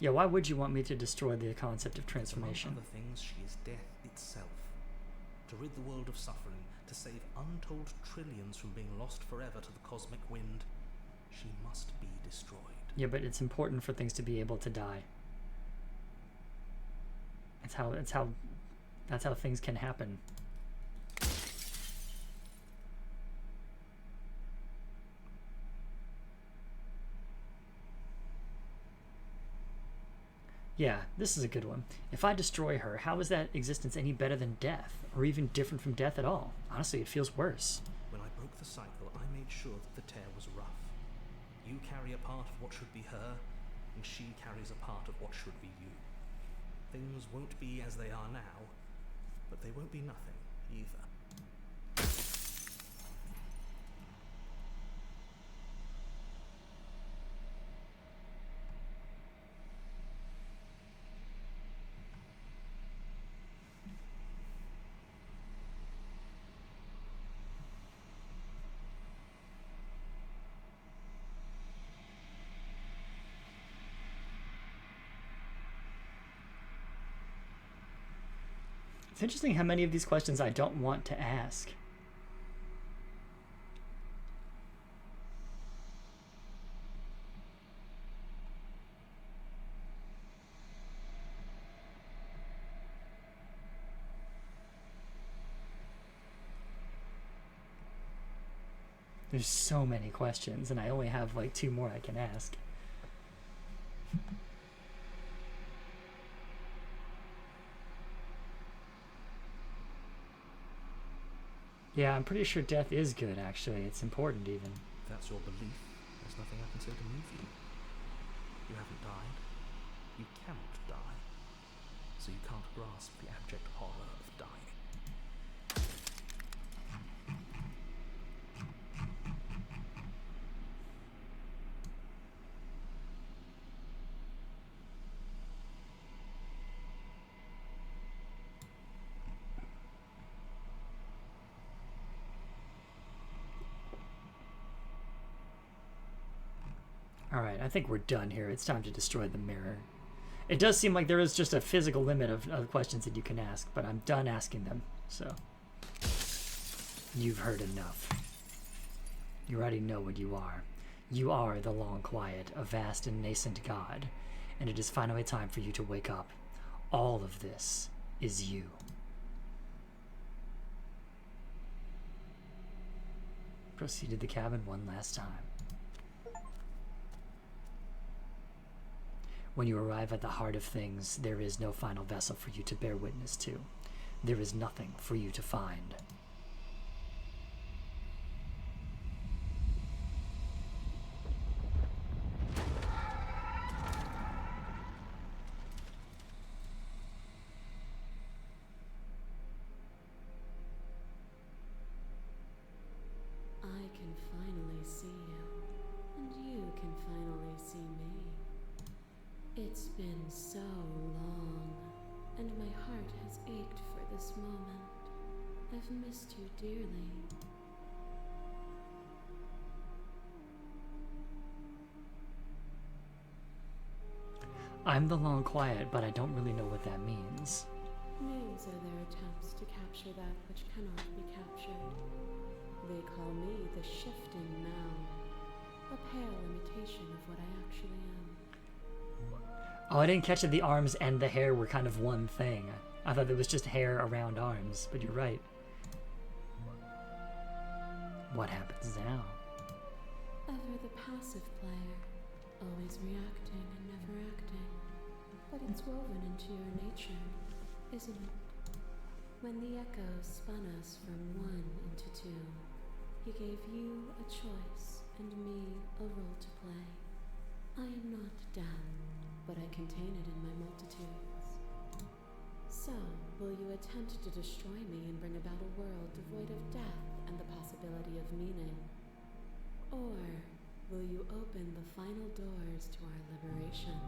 Yeah, why would you want me to destroy the concept of transformation? Among other things, she is death itself. To rid the world of suffering, to save untold trillions from being lost forever to the cosmic wind, she must be destroyed. Yeah, but it's important for things to be able to die. That's how things can happen. Yeah, this is a good one. If I destroy her, how is that existence any better than death? Or even different from death at all? Honestly, it feels worse. When I broke the cycle, I made sure that the tear was rough. You carry a part of what should be her, and she carries a part of what should be you. Things won't be as they are now, but they won't be nothing either. It's interesting how many of these questions I don't want to ask. There's so many questions, and I only have like 2 more I can ask. Yeah, I'm pretty sure death is good, actually. It's important, even. If that's your belief, there's nothing I can say to move you. You haven't died. You cannot die. So you can't grasp the abject horror of dying. Alright, I think we're done here. It's time to destroy the mirror. It does seem like there is just a physical limit of questions that you can ask, but I'm done asking them, so. You've heard enough. You already know what you are. You are the Long Quiet, a vast and nascent god, and it is finally time for you to wake up. All of this is you. Proceed to the cabin one last time. When you arrive at the heart of things, there is no final vessel for you to bear witness to. There is nothing for you to find. I can finally see you, and you can finally see me. It's been so long, and my heart has ached for this moment. I've missed you dearly. I'm the Long Quiet, but I don't really know what that means. Names are their attempts to capture that which cannot be captured. They call me the shifting mound, a pale imitation of what I actually am. Oh, I didn't catch that the arms and the hair were kind of one thing. I thought there was just hair around arms, but you're right. What happens now? Ever the passive player, always reacting and never acting. But it's woven into your nature, isn't it? When the echoes spun us from one into two, he gave you a choice and me a role to play. I am not dumb, but I contain it in my multitudes. So, will you attempt to destroy me and bring about a world devoid of death and the possibility of meaning? Or will you open the final doors to our liberation?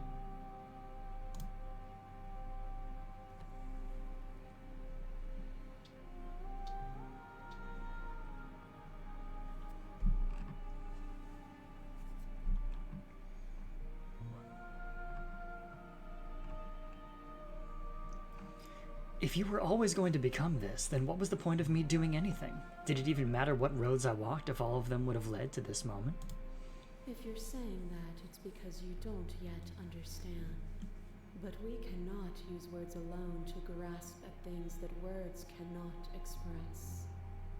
If you were always going to become this, then what was the point of me doing anything? Did it even matter what roads I walked if all of them would have led to this moment? If you're saying that, it's because you don't yet understand. But we cannot use words alone to grasp at things that words cannot express.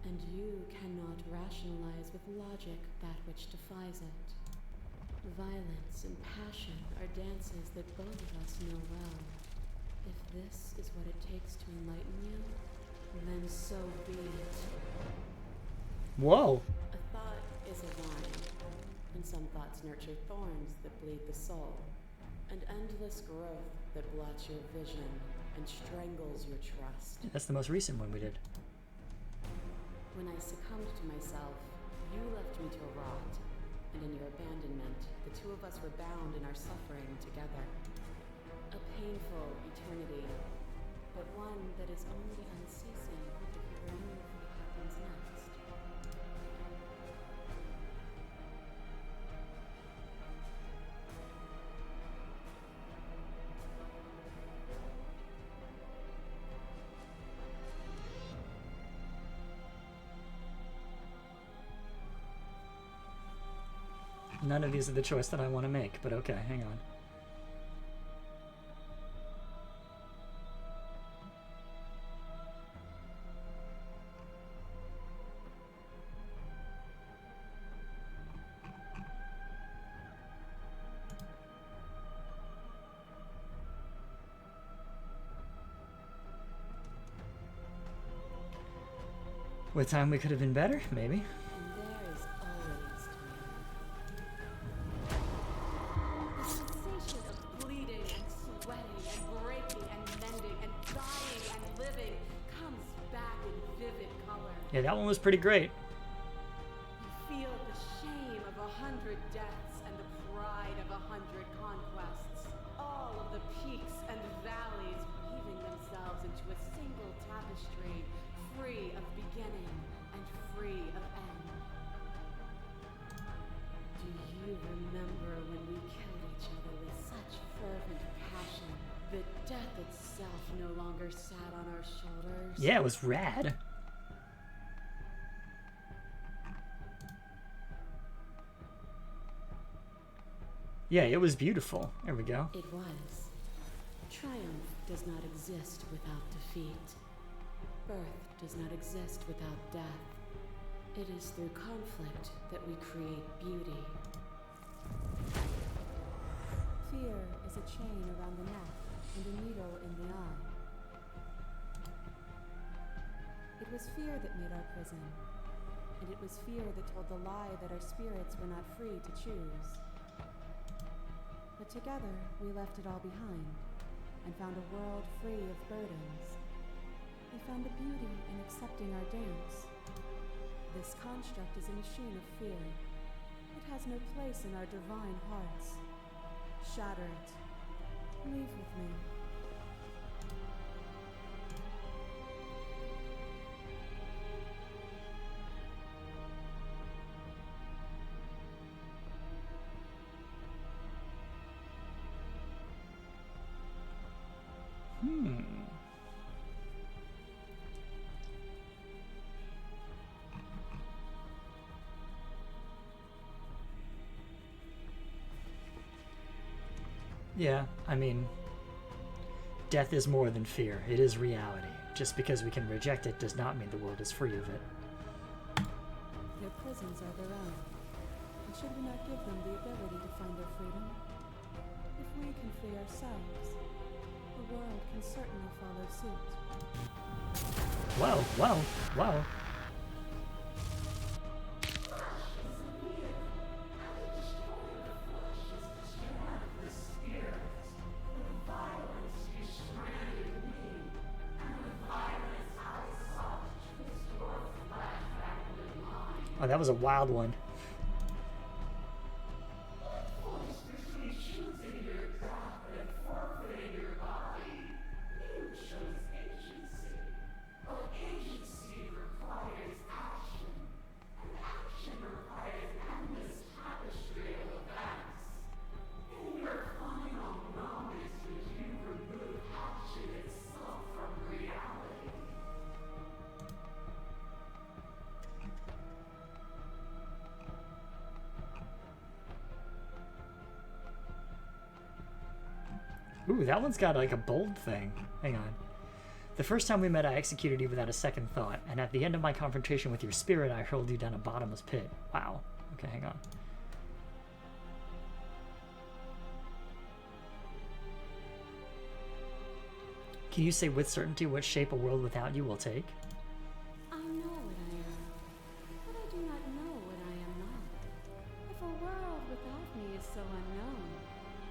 And you cannot rationalize with logic that which defies it. Violence and passion are dances that both of us know well. If this is what it takes to enlighten you, then so be it. Whoa. A thought is a vine, and some thoughts nurture thorns that bleed the soul, and endless growth that blots your vision and strangles your trust. That's the most recent one we did. When I succumbed to myself, you left me to rot, and in your abandonment, the two of us were bound in our suffering together. A painful eternity, but one that is only unceasing if you remove what happens next. None of these are the choice that I want to make, but okay, hang on. What time we could have been better? Maybe. And there is always time. The sensation of bleeding and sweating and breaking and mending and dying and living comes back in vivid color. Yeah, that one was pretty great. You feel the shame of 100 deaths and the pride of 100 conquests. All of the peaks and valleys weaving themselves into a single tapestry, free of beginning and free of end. Do you remember when we killed each other with such fervent passion that death itself no longer sat on our shoulders? Yeah, it was rad. Yeah, it was beautiful. There we go. It was. Triumph does not exist without defeat. Birth does not exist without death. It is through conflict that we create beauty. Fear is a chain around the neck and a needle in the eye. It was fear that made our prison, and it was fear that told the lie that our spirits were not free to choose. But together, we left it all behind and found a world free of burdens. We found the beauty in accepting our dance. This construct is a machine of fear. It has no place in our divine hearts. Shatter it. Leave with me. Yeah, I mean, death is more than fear. It is reality. Just because we can reject it does not mean the world is free of it. Their prisons are their own. And should we not give them the ability to find their freedom? If we can free ourselves, the world can certainly follow suit. Wow, wow, wow. Oh, that was a wild one. Ooh, that one's got like a bold thing. Hang on. The first time we met, I executed you without a second thought, and at the end of my confrontation with your spirit, I hurled you down a bottomless pit. Wow. Okay, hang on. Can you say with certainty what shape a world without you will take? I know what I am, but I do not know what I am not. If a world without me is so unknown,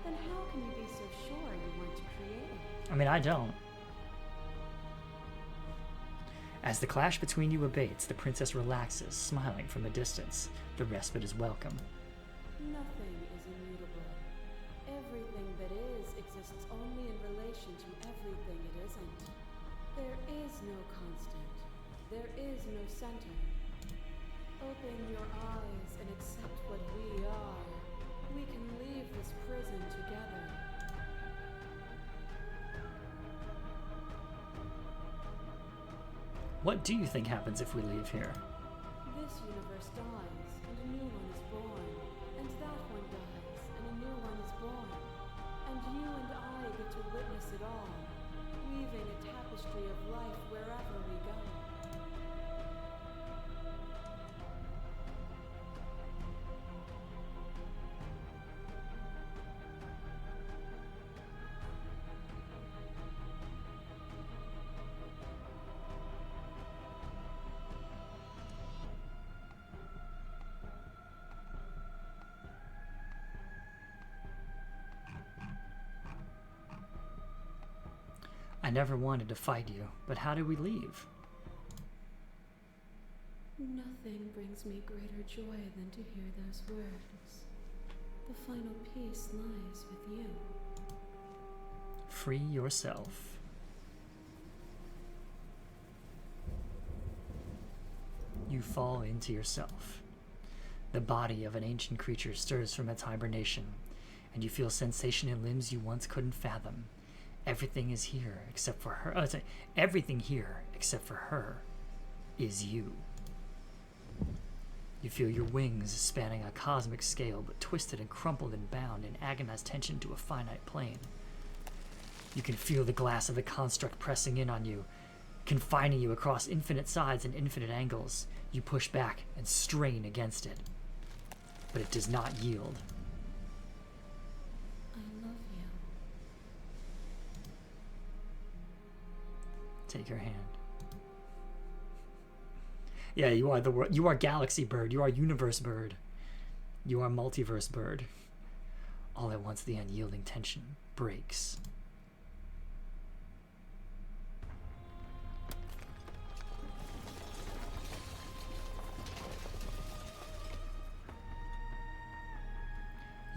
then how can you be so sure you want to create it? I mean, I don't. As the clash between you abates, the princess relaxes, smiling from a distance. The respite is welcome. Nothing is immutable. Everything that is exists only in relation to everything it isn't. There is no constant. There is no center. Open your eyes and accept what we are. We can leave this prison together. What do you think happens if we leave here? This universe dies, and a new one is born. And that one dies, and a new one is born. And you and I get to witness it all, weaving a tapestry of life wherever we go. I never wanted to fight you, but how do we leave? Nothing brings me greater joy than to hear those words. The final peace lies with you. Free yourself. You fall into yourself. The body of an ancient creature stirs from its hibernation, and you feel sensation in limbs you once couldn't fathom. Everything is here except for her. Oh, sorry. Everything here except for her is you. You feel your wings spanning a cosmic scale, but twisted and crumpled and bound in agonized tension to a finite plane. You can feel the glass of the construct pressing in on you, confining you across infinite sides and infinite angles. You push back and strain against it, but it does not yield. I love you. Take her hand. Yeah, you are the world. You are galaxy bird. You are universe bird. You are multiverse bird. All at once, the unyielding tension breaks.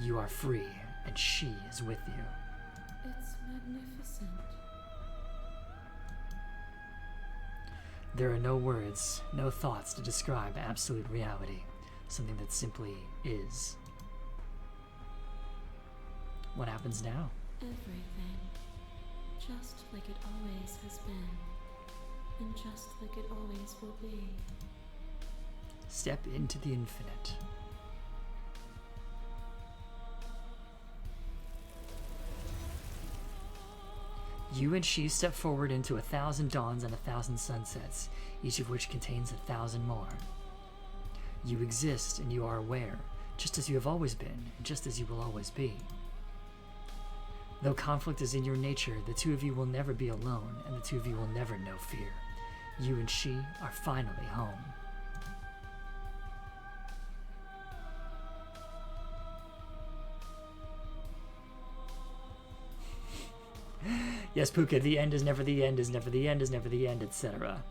You are free, and she is with you. It's magnificent. There are no words, no thoughts to describe absolute reality, something that simply is. What happens now? Everything. Just like it always has been. And just like it always will be. Step into the infinite. You and she step forward into 1,000 dawns and 1,000 sunsets, each of which contains 1,000 more. You exist and you are aware, just as you have always been, and just as you will always be. Though conflict is in your nature, the two of you will never be alone, and the two of you will never know fear. You and she are finally home. Yes, Puka, the end is never the end, is never the end, is never the end, etc.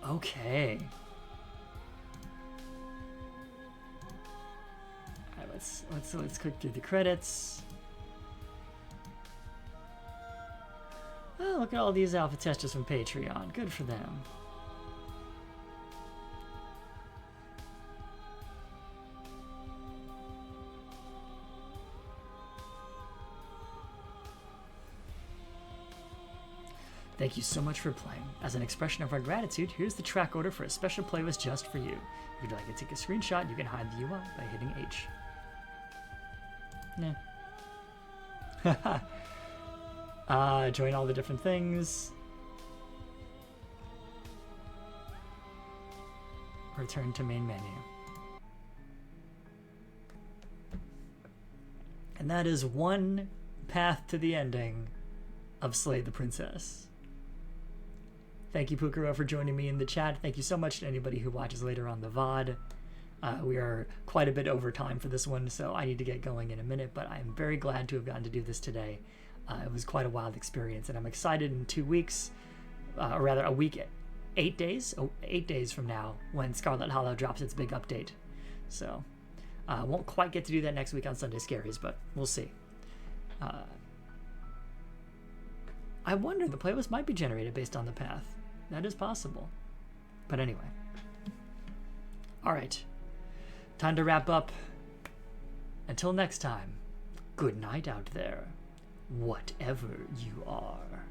Okay. Alright, let's click through the credits. Oh, look at all these alpha testers from Patreon. Good for them. Thank you so much for playing. As an expression of our gratitude, here's the track order for a special playlist just for you. If you'd like to take a screenshot, you can hide the UI by hitting H. Nah. Join all the different things. Return to main menu. And that is one path to the ending of Slay the Princess. Thank you, Pukuro, for joining me in the chat. Thank you so much to anybody who watches later on the VOD. We are quite a bit over time for this one, so I need to get going in a minute, but I'm very glad to have gotten to do this today. It was quite a wild experience, and I'm excited in 2 weeks, or rather a week, 8 days? Oh, 8 days from now, when Scarlet Hollow drops its big update. So, won't quite get to do that next week on Sunday Scaries, but we'll see. I wonder, the playlist might be generated based on the path. That is possible. But anyway. Alright. Time to wrap up. Until next time, good night out there, whatever you are.